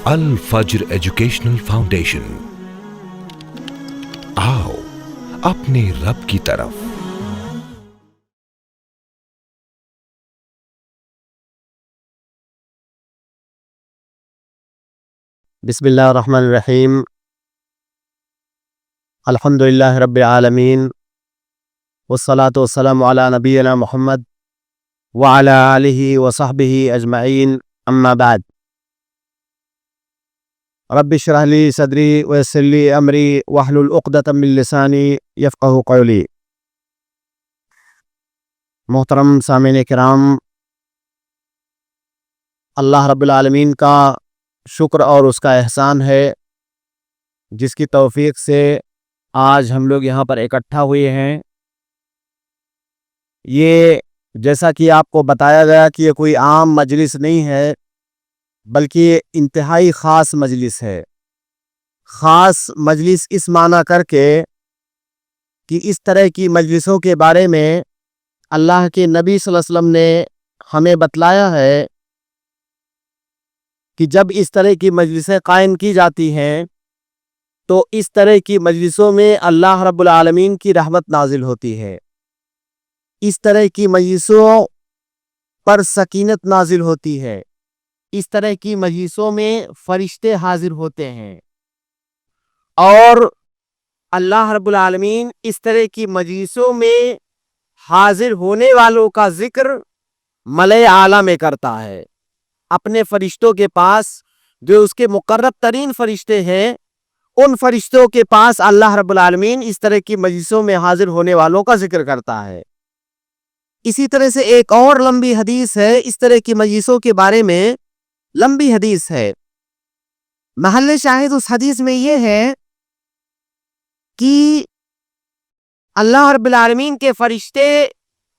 الفجر educational foundation, آؤ اپنے رب کی طرف۔ بسم اللہ الرحمن الرحیم۔ الحمدللہ رب العالمین، والصلاة والسلام علی نبینا محمد وعلی آلہ وصحبہ اجمعین، اما بعد۔ رب اشرح لی صدری ویسر لی امری واحلل عقدۃ من لسانی یفقہوا قولی۔ محترم سامعین کرام، اللہ رب العالمین کا شکر اور اس کا احسان ہے جس کی توفیق سے آج ہم لوگ یہاں پر اکٹھا ہوئے ہیں۔ یہ جیسا کہ آپ کو بتایا گیا کہ یہ کوئی عام مجلس نہیں ہے، بلکہ یہ انتہائی خاص مجلس ہے۔ خاص مجلس اس معنی کر کے کہ اس طرح کی مجلسوں کے بارے میں اللہ کے نبی صلی اللہ علیہ وسلم نے ہمیں بتلایا ہے کہ جب اس طرح کی مجلسیں قائم کی جاتی ہیں تو اس طرح کی مجلسوں میں اللہ رب العالمین کی رحمت نازل ہوتی ہے، اس طرح کی مجلسوں پر سکینت نازل ہوتی ہے، اس طرح کی مجلسوں میں فرشتے حاضر ہوتے ہیں، اور اللہ رب العالمین اس طرح کی مجلسوں میں حاضر ہونے والوں کا ذکر ملائے اعلیٰ میں کرتا ہے۔ اپنے فرشتوں کے پاس جو اس کے مقرب ترین فرشتے ہیں، ان فرشتوں کے پاس اللہ رب العالمین اس طرح کی مجلسوں میں حاضر ہونے والوں کا ذکر کرتا ہے۔ اسی طرح سے ایک اور لمبی حدیث ہے اس طرح کی مجلسوں کے بارے میں، لمبی حدیث ہے۔ محل شاہد اس حدیث میں یہ ہے کہ اللہ رب العالمین کے فرشتے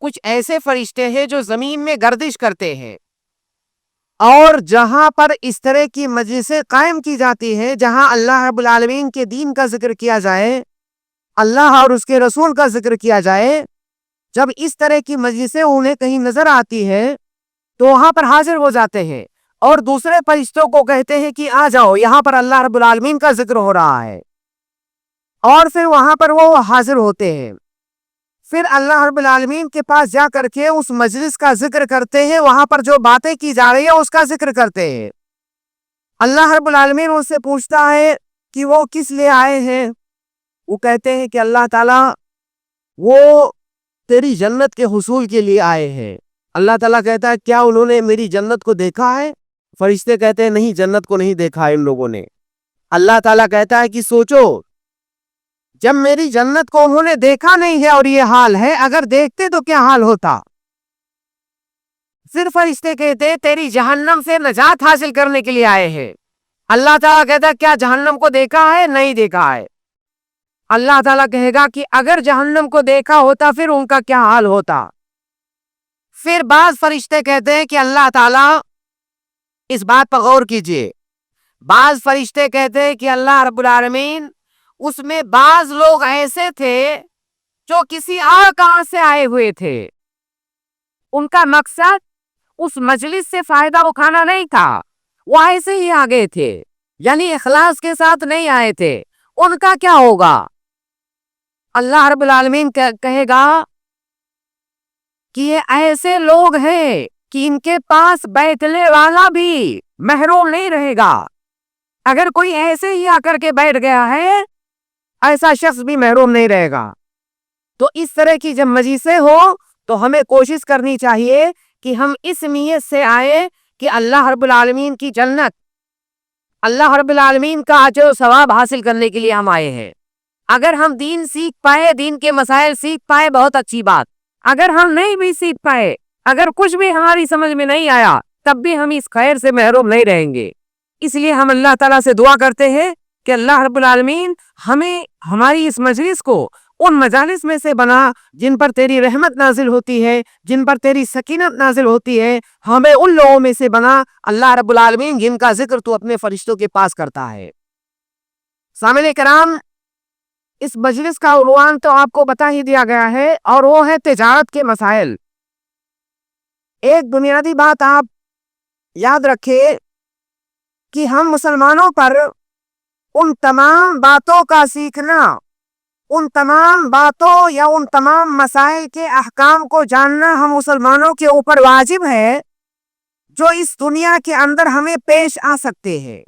کچھ ایسے فرشتے ہیں جو زمین میں گردش کرتے ہیں، اور جہاں پر اس طرح کی مجلسیں قائم کی جاتی ہیں، جہاں اللہ رب العالمین کے دین کا ذکر کیا جائے، اللہ اور اس کے رسول کا ذکر کیا جائے، جب اس طرح کی مجلسیں انہیں کہیں نظر آتی ہے تو وہاں پر حاضر ہو جاتے ہیں اور دوسرے فرشتوں کو کہتے ہیں کہ آ جاؤ، یہاں پر اللہ رب العالمین کا ذکر ہو رہا ہے، اور پھر وہاں پر وہ حاضر ہوتے ہیں۔ پھر اللہ رب العالمین کے پاس جا کر کے اس مجلس کا ذکر کرتے ہیں، وہاں پر جو باتیں کی جا رہی ہیں اس کا ذکر کرتے ہیں۔ اللہ رب العالمین ان سے پوچھتا ہے کہ وہ کس لیے آئے ہیں؟ وہ کہتے ہیں کہ اللہ تعالیٰ وہ تیری جنت کے حصول کے لیے آئے ہیں۔ اللہ تعالیٰ کہتا ہے کیا انہوں نے میری جنت کو دیکھا ہے؟ فرشتے کہتے ہیں نہیں، جنت کو نہیں دیکھا ہے ان لوگوں نے۔ اللہ تعالیٰ کہتا ہے کہ سوچو، جب میری جنت کو انہوں نے دیکھا نہیں ہے اور یہ حال ہے، اگر دیکھتے تو کیا حال ہوتا؟ پھر فرشتے کہتے ہیں تیری جہنم سے نجات حاصل کرنے کے لیے آئے ہیں۔ اللہ تعالیٰ کہتا ہے کیا جہنم کو دیکھا ہے؟ نہیں دیکھا ہے۔ اللہ تعالیٰ کہے گا کہ اگر جہنم کو دیکھا ہوتا پھر ان کا کیا حال ہوتا؟ پھر بعض فرشتے کہتے ہیں کہ اللہ تعالیٰ اس بات پر غور کیجئے۔ بعض فرشتے کہتے ہیں کہ اللہ رب العالمین، اس میں بعض لوگ ایسے تھے جو کسی اور کام سے آئے ہوئے تھے، ان کا مقصد اس مجلس سے فائدہ اٹھانا نہیں تھا، وہ ایسے ہی آ گئے تھے، یعنی اخلاص کے ساتھ نہیں آئے تھے، ان کا کیا ہوگا؟ اللہ رب العالمین کہے گا کہ یہ ایسے لوگ ہیں کہ ان کے پاس بیٹھنے والا بھی محروم نہیں رہے گا۔ اگر کوئی ایسے ہی آ کر کے بیٹھ گیا ہے، ایسا شخص بھی محروم نہیں رہے گا۔ تو اس طرح کی جب مجلسیں ہو تو ہمیں کوشش کرنی چاہیے کہ ہم اس نیت سے آئے کہ اللہ رب العالمین کی جنت، اللہ رب العالمین کا اجر و ثواب حاصل کرنے کے لیے ہم آئے ہیں۔ اگر ہم دین سیکھ پائے، دین کے مسائل سیکھ پائے، بہت اچھی بات۔ اگر ہم نہیں بھی سیکھ پائے، اگر کچھ بھی ہماری سمجھ میں نہیں آیا، تب بھی ہم اس خیر سے محروم نہیں رہیں گے۔ اس لیے ہم اللہ تعالیٰ سے دعا کرتے ہیں کہ اللہ رب العالمین ہمیں ہماری اس مجلس کو ان مجالس میں سے بنا جن پر تیری رحمت نازل ہوتی ہے، جن پر تیری سکینت نازل ہوتی ہے، ہمیں ان لوگوں میں سے بنا اللہ رب العالمین جن کا ذکر تو اپنے فرشتوں کے پاس کرتا ہے۔ سامعین کرام، اس مجلس کا عنوان تو آپ کو بتا ہی دیا گیا ہے، اور وہ ہے تجارت کے مسائل۔ ایک بنیادی بات آپ یاد رکھیں کہ ہم مسلمانوں پر ان تمام باتوں کا سیکھنا، ان تمام باتوں یا ان تمام مسائل کے احکام کو جاننا ہم مسلمانوں کے اوپر واجب ہے جو اس دنیا کے اندر ہمیں پیش آ سکتے ہیں،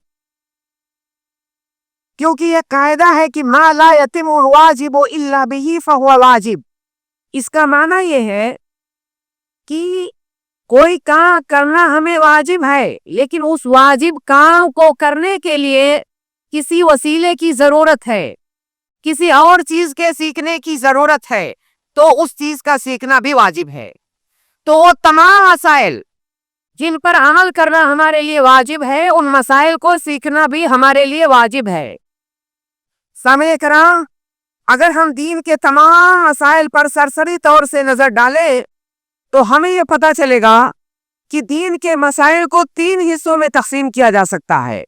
کیونکہ یہ قاعدہ ہے کہ ما لا یتم الواجب الا به فهو واجب۔ اس کا معنی یہ ہے کہ کوئی کام کرنا ہمیں واجب ہے، لیکن اس واجب کام کو کرنے کے لیے کسی وسیلے کی ضرورت ہے، کسی اور چیز کے سیکھنے کی ضرورت ہے، تو اس چیز کا سیکھنا بھی واجب ہے۔ تو وہ تمام مسائل جن پر عمل کرنا ہمارے لیے واجب ہے، ان مسائل کو سیکھنا بھی ہمارے لیے واجب ہے۔ سامعین کرام، اگر ہم دین کے تمام مسائل پر سرسری طور سے نظر ڈالیں تو ہمیں یہ پتہ چلے گا کہ دین کے مسائل کو 3 حصوں میں تقسیم کیا جا سکتا ہے۔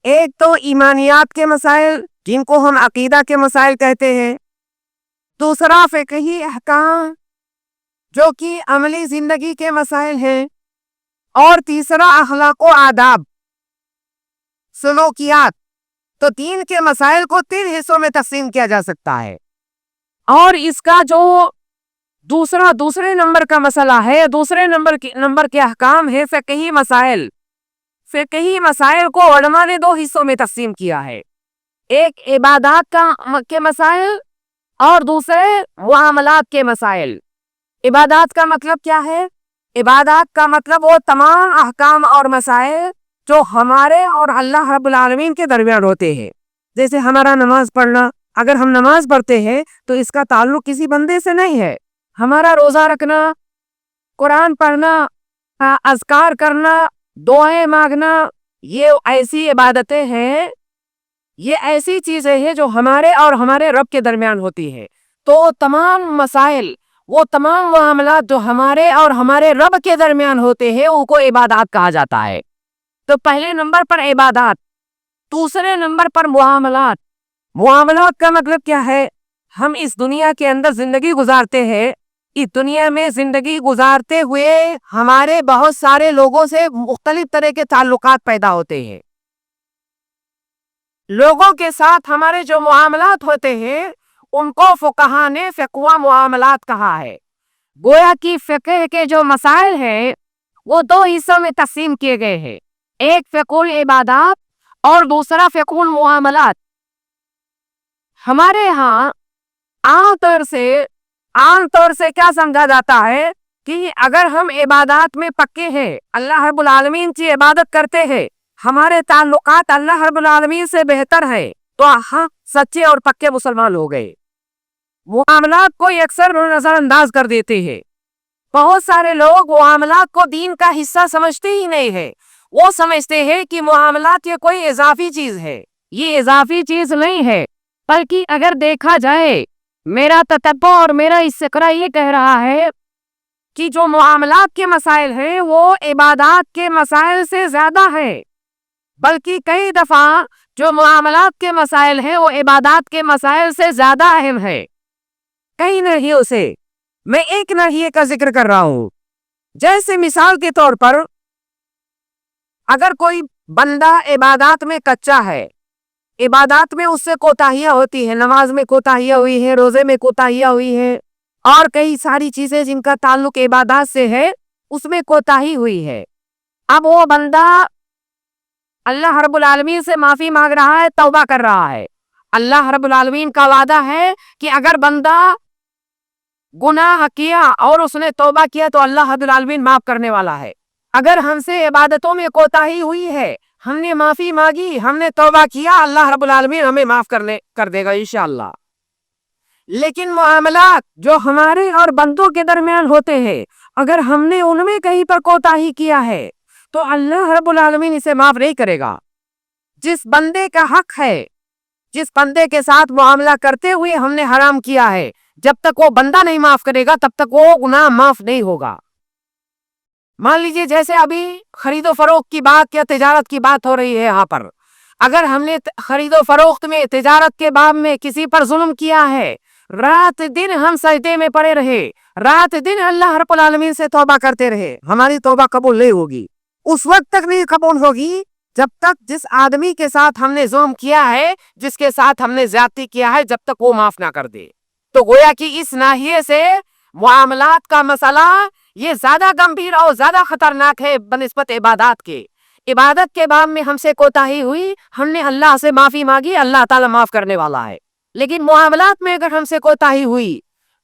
ایک تو ایمانیات کے مسائل جن کو ہم عقیدہ کے مسائل کہتے ہیں، دوسرا فقہی احکام جو کہ عملی زندگی کے مسائل ہیں، اور تیسرا اخلاق و آداب، سلوکیات۔ تو دین کے مسائل کو 3 حصوں میں تقسیم کیا جا سکتا ہے، اور اس کا جو دوسرے نمبر کا مسئلہ ہے، دوسرے نمبر کے احکام ہے فقہی مسائل۔ فقہی مسائل کو علماء نے 2 حصوں میں تقسیم کیا ہے، ایک عبادات کے مسائل اور دوسرے معاملات کے مسائل۔ عبادات کا مطلب کیا ہے؟ عبادات کا مطلب وہ تمام احکام اور مسائل جو ہمارے اور اللہ رب العالمین کے درمیان ہوتے ہیں، جیسے ہمارا نماز پڑھنا۔ اگر ہم نماز پڑھتے ہیں تو اس کا تعلق کسی بندے سے نہیں ہے۔ ہمارا روزہ رکھنا، قرآن پڑھنا، اذکار کرنا، دعائیں مانگنا، یہ ایسی عبادتیں ہیں، یہ ایسی چیزیں ہیں جو ہمارے اور ہمارے رب کے درمیان ہوتی ہے۔ تو تمام مسائل، وہ تمام معاملات جو ہمارے اور ہمارے رب کے درمیان ہوتے ہیں، ان کو عبادات کہا جاتا ہے۔ تو پہلے نمبر پر عبادات، دوسرے نمبر پر معاملات۔ معاملات کا مطلب کیا ہے؟ ہم اس دنیا کے اندر زندگی گزارتے ہیں، اس دنیا میں زندگی گزارتے ہوئے ہمارے بہت سارے لوگوں سے مختلف طرح کے تعلقات پیدا ہوتے ہیں۔ لوگوں کے ساتھ ہمارے جو معاملات ہوتے ہیں ان کو فقہا نے فقہ معاملات کہا ہے۔ گویا کہ فقہ کے جو مسائل ہیں وہ 2 حصوں میں تقسیم کیے گئے ہیں، ایک فقہ العبادات اور دوسرا فقہ المعاملات۔ ہمارے ہاں عام طور سے کیا سمجھا جاتا ہے کہ اگر ہم عبادات میں پکے ہیں، اللہ رب العالمین کی عبادت کرتے ہیں، ہمارے تعلقات اللہ رب العالمین سے بہتر ہے، تو ہم سچے اور پکے مسلمان ہو گئے۔ معاملات کو اکثر نظر انداز کر دیتے ہیں۔ بہت سارے لوگ معاملات کو دین کا حصہ سمجھتے ہی نہیں ہے، وہ سمجھتے ہیں کہ معاملات یہ کوئی اضافی چیز ہے۔ یہ اضافی چیز نہیں ہے، بلکہ اگر دیکھا جائے، میرا تتبع اور میرا استقراء یہ کہہ رہا ہے کہ جو معاملات کے مسائل ہیں وہ عبادات کے مسائل سے زیادہ ہے، بلکہ کئی دفعہ جو معاملات کے مسائل ہیں وہ عبادات کے مسائل سے زیادہ اہم ہے۔ کئی نحیوں سے میں ایک نحیے کا ذکر کر رہا ہوں۔ جیسے مثال کے طور پر اگر کوئی بندہ عبادات میں کچا ہے، عبادات میں اس سے کوتاہیاں ہوتی ہیں، نماز میں کوتاہیاں ہوئی ہیں، روزے میں کوتاہیاں ہوئی ہیں، اور کئی ساری چیزیں جن کا تعلق عبادات سے ہے اس میں کوتاہی ہوئی ہے۔ اب وہ بندہ اللہ رب العالمین سے معافی مانگ رہا ہے، توبہ کر رہا ہے۔ اللہ رب العالمین کا وعدہ ہے کہ اگر بندہ گناہ کیا اور اس نے توبہ کیا تو اللہ رب العالمین معاف کرنے والا ہے۔ اگر ہم سے عبادتوں میں کوتاہی ہوئی ہے، ہم نے معافی مانگی، ہم نے توبہ کیا، اللہ رب العالمین ہمیں معاف کر دے گا انشاءاللہ۔ لیکن معاملات جو ہمارے اور بندوں کے درمیان ہوتے ہیں، اگر ہم نے ان میں کہیں پر کوتاہی کیا ہے تو اللہ رب العالمین اسے معاف نہیں کرے گا۔ جس بندے کا حق ہے، جس بندے کے ساتھ معاملہ کرتے ہوئے ہم نے حرام کیا ہے، جب تک وہ بندہ نہیں معاف کرے گا تب تک وہ گناہ معاف نہیں ہوگا۔ مان لیجئے جیسے ابھی خرید و فروخت کی بات یا تجارت کی بات ہو رہی ہے، یہاں پر اگر ہم نے خرید و فروخت میں، تجارت کے باب میں کسی پر ظلم کیا ہے، رات دن ہم سجدے میں پڑے رہے، رات دن اللہ رب العالمین سے توبہ کرتے رہے، ہماری توبہ قبول نہیں ہوگی۔ اس وقت تک نہیں قبول ہوگی جب تک جس آدمی کے ساتھ ہم نے ظلم کیا ہے، جس کے ساتھ ہم نے زیادتی کیا ہے، جب تک وہ معاف نہ کر دے. تو گویا کہ اس ناحیے سے معاملات کا مسئلہ یہ زیادہ گمبھیر اور زیادہ خطرناک ہے بنسبت عبادات کے. عبادت کے باب میں ہم سے کوتاہی ہوئی، ہم نے اللہ سے معافی مانگی، اللہ تعالیٰ معاف کرنے والا ہے. لیکن معاملات میں اگر ہم سے کوتاہی ہوئی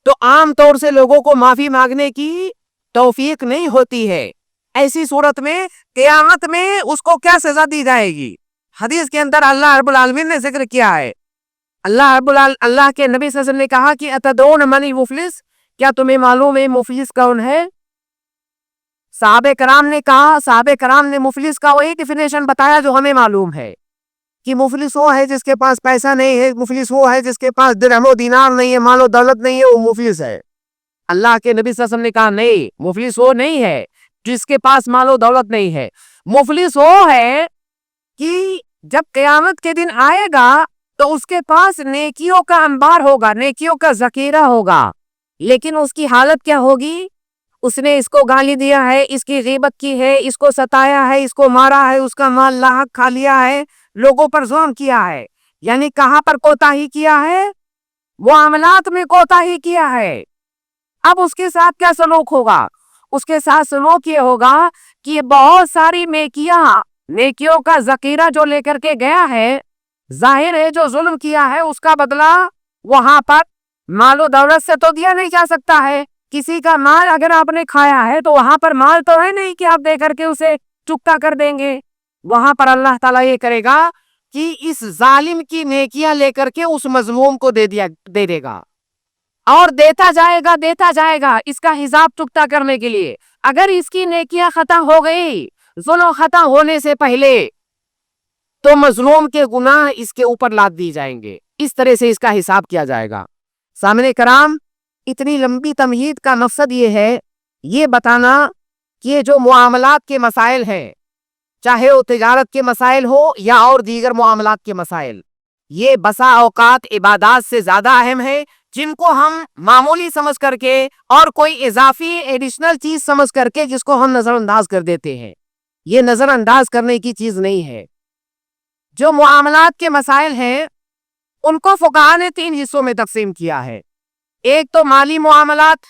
تو عام طور سے لوگوں کو معافی مانگنے کی توفیق نہیں ہوتی ہے. ایسی صورت میں قیامت میں اس کو کیا سزا دی جائے گی؟ حدیث کے اندر اللہ رب العالمین نے ذکر کیا ہے. اللہ کے نبی صلی اللہ علیہ وسلم نے کہا کہ اتدون من المفلس، کیا تمہیں معلوم ہے مفلس کون ہے؟ صحابہ کرام نے مفلس کا وہی ڈیفینیشن بتایا جو ہمیں معلوم ہے کہ مفلس وہ ہے جس کے پاس پیسہ نہیں ہے، مفلس وہ ہے جس کے پاس درہم و دینار نہیں ہے، مال و دولت نہیں ہے، وہ مفلس ہے. اللہ کے نبی صلی اللہ علیہ وسلم نے کہا نہیں، مفلس وہ نہیں ہے جس کے پاس مال و دولت نہیں ہے. مفلس وہ ہے کہ جب قیامت کے دن آئے گا تو اس کے پاس نیکیوں کا انبار ہوگا، نیکیوں کا ذخیرہ ہوگا، لیکن اس کی حالت کیا ہوگی؟ اس نے اس کو گالی دیا ہے، اس کی غیبت کی ہے، اس کو ستایا ہے، اس کو مارا ہے، اس کا مال لاحق کھا لیا ہے، لوگوں پر ظلم کیا ہے. یعنی کہاں پر کوتاہی کیا ہے؟ معاملات میں کوتاہی کیا ہے. اب اس کے ساتھ کیا سلوک ہوگا؟ اس کے ساتھ سلوک یہ ہوگا کہ بہت ساری نیکیوں کا ذخیرہ جو لے کر کے گیا ہے، ظاہر ہے جو ظلم کیا ہے اس کا بدلہ وہاں پر مال و دولت سے تو دیا نہیں جا سکتا ہے. کسی کا مال اگر آپ نے کھایا ہے تو وہاں پر مال تو ہے نہیں کہ آپ دے کر کے اسے چکتا کر دیں گے. وہاں پر اللہ تعالیٰ یہ کرے گا کہ اس ظالم کی نیکیاں لے کر کے اس مظلوم کو دے دے گا، اور دیتا جائے گا اس کا حساب چکتا کرنے کے لیے. اگر اس کی نیکیاں ختم ہو گئی ظلم ختم ہونے سے پہلے تو مظلوم کے گناہ اس کے اوپر لاد دی جائیں گے. اس طرح سے اس کا حساب کیا جائے گا. سامنے کرام، اتنی لمبی تمہید کا مقصد یہ ہے یہ بتانا کہ یہ جو معاملات کے مسائل ہیں، چاہے وہ تجارت کے مسائل ہو یا اور دیگر معاملات کے مسائل، یہ بسا اوقات عبادات سے زیادہ اہم ہے، جن کو ہم معمولی سمجھ کر کے اور کوئی اضافی ایڈیشنل چیز سمجھ کر کے جس کو ہم نظر انداز کر دیتے ہیں. یہ نظر انداز کرنے کی چیز نہیں ہے. جو معاملات کے مسائل ہیں ان کو فقہاء نے 3 حصوں میں تقسیم کیا ہے. ایک تو مالی معاملات.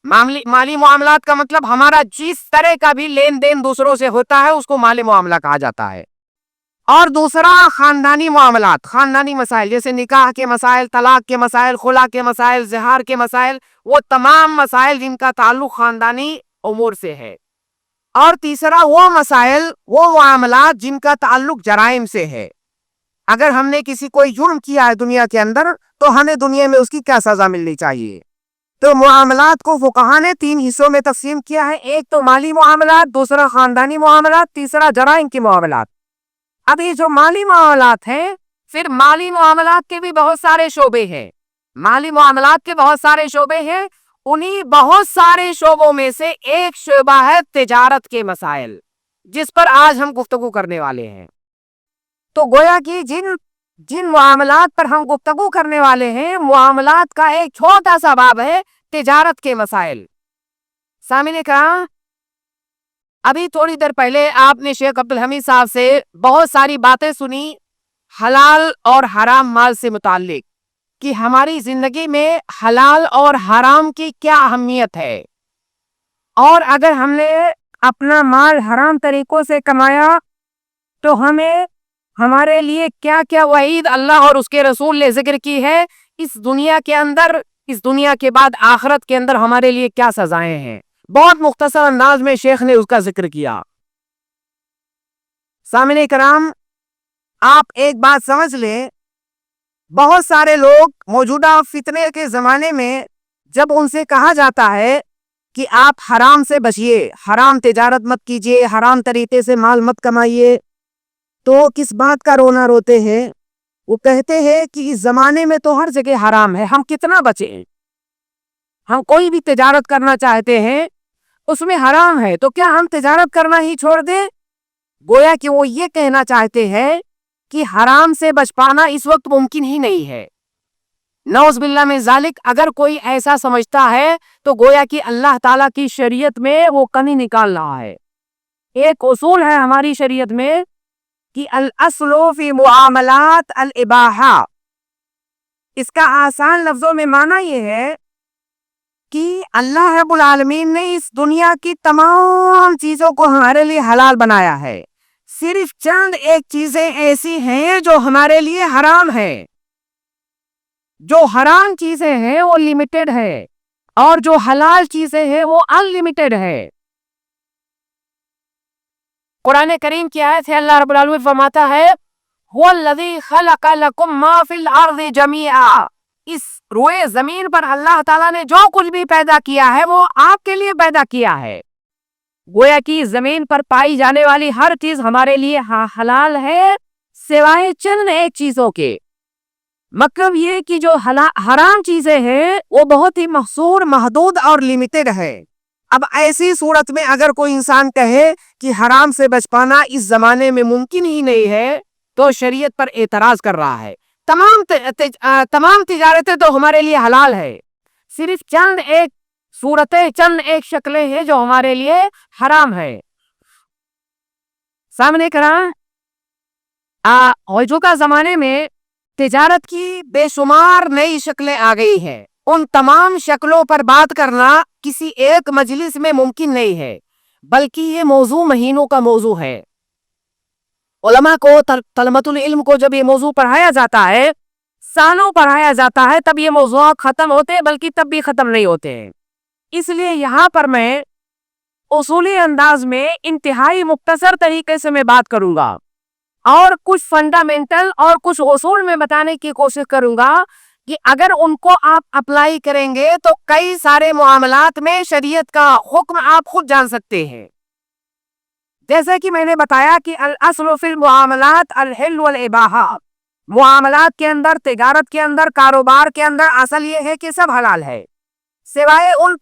مالی معاملات کا مطلب ہمارا جس طرح کا بھی لین دین دوسروں سے ہوتا ہے اس کو مالی معاملہ کہا جاتا ہے. اور دوسرا خاندانی معاملات، خاندانی مسائل، جیسے نکاح کے مسائل، طلاق کے مسائل، خلا کے مسائل، زہار کے مسائل، وہ تمام مسائل جن کا تعلق خاندانی امور سے ہے. اور تیسرا وہ مسائل، وہ معاملات جن کا تعلق جرائم سے ہے. اگر ہم نے کسی کوئی جرم کیا ہے دنیا کے اندر تو ہمیں دنیا میں اس کی کیا سزا ملنی چاہیے. تو معاملات کو فقہاء نے 3 حصوں میں تقسیم کیا ہے. ایک تو مالی معاملات، دوسرا خاندانی معاملات، تیسرا جرائم کے معاملات. اب یہ جو مالی معاملات ہیں، پھر مالی معاملات کے بھی بہت سارے شعبے ہیں. مالی معاملات کے بہت سارے شعبے ہیں. انہی بہت سارے شعبوں میں سے ایک شعبہ ہے تجارت کے مسائل، جس پر آج ہم گفتگو کرنے والے ہیں. تو گویا کہ جن معاملات پر ہم گفتگو کرنے والے ہیں، معاملات کا ایک چھوٹا سا باب ہے تجارت کے مسائل. سامنے کہا ابھی تھوڑی دیر پہلے آپ نے شیخ عبدالحمید صاحب سے بہت ساری باتیں سنی حلال اور حرام مال سے متعلق، کہ ہماری زندگی میں حلال اور حرام کی کیا اہمیت ہے، اور اگر ہم نے اپنا مال حرام طریقوں سے کمایا تو ہمارے لیے کیا کیا وعید اللہ اور اس کے رسول نے ذکر کی ہے. اس دنیا کے اندر، اس دنیا کے بعد آخرت کے اندر ہمارے لیے کیا سزائیں ہیں. بہت مختصر انداز میں شیخ نے اس کا ذکر کیا. سامعین کرام، آپ ایک بات سمجھ لیں، بہت سارے لوگ موجودہ فتنے کے زمانے میں جب ان سے کہا جاتا ہے کہ آپ حرام سے بچیے، حرام تجارت مت کیجیے، حرام طریقے سے مال مت کمائیے، تو کس بات کا رونا روتے ہیں؟ وہ کہتے ہیں کہ اس زمانے میں تو ہر جگہ حرام ہے، ہم کتنا بچیں؟ ہم کوئی بھی تجارت کرنا چاہتے ہیں اس میں حرام ہے، تو کیا ہم تجارت کرنا ہی چھوڑ دیں؟ گویا کہ وہ یہ کہنا چاہتے ہیں کہ حرام سے بچ پانا اس وقت ممکن ہی نہیں ہے. نعوذ باللہ من ذالک. اگر کوئی ایسا سمجھتا ہے تو گویا کہ اللہ تعالیٰ کی شریعت میں وہ کمی نکال رہا ہے. ایک اصول ہے ہماری شریعت میں کہ الاصل فی معاملات الاباحہ، اس کا آسان لفظوں میں معنی یہ ہے کہ اللہ رب العالمین نے اس دنیا کی تمام چیزوں کو ہمارے لیے حلال بنایا ہے، صرف چند ایک چیزیں ایسی ہیں جو ہمارے لیے حرام ہیں۔ جو حرام چیزیں ہیں وہ لمیٹڈ ہے اور جو حلال چیزیں ہیں وہ ان لمیٹڈ ہے۔ قرآن کریم کی آیت ہے، اللہ رب العالمین فرماتا ہے هو الذی خلق لکم ما فی الارض جمیعا، اس روئے زمین پر اللہ تعالیٰ نے جو کچھ بھی پیدا کیا ہے وہ آپ کے لیے پیدا کیا ہے۔ گویا کہ زمین پر پائی جانے والی ہر چیز ہمارے لیے حلال ہے سوائے چند ایک چیزوں کے۔ مطلب یہ کہ جو حرام چیزیں ہیں وہ بہت ہی محصور، محدود اور لمیٹڈ ہے۔ اب ایسی صورت میں اگر کوئی انسان کہے کہ حرام سے بچ پانا اس زمانے میں ممکن ہی نہیں ہے تو شریعت پر اعتراض کر رہا ہے۔ تمام تجارتیں تو ہمارے لیے حلال ہے، صرف چند ایک صورتیں، چند ایک شکلیں ہیں جو ہمارے لیے حرام ہے۔ سامنے کرام موجودہ زمانے میں تجارت کی بے شمار نئی شکلیں آ گئی ہیں، ان تمام شکلوں پر بات کرنا کسی ایک مجلس میں ممکن نہیں ہے، بلکہ یہ موضوع مہینوں کا موضوع ہے۔ علماء کو، طلبۃ العلم کو جب یہ موضوع پڑھایا جاتا ہے، سالوں پڑھایا جاتا ہے، تب یہ موضوعات ختم ہوتے ہیں، بلکہ تب بھی ختم نہیں ہوتے ہیں۔ اس لیے یہاں پر میں اصولی انداز میں انتہائی مختصر طریقے سے میں بات کروں گا اور کچھ فنڈامنٹل اور کچھ اصول میں بتانے کی کوشش کروں گا کہ اگر ان کو آپ اپلائی کریں گے تو کئی سارے معاملات میں شریعت کا حکم آپ خود جان سکتے ہیں۔ جیسے کہ میں نے بتایا کہ الاصل فی المعاملات الحل والاباحہ، معاملات کے اندر، تجارت کے اندر، کاروبار کے اندر اصل یہ ہے کہ سب حلال ہے سوائے ان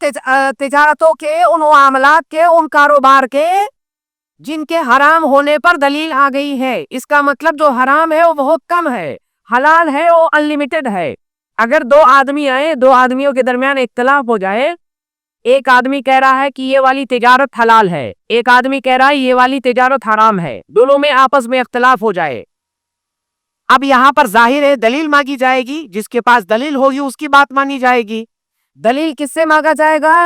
تجارتوں کے، ان معاملات کے، ان کاروبار کے جن کے حرام ہونے پر دلیل آ گئی ہے۔ اس کا مطلب جو حرام ہے وہ بہت کم ہے، حلال ہے وہ انلمیٹڈ ہے۔ اگر دو آدمی آئے، دو آدمیوں کے درمیان اختلاف ہو جائے، ایک آدمی کہہ رہا ہے کہ یہ والی تجارت حلال ہے، ایک آدمی کہہ رہا ہے یہ والی تجارت حرام ہے، دونوں میں آپس میں اختلاف ہو جائے، اب یہاں پر ظاہر ہے دلیل مانگی جائے گی، جس کے پاس دلیل ہوگی اس کی بات مانی جائے گی۔ دلیل کس سے مانگا جائے گا؟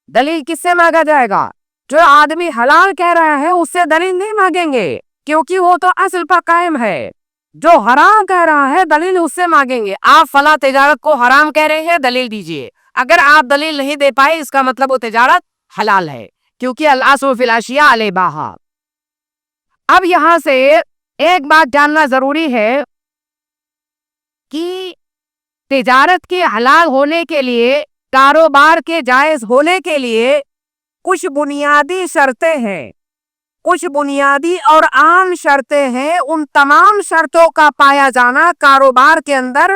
دلیل کس سے مانگا جائے گا؟ جو آدمی حلال کہہ رہا ہے اس سے دلیل نہیں مانگیں گے، کیونکہ وہ تو اصل پر قائم ہے۔ جو حرام کہہ رہا ہے دلیل اس سے مانگیں گے، آپ فلاں تجارت کو حرام کہہ رہے ہیں، دلیل دیجئے۔ اگر آپ دلیل نہیں دے پائے اس کا مطلب وہ تجارت حلال ہے، کیونکہ الاصل فی الاشیاء الاباحہ۔ اب یہاں سے ایک بات جاننا ضروری ہے کہ تجارت کے حلال ہونے کے لیے، کاروبار کے جائز ہونے کے لیے کچھ بنیادی شرطیں ہیں، کچھ بنیادی اور عام شرطیں ہیں۔ ان تمام شرطوں کا پایا جانا کاروبار کے اندر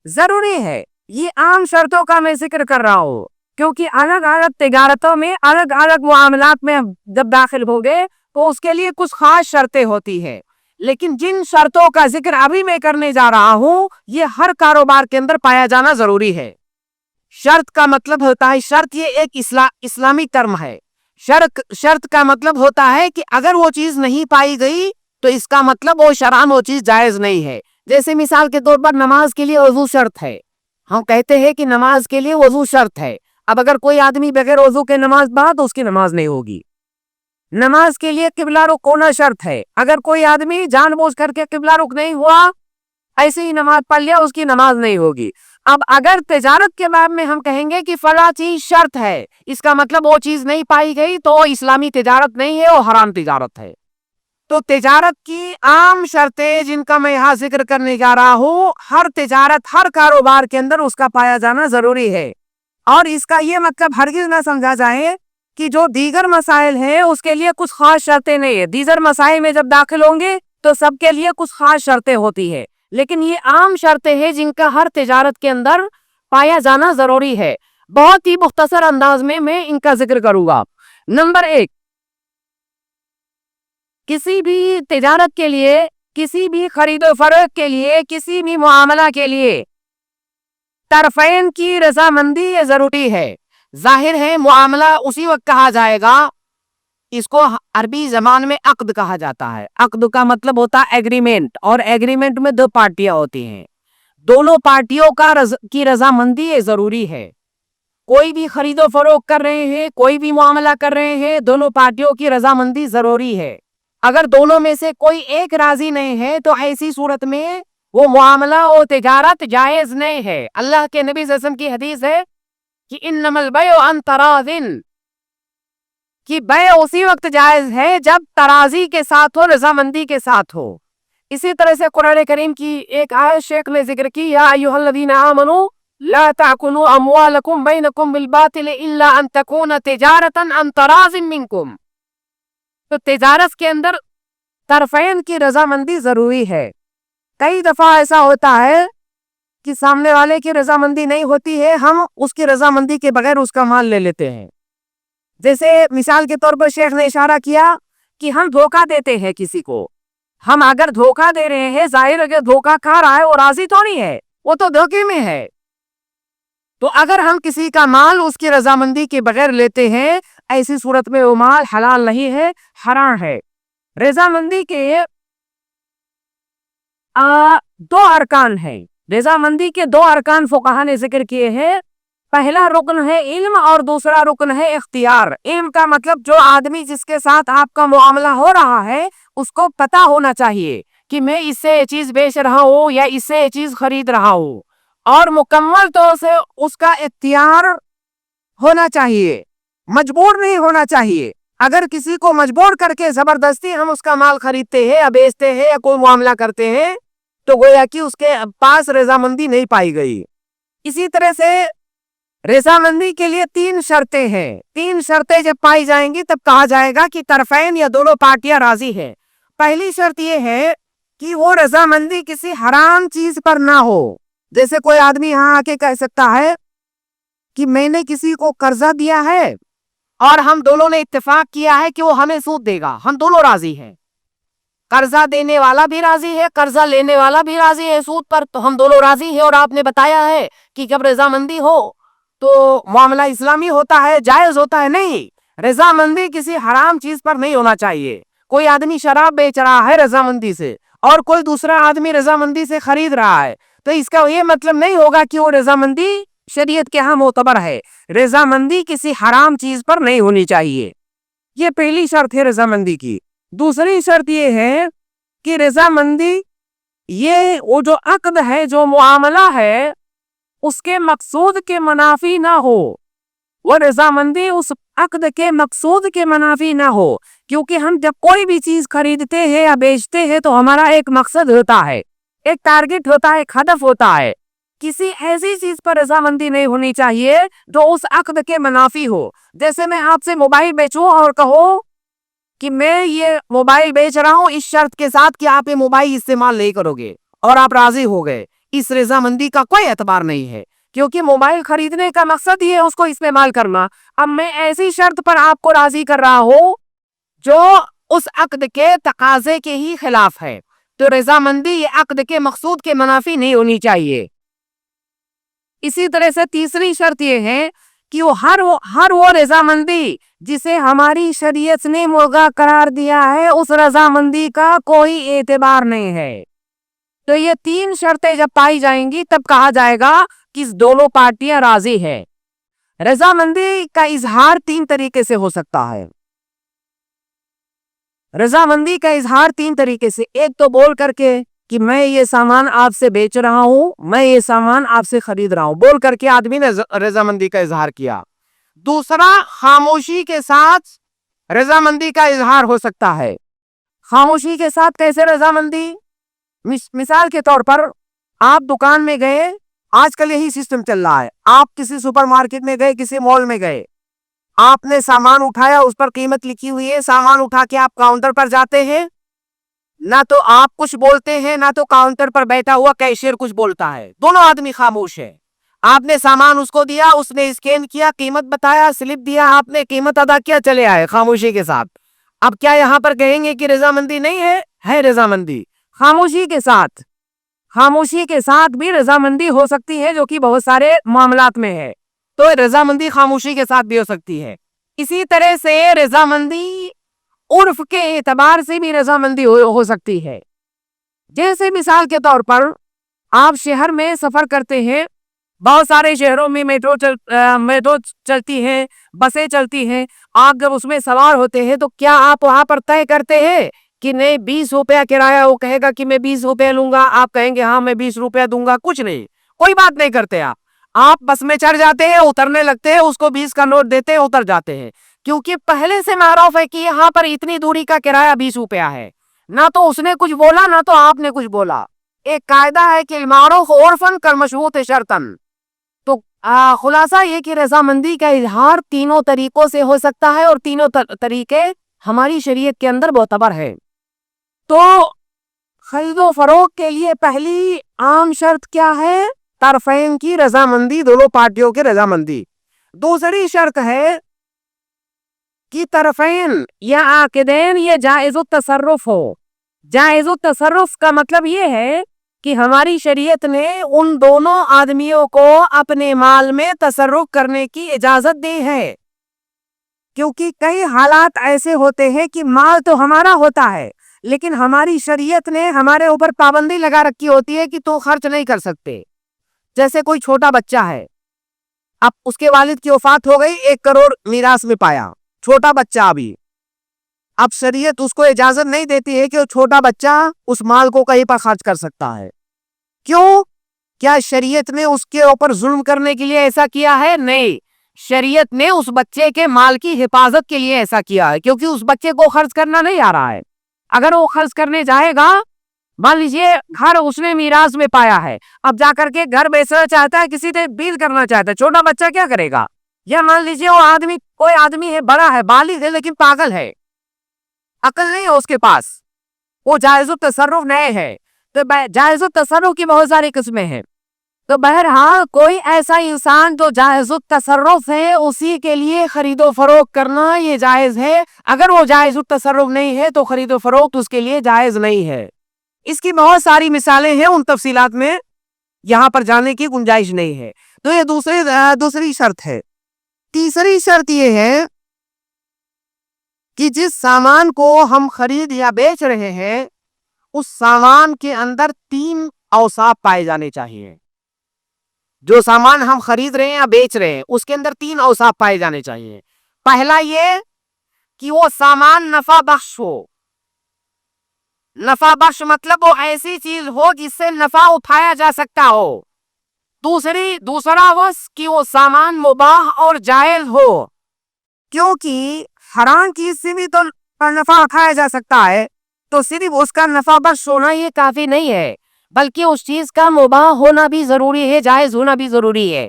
ضروری ہے۔ یہ عام شرطوں کا میں ذکر کر رہا ہوں کیونکہ الگ الگ تجارتوں میں، الگ الگ معاملات میں جب داخل ہو گئے تو اس کے لیے کچھ خاص شرطیں ہوتی ہیں، لیکن جن شرطوں کا ذکر ابھی میں کرنے جا رہا ہوں یہ ہر کاروبار کے اندر پایا جانا ضروری ہے۔ شرط کا مطلب ہوتا ہے، شرط یہ ایک اسلامی ٹرم ہے۔ شرط کا مطلب ہوتا ہے کہ اگر وہ چیز نہیں پائی گئی تو اس کا مطلب وہ شرعاً وہ چیز جائز نہیں ہے۔ جیسے مثال کے طور پر نماز کے لیے وضو شرط ہے، ہم کہتے ہیں کہ نماز کے لیے وضو شرط ہے، اب اگر کوئی آدمی بغیر وضو کے نماز پڑھا تو اس کی نماز نہیں ہوگی۔ نماز کے لیے قبلہ رخ ہونا شرط ہے، اگر کوئی آدمی جان بوجھ کر کے قبلہ رخ نہیں ہوا، ایسے ہی نماز پڑھ لیا، اس کی نماز نہیں ہوگی۔ اب اگر تجارت کے باب میں ہم کہیں گے کہ فلاں چیز شرط ہے، اس کا مطلب وہ چیز نہیں پائی گئی تو اسلامی تجارت نہیں ہے، وہ حرام تجارت ہے۔ تو تجارت کی عام شرطیں جن کا میں یہاں ذکر کرنے جا رہا ہوں، ہر تجارت، ہر کاروبار کے اندر اس کا پایا جانا ضروری ہے۔ اور اس کا یہ مطلب ہرگز نہ سمجھا جائے کہ جو دیگر مسائل ہیں اس کے لیے کچھ خاص شرطیں نہیں ہیں۔ دیگر مسائل میں جب داخل ہوں گے تو سب کے لیے کچھ خاص شرطیں ہوتی ہیں، لیکن یہ عام شرطیں ہیں جن کا ہر تجارت کے اندر پایا جانا ضروری ہے۔ بہت ہی مختصر انداز میں ان کا ذکر کروں گا۔ نمبر 1، کسی بھی تجارت کے لیے، کسی بھی خرید و فروخت کے لیے، کسی بھی معاملہ کے لیے طرفین کی رضامندی ضروری ہے۔ ظاہر ہے معاملہ اسی وقت کہا جائے گا، اس کو عربی زبان میں عقد کہا جاتا ہے. عقد کا مطلب ہوتا ہے ایگریمنٹ, اور ایگریمنٹ میں دو پارٹیاں ہوتی ہیں. دونوں پارٹیوں کی رضامندی یہ ضروری ہے. کوئی بھی خرید و فروخت کر رہے ہیں, کوئی بھی معاملہ کر رہے ہیں, دونوں پارٹیوں کی رضامندی ضروری ہے. اگر دونوں میں سے کوئی ایک راضی نہیں ہے تو ایسی صورت میں وہ معاملہ و تجارت جائز نہیں ہے. اللہ کے نبی صلی اللہ علیہ وسلم کی حدیث ہے کہ انما البیع عن تراض, کہ بیع اسی وقت جائز ہے جب ترازی کے ساتھ ہو, رضامندی کے ساتھ ہو. اسی طرح سے قرآن کریم کی ایک آیت شیخ نے ذکر کی, یا ایھا الذین آمنوا لا تأکلوا اموالکم بینکم بالباطل الا ان تکون تجارتا عن تراض منکم. تو تجارت کے اندر طرفین کی رضامندی ضروری ہے. کئی دفعہ ایسا ہوتا ہے کہ سامنے والے کی رضامندی نہیں ہوتی ہے, ہم اس کی رضامندی کے بغیر اس کا مال لے لیتے ہیں. جیسے مثال کے طور پر شیخ نے اشارہ کیا کہ ہم دھوکہ دیتے ہیں کسی کو. ہم اگر دھوکہ دے رہے ہیں, ظاہر ہے کہ دھوکہ کھا رہا ہے, وہ راضی تو نہیں ہے, وہ تو دھوکے میں ہے. تو اگر ہم کسی کا مال اس کی رضامندی کے بغیر لیتے ہیں, ایسی صورت میں وہ مال حلال نہیں ہے, حرام ہے. رضامندی کے دو ارکان ہیں. رضامندی کے دو ارکان فقہا نے ذکر کیے ہیں. پہلا رکن ہے علم اور دوسرا رکن ہے اختیار. علم کا مطلب جو آدمی جس کے ساتھ آپ کا معاملہ ہو رہا ہے اس کو پتا ہونا چاہیے کہ میں اس سے یہ چیز بیچ رہا ہوں یا اس سے یہ چیز خرید رہا ہوں, اور مکمل طور سے اس کا اختیار ہونا چاہیے, مجبور نہیں ہونا چاہیے. اگر کسی کو مجبور کر کے زبردستی ہم اس کا مال خریدتے ہیں یا بیچتے ہیں یا کوئی معاملہ کرتے ہیں تو گویا کہ اس کے پاس رضامندی نہیں پائی گئی. اسی طرح سے رضامندی کے لیے تین شرطیں ہیں. تین شرطیں جب پائی جائیں گی تب کہا جائے گا کہ طرفین یا دونوں پارٹیاں راضی ہیں. پہلی شرط یہ ہے کہ وہ رضامندی کسی حرام چیز پر نہ ہو. جیسے کوئی آدمی یہاں آ کے کہہ سکتا ہے کہ میں نے کسی کو قرضہ دیا ہے اور ہم دونوں نے اتفاق کیا ہے کہ وہ ہمیں سود دے گا, ہم دونوں راضی ہیں. قرضہ دینے والا بھی راضی ہے, قرضہ لینے والا بھی راضی ہے سود پر, تو ہم دونوں راضی ہیں. اور آپ نے بتایا ہے کہ جب رضامندی ہو تو معاملہ اسلامی ہوتا ہے, جائز ہوتا ہے. نہیں, رضامندی کسی حرام چیز پر نہیں ہونا چاہیے. کوئی آدمی شراب بیچ رہا ہے رضامندی سے اور کوئی دوسرا آدمی رضامندی سے خرید رہا ہے, تو اس کا یہ مطلب نہیں ہوگا کہ وہ رضامندی شریعت کے ہاں معتبر ہے. رضامندی کسی حرام چیز پر نہیں ہونی چاہیے. یہ پہلی شرط ہے رضامندی کی. دوسری شرط یہ ہے کہ رضامندی یہ وہ جو عقد ہے, جو معاملہ ہے, اس کے مقصود کے منافی نہ ہو. وہ رضامندی اس عقد کے مقصود کے منافی نہ ہو, کیونکہ ہم جب کوئی بھی چیز خریدتے ہیں یا بیچتے ہیں تو ہمارا ایک مقصد ہوتا ہے, ایک ٹارگٹ ہوتا ہے, ایک ہدف ہوتا ہے. کسی ایسی چیز پر رضامندی نہیں ہونی چاہیے جو اس عقد کے منافی ہو. جیسے میں آپ سے موبائل بیچوں اور کہو کہ میں یہ موبائل بیچ رہا ہوں اس شرط کے ساتھ کہ آپ یہ موبائل استعمال نہیں کرو گے, اور آپ راضی ہو گئے, اس رضامندی کا کوئی اعتبار نہیں ہے, کیونکہ موبائل خریدنے کا مقصد یہ ہے اس کو استعمال کرنا. اب میں ایسی شرط پر آپ کو راضی کر رہا ہوں جو اس عقد کے تقاضے کے ہی خلاف ہے, تو رضامندی یہ عقد کے مقصود کے منافی نہیں ہونی چاہیے. اسی طرح سے تیسری شرط یہ ہے کہ وہ ہر وہ رضامندی جسے ہماری شریعت نے مرغا قرار دیا ہے, اس رضامندی کا کوئی اعتبار نہیں ہے. تو یہ تین شرطیں جب پائی جائیں گی تب کہا جائے گا کہ دونوں پارٹیاں راضی ہیں. رضامندی کا اظہار تین طریقے سے ہو سکتا ہے. رضامندی کا اظہار تین طریقے سے, ایک تو بول کر کے کہ میں یہ سامان آپ سے بیچ رہا ہوں, میں یہ سامان آپ سے خرید رہا ہوں, بول کر کے آدمی نے رضامندی کا اظہار کیا. دوسرا, خاموشی کے ساتھ رضامندی کا اظہار ہو سکتا ہے. خاموشی کے ساتھ کیسے رضامندی؟ مثال کے طور پر آپ دکان میں گئے, آج کل یہی سسٹم چل رہا ہے, آپ کسی سپر مارکیٹ میں گئے, کسی مال میں گئے, آپ نے سامان اٹھایا, اس پر قیمت لکھی ہوئی ہے, سامان اٹھا کے آپ کاؤنٹر پر جاتے ہیں, نہ تو آپ کچھ بولتے ہیں نہ تو کاؤنٹر پر بیٹھا ہوا کیشیئر کچھ بولتا ہے, دونوں آدمی خاموش ہے. آپ نے سامان اس کو دیا, اس نے اسکین کیا, قیمت بتایا, سلپ دیا, آپ نے قیمت ادا کیا, چلے آئے خاموشی کے ساتھ. اب کیا یہاں پر کہیں گے کہ رضامندی نہیں ہے؟ ہے رضامندی. خاموشی کے ساتھ بھی رضامندی ہو سکتی ہے, جو کہ بہت سارے معاملات میں ہے, تو رضامندی خاموشی کے ساتھ بھی ہو سکتی ہے. اسی طرح سے رضامندی عرف کے اعتبار سے بھی رضامندی ہو سکتی ہے. جیسے مثال کے طور پر آپ شہر میں سفر کرتے ہیں، بہت سارے شہروں میں میٹرو چلتی ہے، بسیں چلتی ہیں. آپ جب اس میں سوار ہوتے ہیں تو کیا آپ وہاں پر طے کرتے ہیں کہ نہیں 20 روپیہ کرایہ؟ وہ کہے گا کہ میں 20 روپے لوں گا، آپ کہیں گے ہاں میں 20 روپے دوں گا. کچھ نہیں، کوئی بات نہیں کرتے. آپ بس میں چڑھ جاتے ہیں، اترنے لگتے ہیں، اس کو 20 کا نوٹ دیتے ہیں، اتر جاتے ہیں. کیونکہ پہلے سے معروف ہے کہ یہاں پر اتنی دوری کا کرایہ 20 روپیہ ہے. نہ تو اس نے کچھ بولا نہ تو آپ نے کچھ بولا. ایک قاعدہ ہے کہ المعروف عرفاً کالمشروط شرطاً. تو خلاصہ یہ کہ رضامندی کا اظہار تینوں طریقوں سے ہو سکتا ہے، اور تینوں طریقے ہماری شریعت کے اندر معتبر ہے. تو خرید و فروخت کے لیے پہلی عام شرط کیا ہے؟ طرفین کی رضامندی، دونوں پارٹیوں کی رضامندی. دوسری شرط ہے کہ طرفین یا عاقدین یہ جائز التصرف ہو. جائز التصرف کا مطلب یہ ہے کہ ہماری شریعت نے ان دونوں آدمیوں کو اپنے مال میں تصرف کرنے کی اجازت دی ہے. کیونکہ کئی حالات ایسے ہوتے ہیں کہ مال تو ہمارا ہوتا ہے، لیکن ہماری شریعت نے ہمارے اوپر پابندی لگا رکھی ہوتی ہے کہ تو خرچ نہیں کر سکتے. جیسے کوئی چھوٹا بچہ ہے، اب اس کے والد کی وفات ہو گئی، 1 کروڑ میراث میں پایا، چھوٹا بچہ ابھی. اب شریعت اس کو اجازت نہیں دیتی ہے کہ وہ چھوٹا بچہ اس مال کو کہیں پر خرچ کر سکتا ہے. کیوں؟ کیا شریعت نے اس کے اوپر ظلم کرنے کے لیے ایسا کیا ہے؟ نہیں، شریعت نے اس بچے کے مال کی حفاظت کے لیے ایسا کیا ہے، کیونکہ اس بچے کو خرچ کرنا نہیں آ رہا ہے. اگر وہ خرچ کرنے جائے گا، مان لیجیے گھر اس نے میراث میں پایا ہے، اب جا کر کے گھر بیچنا چاہتا ہے، کسی سے بیل کرنا چاہتا ہے، چھوٹا بچہ کیا کرے گا؟ یا مان لیجیے وہ آدمی، کوئی آدمی ہے، بڑا ہے، بالغ ہے، لیکن پاگل ہے، عقل نہیں ہے اس کے پاس، وہ جائز التصرف نہیں ہے. تو جائز التصرف کی بہت ساری قسمیں ہیں. تو بہرحال کوئی ایسا انسان جو جائز التصرف ہے، اسی کے لیے خرید و فروخت کرنا یہ جائز ہے. اگر وہ جائز التصرف نہیں ہے تو خرید و فروخت اس کے لیے جائز نہیں ہے. اس کی بہت ساری مثالیں ہیں، ان تفصیلات میں یہاں پر جانے کی گنجائش نہیں ہے. تو یہ دوسری شرط ہے. تیسری شرط یہ ہے کہ جس سامان کو ہم خرید یا بیچ رہے ہیں، اس سامان کے اندر 3 اوصاف پائے جانے چاہیے. جو سامان ہم خرید رہے ہیں یا بیچ رہے ہیں، اس کے اندر 3 اوصاف پائے جانے چاہیے. پہلا یہ کہ وہ سامان نفع بخش ہو. نفع بخش مطلب وہ ایسی چیز ہو جس سے نفع اٹھایا جا سکتا ہو. دوسرا کہ وہ سامان مباح اور جائز ہو، کیونکہ حرام چیز سے بھی تو نفع اٹھایا جا سکتا ہے. تو صرف اس کا نفع بخش ہونا یہ کافی نہیں ہے، بلکہ اس چیز کا مباح ہونا بھی ضروری ہے، جائز ہونا بھی ضروری ہے.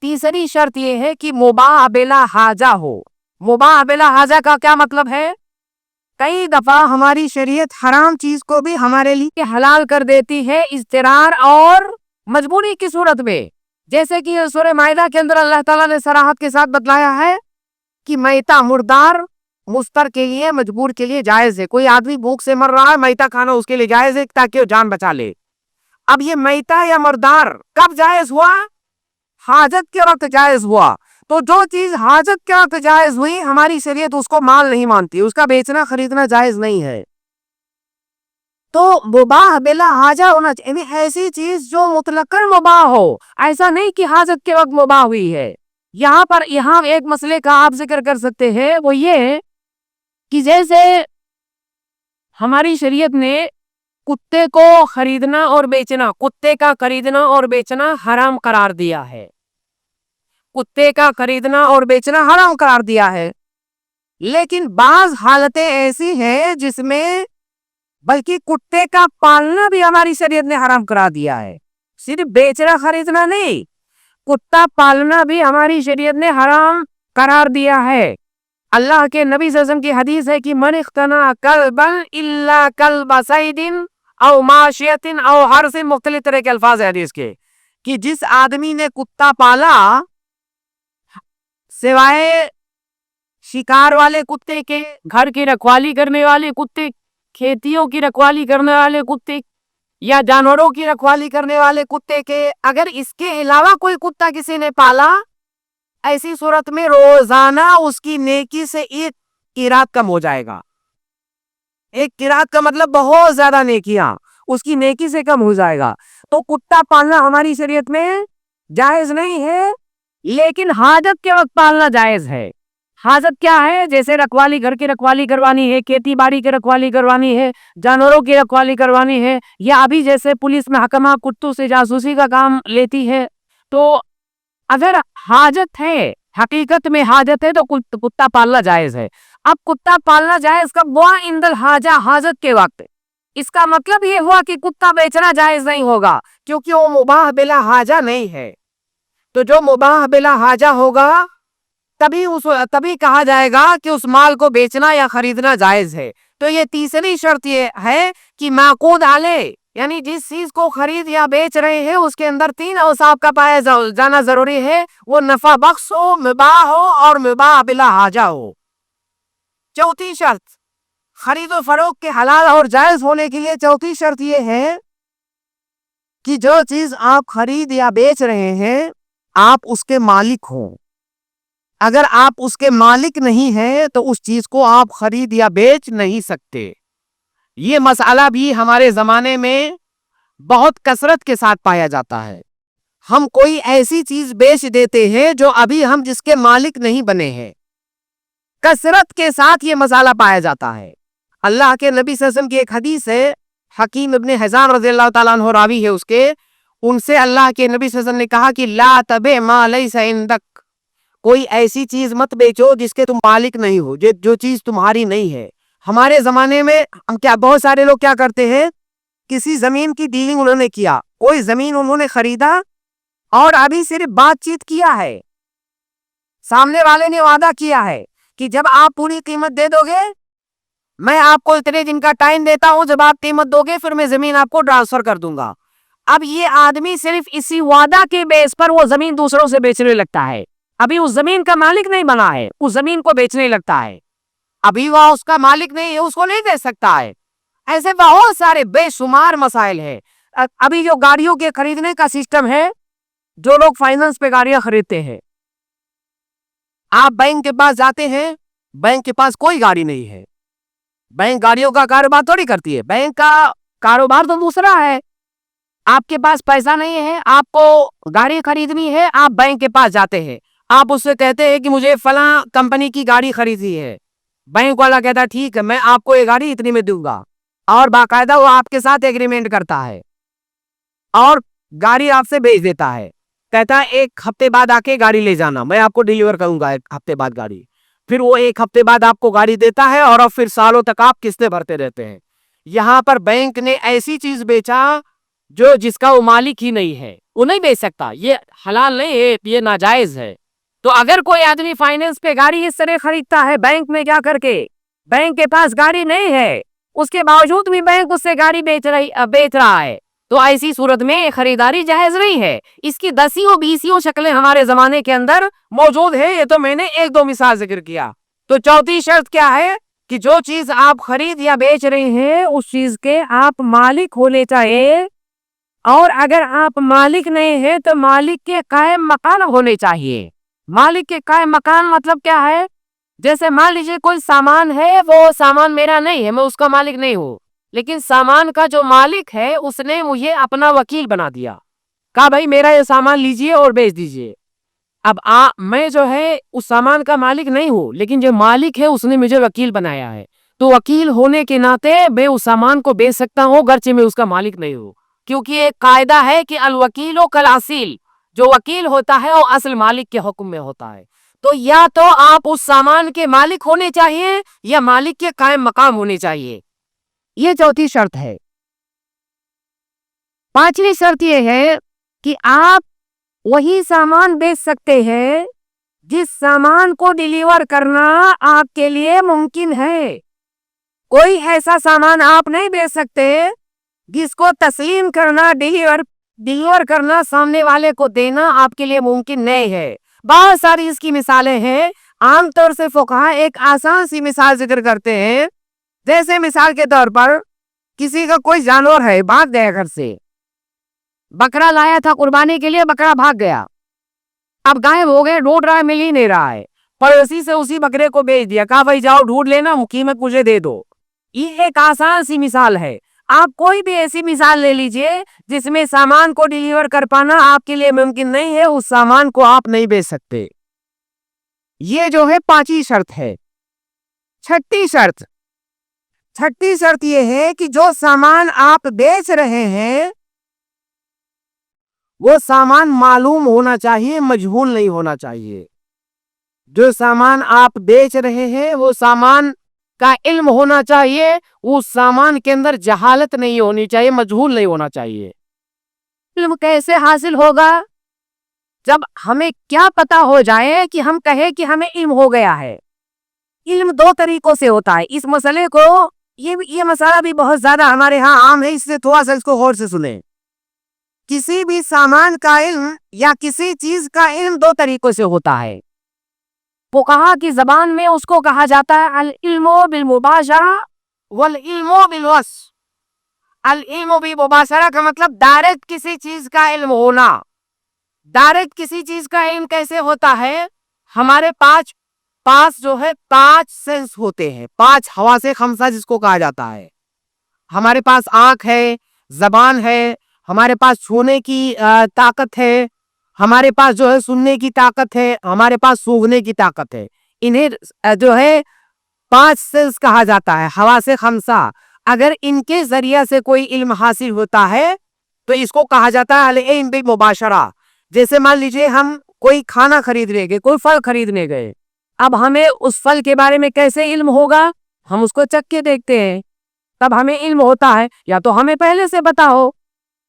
تیسری شرط یہ ہے کہ مباح بلا حاجہ ہو. مباح بلا حاجہ کا کیا مطلب ہے؟ کئی دفعہ ہماری شریعت حرام چیز کو بھی ہمارے لیے حلال کر دیتی ہے، اضطرار اور مجبوری کی صورت میں. جیسے کہ سورہ مائدہ کے اندر اللہ تعالیٰ نے صراحت کے ساتھ بتلایا ہے کہ میتہ مردار مضطر کے لیے، مجبور کے لیے جائز ہے. کوئی آدمی بھوک سے مر رہا ہے، میتہ کھانا اس کے لیے جائز ہے تاکہ وہ جان بچا لے. اب یہ میتہ یا مردار کب جائز ہوا؟ حاجت کے وقت جائز ہوا. تو جو چیز حاجت کے وقت جائز ہوئی، ہماری شریعت اس کو مال نہیں مانتی، اس کا بیچنا خریدنا جائز نہیں ہے. تو مباح بلا حاجہ ہونا چاہیے، ایسی چیز جو مطلقاً مباح ہو، ایسا نہیں کہ حاجت کے وقت مباح ہوئی ہے. یہاں ایک مسئلے کا آپ ذکر کر سکتے ہیں، وہ یہ کہ جیسے ہماری شریعت نے کتے کو خریدنا اور بیچنا، کتے کا خریدنا اور بیچنا حرام قرار دیا ہے. کتے کا خریدنا اور بیچنا حرام قرار دیا ہے. لیکن بعض حالتیں ایسی ہیں جس میں بلکہ کتے کا پالنا بھی ہماری شریعت نے حرام قرار دیا ہے. صرف بیچنا خریدنا نہیں، کتا پالنا بھی ہماری شریعت نے حرام قرار دیا ہے. اللہ کے نبی صلی اللہ علیہ وسلم کی حدیث ہے کہ من اقتنى کلبا الا کلب صید او ماشیۃ او حرث، مختلف طرح کے الفاظ ہیں حدیث کے، کہ جس آدمی نے کتا پالا سوائے شکار والے کتے کے، گھر کی رکھوالی کرنے والے کتے، کھیتیوں کی رکھوالی کرنے والے کتے، یا جانوروں کی رکھوالی کرنے والے کتے کے، اگر اس کے علاوہ کوئی کتا کسی نے پالا، ایسی صورت میں روزانہ اس کی نیکی سے 1 قیراط کم ہو جائے گا. ایک قرات کا مطلب بہت زیادہ نیکیاں، اس کی نیکی سے کم ہو جائے گا. تو کتا پالنا ہماری شریعت میں جائز نہیں ہے، لیکن حاجت کے وقت پالنا جائز ہے. حاجت کیا ہے؟ جیسے رکھوالی، گھر کی رکھوالی کروانی ہے، کھیتی باڑی کی رکھوالی کروانی ہے، جانوروں کی رکھوالی کروانی ہے، یا ابھی جیسے پولیس محکمہ کتوں سے جاسوسی کا کام لیتی ہے. تو اگر حاجت ہے، حقیقت میں حاجت ہے تو کتا پالنا جائز ہے. اب کتا پالنا جائز کب ہوا؟ اندل حاجہ، حاجت کے وقت. اس کا مطلب یہ ہوا کہ کتا بیچنا جائز نہیں ہوگا، کیونکہ وہ مباح بلا حاجہ نہیں ہے. تو جو مباح بلا حاجہ ہوگا تبھی کہا جائے گا کہ اس مال کو بیچنا یا خریدنا جائز ہے. تو یہ تیسری شرط یہ ہے کہ معقود علیہ، یعنی جس چیز کو خرید یا بیچ رہے ہیں اس کے اندر 3 اوصاف کا پایا جانا ضروری ہے. وہ نفع بخش ہو، مباح ہو اور مباح بلا حاجہ ہو. چوتھی شرط خرید و فروخت کے حلال اور جائز ہونے کے لیے چوتھی شرط یہ ہے کہ جو چیز آپ خرید یا بیچ رہے ہیں آپ اس کے مالک ہوں. اگر آپ اس کے مالک نہیں ہیں تو اس چیز کو آپ خرید یا بیچ نہیں سکتے. یہ مسئلہ بھی ہمارے زمانے میں بہت کثرت کے ساتھ پایا جاتا ہے. ہم کوئی ایسی چیز بیچ دیتے ہیں جو ابھی ہم جس کے مالک نہیں بنے ہیں. کثرت کے ساتھ یہ مسئلہ پایا جاتا ہے. اللہ کے نبی صلی اللہ علیہ وسلم کی ایک حدیث ہے، حکیم ابن حزام رضی اللہ تعالیٰ عنہ راوی ہے اس کے، ان سے اللہ کے نبی صلی اللہ علیہ وسلم نے کہا کہ لا تبع ما لیس عندک، کوئی ایسی چیز مت بیچو جس کے تم مالک نہیں ہو، جو چیز تمہاری نہیں ہے. ہمارے زمانے میں بہت سارے لوگ کیا کرتے ہیں، کسی زمین کی ڈیلنگ انہوں نے کیا، کوئی زمین انہوں نے خریدا اور ابھی صرف بات چیت کیا ہے، سامنے والے نے وعدہ کیا ہے کہ جب آپ پوری قیمت دے دو گے میں آپ کو اتنے دن کا ٹائم دیتا ہوں، جب آپ قیمت دو گے پھر میں زمین آپ کو ٹرانسفر کر دوں گا. اب یہ آدمی صرف اسی وعدہ کے بیس پر وہ زمین دوسروں سے بیچنے لگتا ہے. ابھی اس زمین کا مالک نہیں بنا ہے، اس زمین کو بیچنے لگتا ہے. ابھی وہ اس کا مالک نہیں ہے، اس کو نہیں دے سکتا ہے. ایسے بہت سارے بے شمار مسائل ہیں. ابھی جو گاڑیوں کے خریدنے کا سسٹم ہے، جو لوگ فائنانس پہ گاڑیاں خریدتے ہیں، آپ بینک کے پاس جاتے ہیں، بینک کے پاس کوئی گاڑی نہیں ہے. بینک گاڑیوں کا کاروبار تھوڑی کرتی ہے، بینک کا کاروبار تو دوسرا ہے. آپ کے پاس پیسہ نہیں ہے، آپ کو گاڑی خریدنی ہے، آپ بینک کے پاس جاتے ہیں، آپ اس سے کہتے ہیں کہ مجھے فلاں کمپنی کی گاڑی خریدی ہے. بینک والا کہتا ہے ٹھیک ہے میں آپ کو یہ گاڑی اتنی میں دوں گا، اور باقاعدہ وہ آپ کے ساتھ ایگریمنٹ کرتا ہے اور گاڑی آپ سے بیچ دیتا ہے. کہتا ہے 1 ہفتے بعد آ کے گاڑی لے جانا، میں آپ کو ڈیلیور کروں گا 1 ہفتے بعد گاڑی. پھر وہ 1 ہفتے بعد آپ کو گاڑی دیتا ہے اور پھر سالوں تک آپ قسطیں بھرتے رہتے ہیں. یہاں پر بینک نے ایسی چیز بیچا جس کا وہ مالک ہی نہیں ہے، وہ نہیں بیچ سکتا. یہ حلال نہیں ہے، یہ ناجائز ہے. تو اگر کوئی آدمی فائنانس پہ گاڑی اس طرح خریدتا ہے بینک میں جا کر کے، بینک کے پاس گاڑی نہیں ہے، اس کے باوجود بھی بینک اس سے گاڑی بیچ رہا ہے، تو ایسی صورت میں خریداری جائز نہیں ہے. اس کی 10 20 شکلیں ہمارے زمانے کے اندر موجود ہے. یہ تو میں نے 1-2 مثال ذکر کیا. تو چوتھی شرط کیا ہے کہ جو چیز آپ خرید یا بیچ رہے ہیں اس چیز کے آپ مالک ہونے چاہیے، اور اگر آپ مالک نہیں ہیں تو مالک کے قائم مکان ہونے چاہیے. مالک کے قائم مکان مطلب کیا ہے؟ جیسے مان لیجیے کوئی سامان ہے، وہ سامان میرا نہیں ہے، میں اس کا مالک نہیں ہوں، لیکن سامان کا جو مالک ہے اس نے مجھے اپنا وکیل بنا دیا، کہا بھائی میرا یہ سامان لیجئے اور بیچ دیجئے. اب میں جو ہے اس سامان کا مالک نہیں ہوں، لیکن جو مالک ہے اس نے مجھے وکیل بنایا ہے، تو وکیل ہونے کے ناطے میں اس سامان کو بیچ سکتا ہوں گرچہ میں اس کا مالک نہیں ہوں. کیونکہ ایک قاعدہ ہے کہ الوکیل کالاصیل، جو وکیل ہوتا ہے وہ اصل مالک کے حکم میں ہوتا ہے. تو یا تو آپ اس سامان کے مالک ہونے چاہیے یا مالک کے قائم مقام ہونے چاہیے. یہ چوتھی شرط ہے. 5ویں شرط یہ ہے کہ آپ وہی سامان بیچ سکتے ہیں جس سامان کو ڈیلیور کرنا آپ کے لیے ممکن ہے. کوئی ایسا سامان آپ نہیں بیچ سکتے جس کو تسلیم کرنا، ڈیلیور کرنا، سامنے والے کو دینا آپ کے لیے ممکن نہیں ہے. بہت ساری اس کی مثالیں ہیں. عام طور سے فقہا ایک آسان سی مثال ذکر کرتے ہیں. جیسے مثال کے طور پر کسی کا کوئی جانور ہے، بھاگ گیا گھر سے، بکرا لایا تھا قربانی کے لیے، بکرا بھاگ گیا، اب غائب ہو گئے، ڈھونڈ رہا ہے، مل ہی نہیں رہا ہے. پڑوسی سے اسی بکرے کو بیچ دیا، کہا بھائی جاؤ ڈھونڈ لینا، قیمت مجھے دے دو. یہ ایک آسان سی مثال ہے. آپ کوئی بھی ایسی مثال لے لیجئے جس میں سامان کو ڈیلیور کر پانا آپ کے لیے ممکن نہیں ہے، اس سامان کو آپ نہیں بیچ سکتے. یہ جو ہے 5ویں شرط ہے. چھٹی شرط یہ ہے کہ جو سامان آپ بیچ رہے ہیں وہ سامان معلوم ہونا چاہیے، مجہول نہیں ہونا چاہیے. جو سامان آپ بیچ رہے ہیں وہ سامان کا علم ہونا چاہیے، اس سامان کے اندر جہالت نہیں ہونی چاہیے، مجہول نہیں ہونا چاہیے. علم کیسے حاصل ہوگا؟ جب ہمیں کیا پتا ہو جائے کہ ہم کہیں کہ ہمیں علم ہو گیا ہے. علم 2 طریقوں سے ہوتا ہے. اس مسئلے کو یہ مسئلہ بھی بہت زیادہ ہمارے ہاں عام ہے، اس سے تھوڑا سا اس کو غور سے سنیں. کسی بھی سامان کا علم یا کسی چیز کا علم 2 طریقوں سے ہوتا ہے. فقہا کی زبان میں اس کو کہا جاتا ہے العلم بالمباشرہ والعلم بالوصف. العلم بالمباشرہ کا مطلب ڈائریکٹ کسی چیز کا علم ہونا. ڈائریکٹ کسی چیز کا علم کیسے ہوتا ہے؟ ہمارے پاس جو ہے 5 سینس ہوتے ہیں، 5 حواس خمسہ جس کو کہا جاتا ہے. ہمارے پاس آنکھ ہے، زبان ہے، ہمارے پاس چھونے کی طاقت ہے، ہمارے پاس جو ہے سننے کی طاقت ہے، ہمارے پاس سونگھنے کی طاقت ہے. انہیں جو ہے 5 سینس کہا جاتا ہے، حواس خمسہ. اگر ان کے ذریعہ سے کوئی علم حاصل ہوتا ہے تو اس کو کہا جاتا ہے العلم بالمباشرہ. جیسے مان لیجئے ہم کوئی کھانا خریدنے گئے، کوئی پھل خریدنے گئے. اب ہمیں اس پھل کے بارے میں کیسے علم ہوگا؟ ہم اس کو چکھ کے دیکھتے ہیں، تب ہمیں علم ہوتا ہے. یا تو ہمیں پہلے سے پتا ہو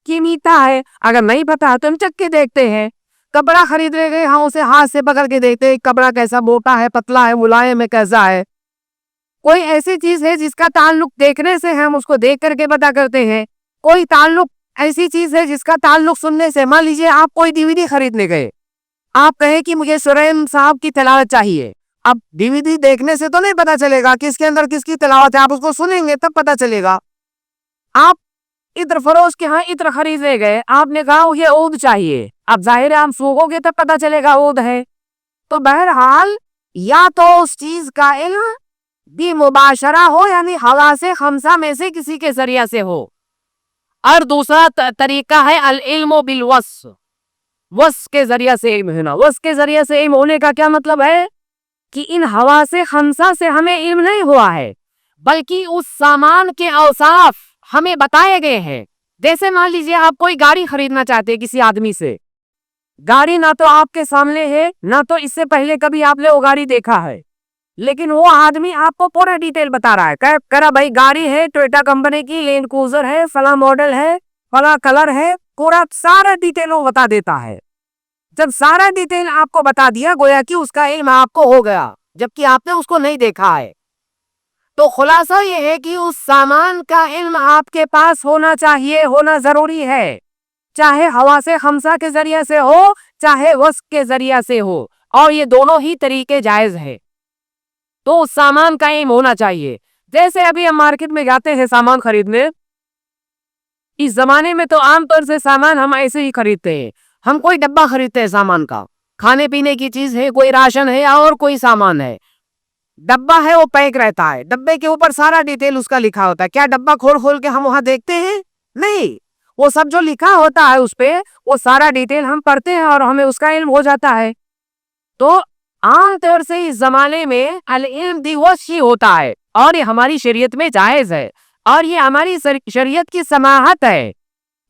کہ میٹھا ہے، اگر نہیں پتا تو ہم چکھ کے دیکھتے ہیں. کپڑا خریدنے گئے، ہم اسے ہاتھ سے پکڑ کے دیکھتے ہیں کپڑا کیسا، موٹا ہے، پتلا ہے، ملائم ہے، کیسا ہے. کوئی ایسی چیز ہے جس کا تعلق دیکھنے سے ہم اس کو دیکھ کر کے پتا کرتے ہیں. کوئی تعلق ایسی چیز ہے جس کا تعلق سننے سے. مان لیجئے آپ کوئی DVD خریدنے گئے، آپ کہیں کہ مجھے سریم صاحب کی تلاوت چاہیے. اب DVD دیکھنے سے تو نہیں پتا چلے گا کس کے اندر کس کی تلاوت ہے، آپ اس کو سنیں گے تب پتا چلے گا. آپ عطر فروش کے ہاں عطر خریدنے گئے، آپ نے کہا یہ عود چاہیے. اب ظاہر ہے ہم سوکھو گے تب پتا چلے گا عود ہے. تو بہرحال یا تو اس چیز کا علم بھی مباشرہ ہو، یعنی حواس خمسہ میں سے کسی کے ذریعہ سے ہو. اور دوسرا طریقہ ہے العلم بالوصف، وصف کے ذریعہ سے علم ہونا. وصف کے ذریعہ سے علم ہونے کا کیا مطلب ہے؟ کہ ان حواس خمسہ سے ہمیں علم نہیں ہوا ہے، بلکہ اس سامان کے اوصاف ہمیں بتائے گئے ہیں. جیسے مان لیجئے آپ کوئی گاڑی خریدنا چاہتے ہیں کسی آدمی سے. گاڑی نہ تو آپ کے سامنے ہے، نہ تو اس سے پہلے کبھی آپ نے وہ گاڑی دیکھا ہے، لیکن وہ آدمی آپ کو پورا ڈیٹیل بتا رہا ہے. کہہ رہا بھائی گاڑی ہے ٹویوٹا کمپنی کی، لینڈ کروزر ہے، فلاں ماڈل ہے، فلاں کلر ہے، پورا سارا ڈیٹیل وہ بتا دیتا ہے. جب سارا ڈیٹیل آپ کو بتا دیا گویا کہ اس کا علم آپ کو ہو گیا، جبکہ آپ نے اس کو نہیں دیکھا ہے. تو خلاصہ یہ ہے کہ اس سامان کا علم آپ کے پاس ہونا چاہیے، ہونا ضروری ہے، چاہے حواس خمسہ کے ذریعے سے ہو چاہے وصف کے ذریعے سے ہو، اور یہ دونوں ہی طریقے جائز ہیں. تو اس سامان کا علم ہونا چاہیے. جیسے ابھی ہم مارکیٹ میں جاتے ہیں سامان خریدنے، اس زمانے میں تو عام طور سے سامان ہم ایسے ہی خریدتے ہیں. ہم کوئی ڈبہ خریدتے ہیں سامان کا، کھانے پینے کی چیز ہے، کوئی راشن ہے اور کوئی سامان ہے. ڈبہ ہے وہ پیک رہتا ہے، ڈبے کے اوپر سارا ڈیٹیل اس کا لکھا ہوتا ہے. کیا ڈبہ کھول کے ہم وہاں دیکھتے ہیں؟ نہیں. وہ سب جو لکھا ہوتا ہے اس پہ وہ سارا ڈیٹیل ہم پڑھتے ہیں اور ہمیں اس کا علم ہو جاتا ہے. تو عام طور سے اس زمانے میں العلم بالوصف ہی ہوتا ہے، اور یہ ہماری شریعت میں جائز ہے، اور یہ ہماری شریعت کی سماحت ہے.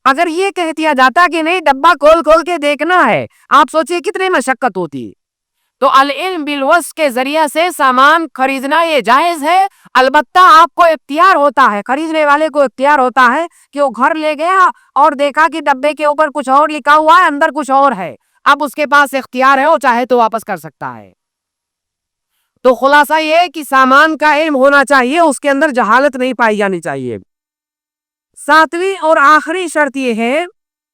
اگر یہ کہہ دیا جاتا کہ نہیں ڈبہ کھول کے دیکھنا ہے، آپ سوچئے کتنی مشقت ہوتی. تو العلم بالوصف کے ذریعہ سے سامان خریدنا یہ جائز ہے. البتہ آپ کو اختیار ہوتا ہے، خریدنے والے کو اختیار ہوتا ہے کہ وہ گھر لے گیا اور دیکھا کہ ڈبے کے اوپر کچھ اور لکھا ہوا ہے، اندر کچھ اور ہے. اب اس کے پاس اختیار ہے، وہ چاہے تو واپس کر سکتا ہے. تو خلاصہ یہ ہے کہ سامان کا علم ہونا چاہیے، اس کے اندر جہالت نہیں پائی جانی چاہیے. 7ویں اور آخری شرط یہ ہے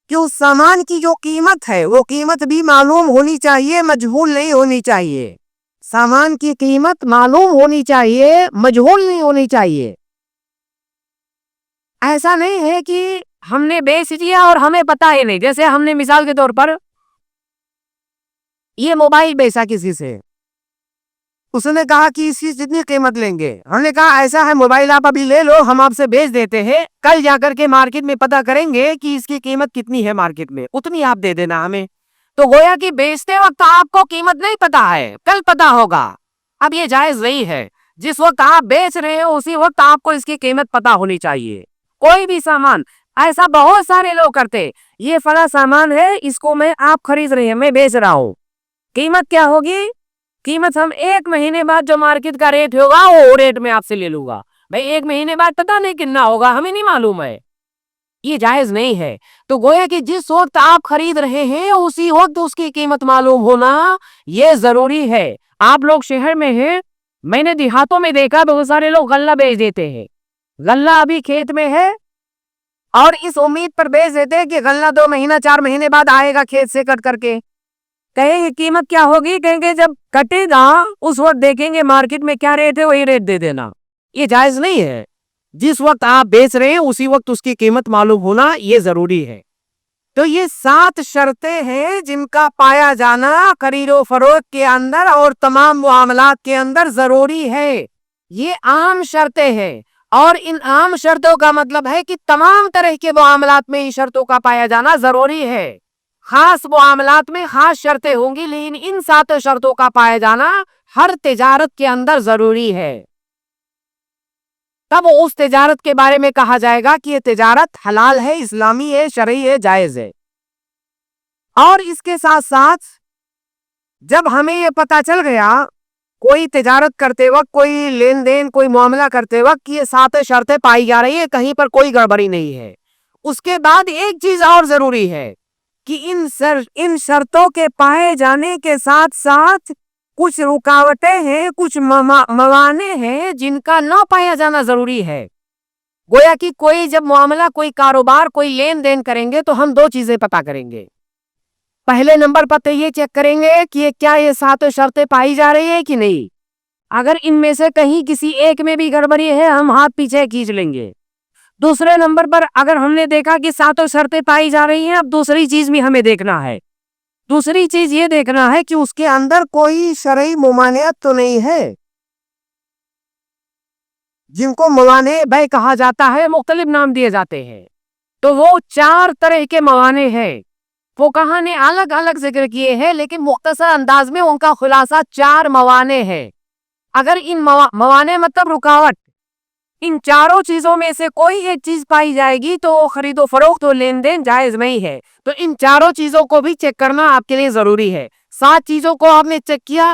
کہ اس سامان کی جو قیمت ہے وہ قیمت بھی معلوم ہونی چاہیے، مجہول نہیں ہونی چاہیے. سامان کی قیمت معلوم ہونی چاہیے، مجہول نہیں ہونی چاہیے. ایسا نہیں ہے کہ ہم نے بیچ دیا اور ہمیں پتا ہی نہیں. جیسے ہم نے مثال کے طور پر یہ موبائل بیچا کسی سے، اس نے کہا کہ اس کی جتنی قیمت لیں گے. ہم نے کہا ایسا ہے موبائل آپ ابھی لے لو, ہم آپ سے بیچ دیتے ہیں, کل جا کر کے مارکیٹ میں پتہ کریں گے کہ اس کی قیمت کتنی ہے مارکیٹ میں, اتنی آپ دے دینا ہمیں. تو گویا کہ بیچتے وقت آپ کو قیمت نہیں پتا ہے, کل پتا ہوگا. اب یہ جائز نہیں ہے. جس وقت آپ بیچ رہے ہو اسی وقت آپ کو اس کی قیمت پتا ہونی چاہیے. کوئی بھی سامان ایسا بہت سارے لوگ کرتے, یہ فلاں سامان ہے, اس کو میں آپ خرید رہے ہیں, میں بیچ رہا ہوں, قیمت کیا ہوگی؟ قیمت ہم 1 مہینے بعد جو مارکیٹ کا ریٹ ہوگا وہ ریٹ میں آپ سے لے لوں گا. بھائی 1 مہینے بعد پتا نہیں کتنا ہوگا, ہمیں نہیں معلوم ہے. یہ جائز نہیں ہے. تو گویا کہ جس وقت آپ خرید رہے ہیں اسی وقت اس کی قیمت معلوم ہونا یہ ضروری ہے. آپ لوگ شہر میں ہیں, میں نے دیہاتوں میں دیکھا بہت سارے لوگ غلہ بیچ دیتے ہیں. غلہ ابھی کھیت میں ہے اور اس امید پر بیچ دیتے ہیں کہ غلہ 2 مہینہ 4 مہینے بعد آئے گا کھیت سے کٹ کر کے. کہیں گے قیمت کیا ہوگی, کہیں گے جب کٹے گا اس وقت دیکھیں گے مارکیٹ میں کیا ریٹ ہے وہی ریٹ دے دینا. یہ جائز نہیں ہے. جس وقت آپ بیچ رہے ہیں اسی وقت اس کی قیمت معلوم ہونا یہ ضروری ہے. تو یہ 7 شرطیں ہیں جن کا پایا جانا خرید و فروخت کے اندر اور تمام معاملات کے اندر ضروری ہے. یہ عام شرطیں ہیں, اور ان عام شرطوں کا مطلب ہے کہ تمام طرح کے معاملات میں ان شرطوں کا پایا جانا ضروری ہے. خاص معاملات میں خاص شرطیں ہوں گی, لیکن ان 7 شرطوں کا پایا جانا ہر تجارت کے اندر ضروری ہے. تب اس تجارت کے بارے میں کہا جائے گا کہ یہ تجارت حلال ہے, اسلامی ہے, شرعی ہے, جائز ہے. اور اس کے ساتھ ساتھ جب ہمیں یہ پتا چل گیا کوئی تجارت کرتے وقت, کوئی لین دین, کوئی معاملہ کرتے وقت یہ 7 شرطیں پائی جا رہی ہے, کہیں پر کوئی گڑبڑی نہیں ہے, اس کے بعد ایک چیز اور ضروری ہے کہ ان شرطوں کے پائے جانے کے ساتھ ساتھ کچھ رکاوٹیں ہیں, کچھ موانع ہیں جن کا نہ پایا جانا ضروری ہے. گویا کہ کوئی جب معاملہ, کوئی کاروبار, کوئی لین دین کریں گے تو ہم 2 چیزیں پتا کریں گے. پہلے نمبر پر تو یہ چیک کریں گے کہ کیا یہ 7 شرطیں پائی جا رہی ہیں کہ نہیں. اگر ان میں سے کہیں کسی ایک میں بھی گڑبڑی ہے ہم ہاتھ پیچھے کھینچ لیں گے. دوسرے نمبر پر اگر ہم نے دیکھا کہ 7 شرطیں پائی جا رہی ہیں, اب دوسری چیز بھی ہمیں دیکھنا ہے. دوسری چیز یہ دیکھنا ہے کہ اس کے اندر کوئی شرعی ممانعت تو نہیں ہے, جن کو موانع بیع کہا جاتا ہے, مختلف نام دیے جاتے ہیں. تو وہ 4 طرح کے موانع ہیں. فقہا نے الگ الگ ذکر کیے ہیں, لیکن مختصر انداز میں ان کا خلاصہ 4 موانع ہے. اگر ان موانع مطلب رکاوٹ, ان چاروں چیزوں میں سے کوئی ایک چیز پائی جائے گی تو خرید و فروخت و لین دین جائز نہیں ہے. تو ان چاروں چیزوں کو بھی چیک کرنا آپ کے لیے ضروری ہے. 7 چیزوں کو آپ نے چیک کیا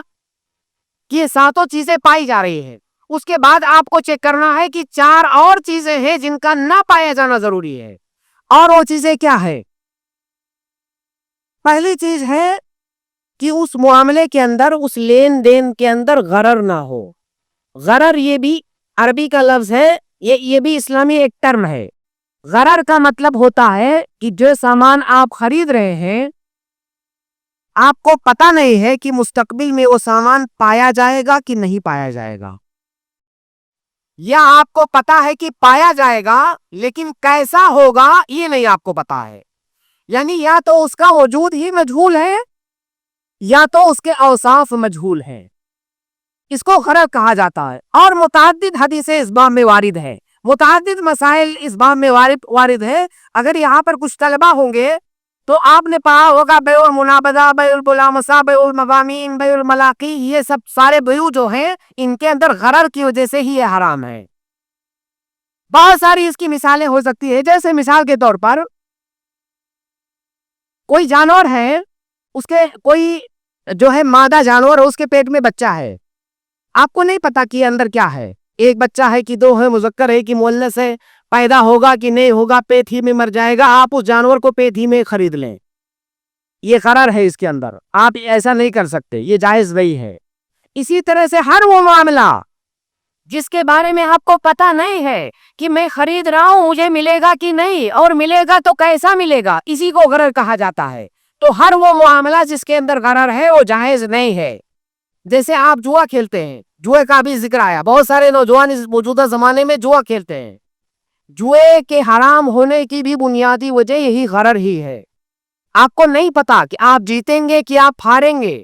کہ یہ 7 چیزیں پائی جا رہی ہیں, اس کے بعد آپ کو چیک کرنا ہے کہ 4 اور چیزیں ہیں جن کا نہ پایا جانا ضروری ہے. اور وہ چیزیں کیا ہے؟ پہلی چیز ہے کہ اس معاملے کے اندر, اس لین دین کے اندر غرر نہ ہو. غرر یہ بھی عربی کا لفظ ہے, یہ بھی اسلامی ایک ٹرم ہے. غرر کا مطلب ہوتا ہے کہ جو سامان آپ خرید رہے ہیں آپ کو پتا نہیں ہے کہ مستقبل میں وہ سامان پایا جائے گا کہ نہیں پایا جائے گا, یا آپ کو پتا ہے کہ پایا جائے گا لیکن کیسا ہوگا یہ نہیں آپ کو پتا ہے. یعنی یا تو اس کا وجود ہی مجہول ہے یا تو اس کے اوصاف مجہول ہیں, اس کو غرر کہا جاتا ہے. اور متعدد حدیثیں اس باب میں وارد ہے, متعدد مسائل اس باب میں وارد ہے. اگر یہاں پر کچھ طلبہ ہوں گے تو آپ نے پڑھا ہوگا بیع المنابضہ, بیع الملامسہ, بیع المضامین, بیع الملاقی, یہ سب سارے بیع جو ہیں ان کے اندر غرر کی وجہ سے ہی یہ حرام ہے. بہت ساری اس کی مثالیں ہو سکتی ہے. جیسے مثال کے طور پر کوئی جانور ہے, اس کے کوئی جو ہے مادہ جانور, اس کے پیٹ میں بچہ ہے, آپ کو نہیں پتا کہ اندر کیا ہے, ایک بچہ ہے کہ 2 ہے, مذکر ہے کہ مؤنث ہے, پیدا ہوگا کہ نہیں ہوگا, پیٹ ہی میں مر جائے گا, آپ اس جانور کو پیٹ ہی میں خرید لیں, یہ غرر ہے اس کے اندر. آپ ایسا نہیں کر سکتے, یہ جائز نہیں ہے. اسی طرح سے ہر وہ معاملہ جس کے بارے میں آپ کو پتا نہیں ہے کہ میں خرید رہا ہوں مجھے ملے گا کہ نہیں, اور ملے گا تو کیسا ملے گا, اسی کو غرر کہا جاتا ہے. تو ہر وہ معاملہ جس کے اندر غرر ہے وہ جائز نہیں ہے. جیسے آپ جوا کھیلتے ہیں, جوئے کا بھی ذکر آیا, بہت سارے نوجوان اس موجودہ زمانے میں جوا کھیلتے ہیں. جوئے کے حرام ہونے کی بھی بنیادی وجہ یہی غرر ہی ہے. آپ کو نہیں پتا کہ آپ جیتیں گے کہ آپ ہاریں گے,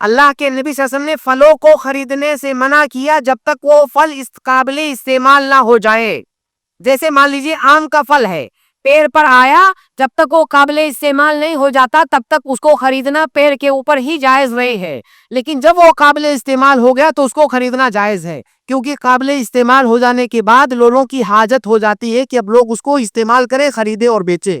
اللہ کے نبی صلی اللہ علیہ وسلم نے پھلوں کو خریدنے سے منع کیا جب تک وہ پھل اس قابل استعمال نہ ہو جائے. جیسے مان لیجیے آم کا پھل ہے, پیڑ پر آیا, جب تک وہ قابل استعمال نہیں ہو جاتا تب تک اس کو خریدنا پیڑ کے اوپر ہی جائز نہیں ہے. لیکن جب وہ قابل استعمال ہو گیا تو اس کو خریدنا جائز ہے, کیونکہ قابل استعمال ہو جانے کے بعد لوگوں کی حاجت ہو جاتی ہے کہ اب لوگ اس کو استعمال کریں, خریدے اور بیچے,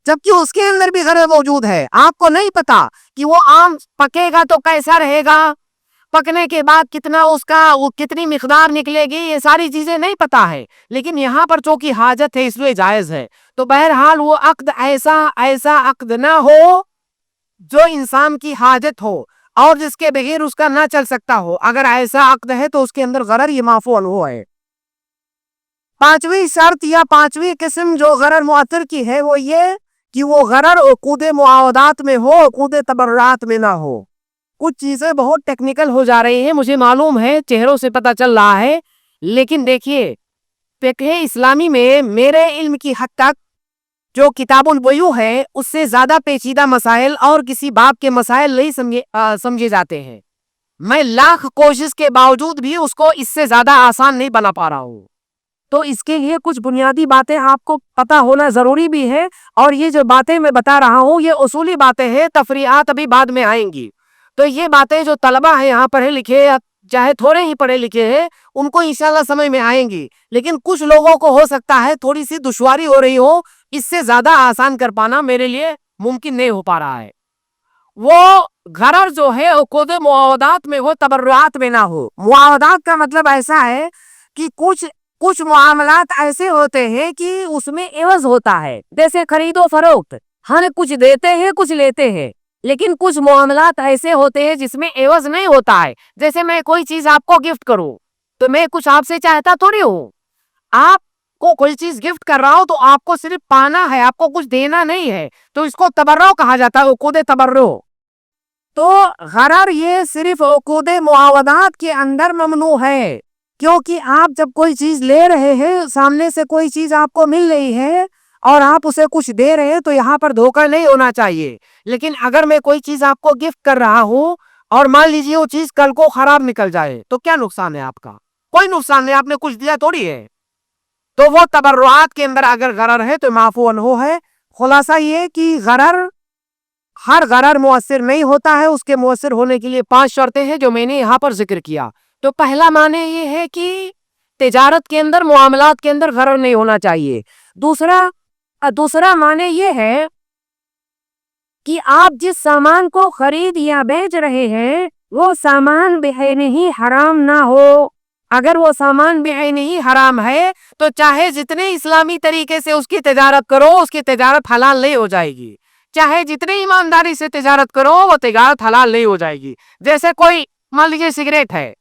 جبکہ اس کے اندر بھی غرض موجود ہے. آپ کو نہیں پتا کہ وہ آم پکے گا تو کیسا رہے گا, پکنے کے بعد کتنا اس کا کتنی مقدار نکلے گی, یہ ساری چیزیں نہیں پتا ہے. لیکن یہاں پر چونکہ حاجت ہے اس لیے جائز ہے. تو بہرحال وہ عقد ایسا عقد نہ ہو جو انسان کی حاجت ہو اور جس کے بغیر اس کا نہ چل سکتا ہو. اگر ایسا عقد ہے تو اس کے اندر غرر یہ معفو عنہ ہے. پانچویں شرط یا پانچویں قسم جو غرر مؤثر کی ہے وہ یہ کہ وہ غرر عقود معاہدات میں ہو, عقود تبرعات میں نہ ہو. کچھ چیزیں بہت ٹیکنیکل ہو جا رہی ہیں, مجھے معلوم ہے, چہروں سے پتہ چل رہا ہے, لیکن دیکھیے فقہ اسلامی میں میرے علم کی حد تک جو کتاب البیوع ہے اس سے زیادہ پیچیدہ مسائل اور کسی باب کے مسائل نہیں سمجھے جاتے ہیں. میں لاکھ کوشش کے باوجود بھی اس کو اس سے زیادہ آسان نہیں بنا پا رہا ہوں. تو اس کے لیے کچھ بنیادی باتیں آپ کو پتہ ہونا ضروری بھی ہے, اور یہ جو باتیں میں بتا رہا ہوں یہ اصولی باتیں ہیں, تفریعات ابھی بعد میں آئیں گی. تو یہ باتیں جو طلبہ ہیں یہاں پڑھے لکھے چاہے تھوڑے ہی پڑھے لکھے ہیں ان کو انشاءاللہ سمجھ میں آئیں گی, لیکن کچھ لوگوں کو ہو سکتا ہے تھوڑی سی دشواری ہو رہی ہو, اس سے زیادہ آسان کر پانا میرے لیے ممکن نہیں ہو پا رہا ہے. وہ غرر جو ہے عقود معاہدات میں ہو, تبرعات میں نہ ہو. معاہدات کا مطلب ایسا ہے کہ کچھ معاملات ایسے ہوتے ہیں کہ اس میں عوض ہوتا ہے, جیسے خرید و فروخت, ہم کچھ دیتے ہیں کچھ لیتے ہیں. لیکن کچھ معاملات ایسے ہوتے ہیں جس میں عوض نہیں ہوتا ہے, جیسے میں کوئی چیز آپ کو گفٹ کروں تو میں کچھ آپ سے چاہتا تھوڑی ہوں. آپ کو کوئی چیز گفٹ کر رہا ہوں تو آپ کو صرف پانا ہے, آپ کو کچھ دینا نہیں ہے, تو اس کو تبرع کہا جاتا ہے, عقود تبرع. تو غرر یہ صرف عقود معاہدات کے اندر ممنوع ہے, کیونکہ آپ جب کوئی چیز لے رہے ہیں, سامنے سے کوئی چیز آپ کو مل رہی ہے اور آپ اسے کچھ دے رہے ہیں, تو یہاں پر دھوکہ نہیں ہونا چاہیے. لیکن اگر میں کوئی چیز آپ کو گفٹ کر رہا ہوں اور مان لیجیے وہ چیز کل کو خراب نکل جائے تو کیا نقصان ہے آپ کا؟ کوئی نقصان نہیں, آپ نے کچھ دیا تھوڑی ہے. تو وہ تبرعات کے اندر اگر غرر ہے تو معفو عنہ ہے. خلاصہ یہ کہ ہر غرر مؤثر نہیں ہوتا ہے, اس کے مؤثر ہونے کے لیے 5 شرطیں ہیں جو میں نے یہاں پر ذکر کیا. تو پہلا معنی یہ ہے کہ تجارت کے اندر, معاملات کے اندر غرر نہیں ہونا چاہیے. دوسرا معنی یہ ہے کہ آپ جس سامان کو خرید یا بیچ رہے ہیں وہ سامان بعینہ حرام نہ ہو. اگر وہ سامان بعینہ حرام ہے تو چاہے جتنے اسلامی طریقے سے اس کی تجارت کرو, اس کی تجارت حلال نہیں ہو جائے گی. چاہے جتنی ایمانداری سے تجارت کرو وہ تجارت حلال نہیں ہو جائے گی. جیسے کوئی مان لیجیے سگریٹ ہے,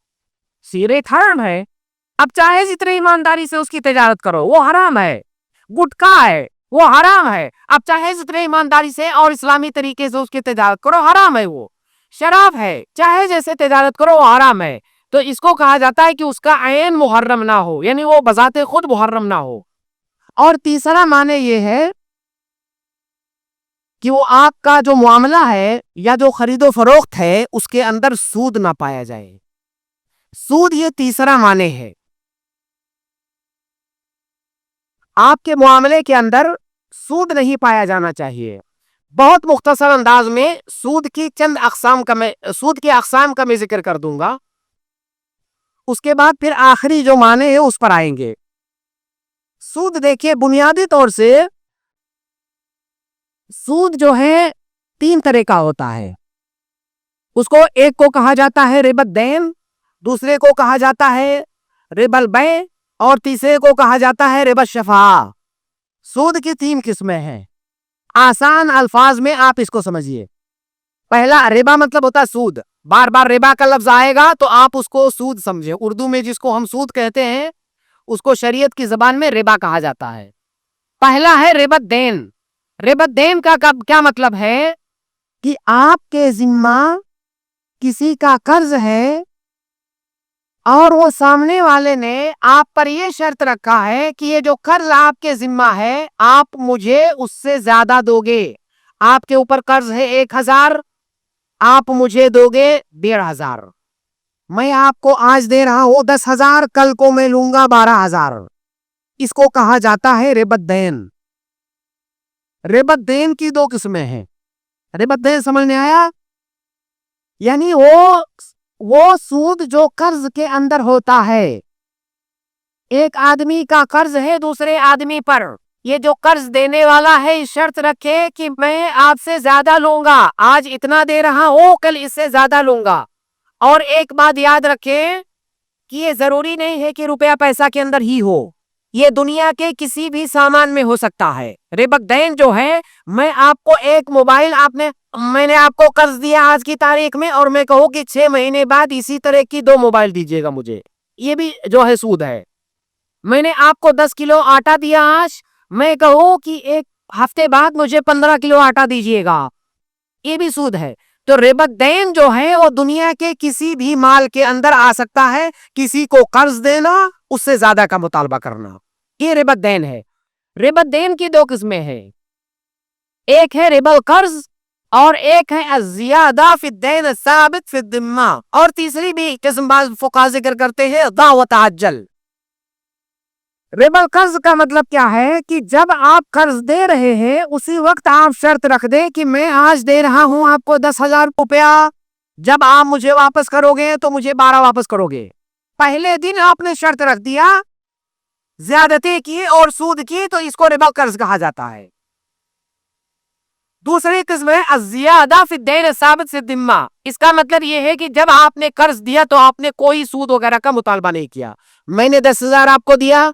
سگریٹ حرام ہے, اب چاہے جتنی ایمانداری سے اس کی تجارت کرو وہ حرام ہے. گٹکا ہے وہ حرام ہے, اب چاہے جتنے ایمانداری سے اور اسلامی طریقے سے اس کی تجارت کرو حرام ہے. وہ شراب ہے, چاہے جیسے تجارت کرو وہ حرام ہے. تو اس کو کہا جاتا ہے کہ اس کا عین محرم نہ ہو, یعنی وہ بذات خود محرم نہ ہو. اور تیسرا معنی یہ ہے کہ وہ آپ کا جو معاملہ ہے یا جو خرید و فروخت ہے اس کے اندر سود نہ پایا جائے. سود یہ تیسرا معنی ہے. آپ کے معاملے کے اندر سود نہیں پایا جانا چاہیے. بہت مختصر انداز میں سود کی اقسام کا میں ذکر کر دوں گا, اس کے بعد پھر آخری جو معنی ہے اس پر آئیں گے. سود دیکھیے بنیادی طور سے سود جو ہے 3 طرح کا ہوتا ہے. اس کو ایک کو کہا جاتا ہے ربا الدین, دوسرے کو کہا جاتا ہے ربا البیع, اور تیسرے کو کہا جاتا ہے ربا الشفاعہ. سود کی 3 قسمیں ہیں. آسان الفاظ میں آپ اس کو سمجھیے. پہلا ربا مطلب ہوتا ہے سود, بار بار ربا کا لفظ آئے گا تو آپ اس کو سود سمجھیں. اردو میں جس کو ہم سود کہتے ہیں اس کو شریعت کی زبان میں ربا کہا جاتا ہے. پہلا ہے ربا الدین. ربا الدین کا کیا مطلب ہے کہ آپ کے ذمہ کسی کا قرض ہے اور وہ سامنے والے نے آپ پر یہ شرط رکھا ہے کہ یہ جو قرض آپ کے ذمہ ہے آپ مجھے اس سے زیادہ دو گے. آپ کے اوپر قرض ہے 1000, آپ مجھے دو گے 1,500، میں آپ کو آج دے رہا ہوں 10,000، کل کو میں لوں گا 12,000۔ اس کو کہا جاتا ہے ربا الدین۔ ربا الدین کی دو قسمیں ہیں۔ ربا الدین سمجھ میں آیا؟ یعنی وہ سود جو قرض کے اندر ہوتا ہے۔ ایک آدمی کا قرض ہے دوسرے آدمی پر، یہ جو قرض دینے والا ہے شرط رکھے کہ میں آپ سے زیادہ لوں گا، آج اتنا دے رہا ہوں کل اس سے زیادہ لوں گا۔ اور ایک بات یاد رکھے کہ یہ ضروری نہیں ہے کہ روپیہ پیسہ کے اندر ہی ہو، یہ دنیا کے کسی بھی سامان میں ہو سکتا ہے۔ ربا الدین جو ہے، میں آپ کو ایک موبائل میں نے آپ کو قرض دیا آج کی تاریخ میں، اور میں کہوں کہ 6 مہینے بعد اسی طرح کی 2 موبائل دیجیے گا مجھے، یہ بھی جو ہے سود ہے۔ میں نے آپ کو 10 کلو آٹا دیا آج، میں کہوں کہ ایک ہفتے بعد مجھے 15 کلو آٹا دیجیے گا، یہ بھی سود ہے۔ تو ربا الدین جو ہے وہ دنیا کے کسی بھی مال کے اندر آ سکتا ہے، کسی کو قرض دینا، اس سے زیادہ کا مطالبہ کرنا، یہ ربا الدین ہے۔ ربا الدین کی 2 قسمیں ہیں، ایک ہے ربا القرض اور ایک ہے الزیادہ فی الدین الثابت فی الذمہ، اور تیسری بھی قسم بعض فقہا ذکر کرتے ہیں دعوت عجل۔ ربا القرض کا مطلب کیا ہے کہ جب آپ قرض دے رہے ہیں اسی وقت آپ شرط رکھ دیں کہ میں آج دے رہا ہوں آپ کو 10,000 روپیہ، جب آپ مجھے واپس کرو گے تو مجھے 12 واپس کرو گے۔ پہلے دن آپ نے شرط رکھ دیا، زیادتی کی اور سود کی، تو اس کو ربا القرض کہا جاتا ہے۔ دوسری قسم ہے الزیادہ فی الدین الثابت فی الذمہ، اس کا مطلب یہ ہے کہ جب آپ نے قرض دیا تو آپ نے کوئی سود وغیرہ کا مطالبہ نہیں کیا۔ میں نے 10,000 آپ کو دیا،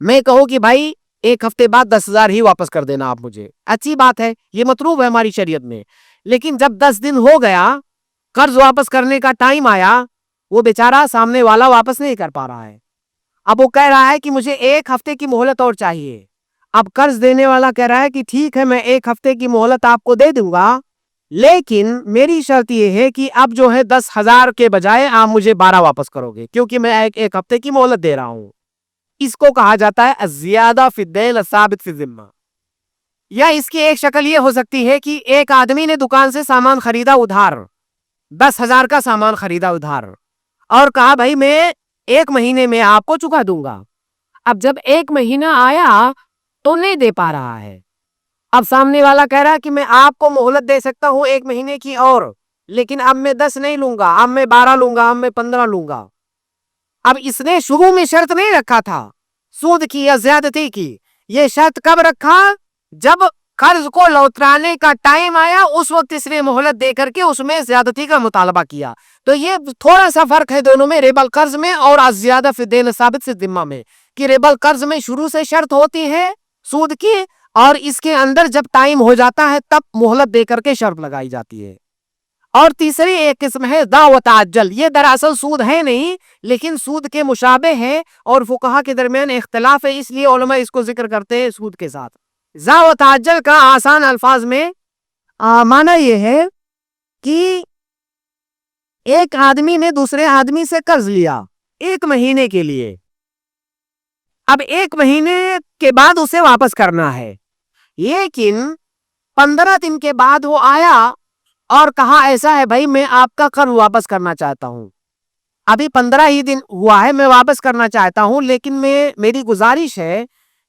میں کہوں کہ بھائی ایک ہفتے بعد 10,000 ہی واپس کر دینا آپ مجھے، اچھی بات ہے، یہ مطلوب ہے ہماری شریعت میں۔ لیکن جب 10 دن ہو گیا، قرض واپس کرنے کا ٹائم آیا، وہ بیچارہ سامنے والا واپس نہیں کر پا رہا ہے، اب وہ کہہ رہا ہے کہ مجھے 1 ہفتے کی مہلت اور چاہیے۔ اب قرض دینے والا کہہ رہا ہے کہ ٹھیک ہے، میں 1 ہفتے کی مہلت آپ کو دے دوں گا، لیکن میری شرط یہ ہے کہ اب جو ہے 10,000 کے بجائے آپ مجھے 12 واپس کرو گے، کیونکہ میں ایک ہفتے کی مہلت دے رہا ہوں۔ اس کو کہا جاتا ہے الزیادہ فی الدین الثابت فی الذمہ۔ یا اس کی ایک شکل یہ ہو سکتی ہے کہ ایک آدمی نے دکان سے سامان خریدا ادھار، 10,000 کا سامان خریدا ادھار، اور کہا بھائی میں 1 مہینے میں آپ کو چکا دوں گا۔ اب جب 1 مہینہ آیا تو نہیں دے پا رہا ہے، اب سامنے والا کہہ رہا ہے کہ میں آپ کو مہلت دے سکتا ہوں 1 مہینے کی اور، لیکن اب میں 10 نہیں لوں گا، اب میں 12 لوں گا، اب میں 15 لوں گا۔ اب اس نے شروع میں شرط نہیں رکھا تھا سود کی یا زیادتی کی، یہ شرط کب رکھا؟ جب قرض کو لوٹانے کا ٹائم آیا، اس وقت اس نے مہلت دے کر کے اس میں زیادتی کا مطالبہ کیا۔ تو یہ تھوڑا سا فرق ہے دونوں میں، ربا القرض میں اور الزیادہ فی الدین الثابت فی الذمہ میں، کہ ربا القرض میں شروع سے شرط ہوتی ہے سود کی، اور اس کے اندر جب ٹائم ہو جاتا ہے تب مہلت دے کر کے شرط لگائی جاتی ہے۔ اور تیسری ایک قسم ہے دعوت عجل، یہ دراصل سود ہے نہیں لیکن سود کے مشابہ ہے، اور فقہا کے درمیان اختلاف ہے، اس لیے علماء اس کو ذکر کرتے ہیں سود کے ساتھ۔ دعوت عجل کا آسان الفاظ میں معنی یہ ہے کہ ایک آدمی نے دوسرے آدمی سے قرض لیا 1 مہینے کے لیے، اب 1 مہینے کے بعد اسے واپس کرنا ہے، لیکن 15 دن کے بعد وہ آیا اور کہا ایسا ہے بھائی میں آپ کا قرض واپس کرنا چاہتا ہوں، ابھی 15 ہی دن ہوا ہے، میں واپس کرنا چاہتا ہوں، لیکن میری گزارش ہے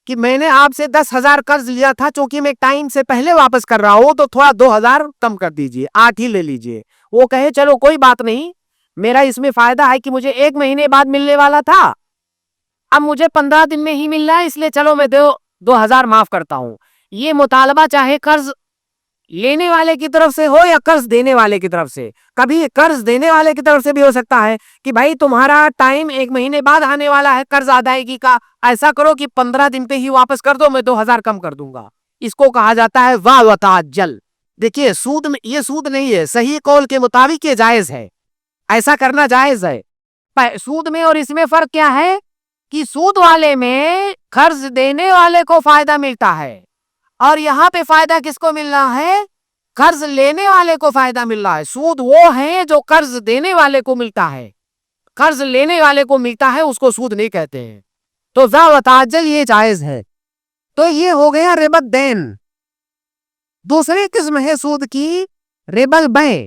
کہ میں نے آپ سے 10,000 قرض لیا تھا، چونکہ میں ٹائم سے پہلے واپس کر رہا ہوں تو تھوڑا 2,000 کم کر دیجئے، 8 ہی لے لیجئے۔ وہ کہے چلو کوئی بات نہیں، میرا اس میں فائدہ ہے کہ مجھے 1 مہینے بعد ملنے والا تھا، اب مجھے 15 دن میں ہی مل رہا ہے، اس لیے چلو میں 2,000 معاف کرتا ہوں۔ یہ مطالبہ چاہے قرض لینے والے کی طرف سے ہو یا قرض دینے والے کی طرف سے، کبھی قرض دینے والے کی طرف سے بھی ہو سکتا ہے کہ بھائی تمہارا ٹائم 1 مہینے بعد آنے والا ہے قرض ادائیگی کا، ایسا کرو کہ 15 دن پہ ہی واپس کر دو، میں 2,000 کم کر دوں گا۔ اس کو کہا جاتا ہے دعوت عجل۔ دیکھیے سود میں یہ سود نہیں ہے، صحیح قول کے مطابق یہ جائز ہے، ایسا کرنا جائز ہے۔ سود میں اور اس میں فرق کیا ہے کہ سود والے میں قرض دینے والے کو فائدہ ملتا ہے، اور یہاں پہ فائدہ کس کو مل رہا ہے؟ قرض لینے والے کو فائدہ مل رہا ہے۔ سود وہ ہے جو قرض دینے والے کو ملتا ہے، قرض لینے والے کو ملتا ہے اس کو سود نہیں کہتے ہیں۔ تو دعوت عجل یہ جائز ہے۔ تو یہ ہو گیا ربا الدین۔ دوسری قسم ہے سود کی ربا البیع۔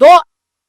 2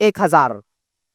1000।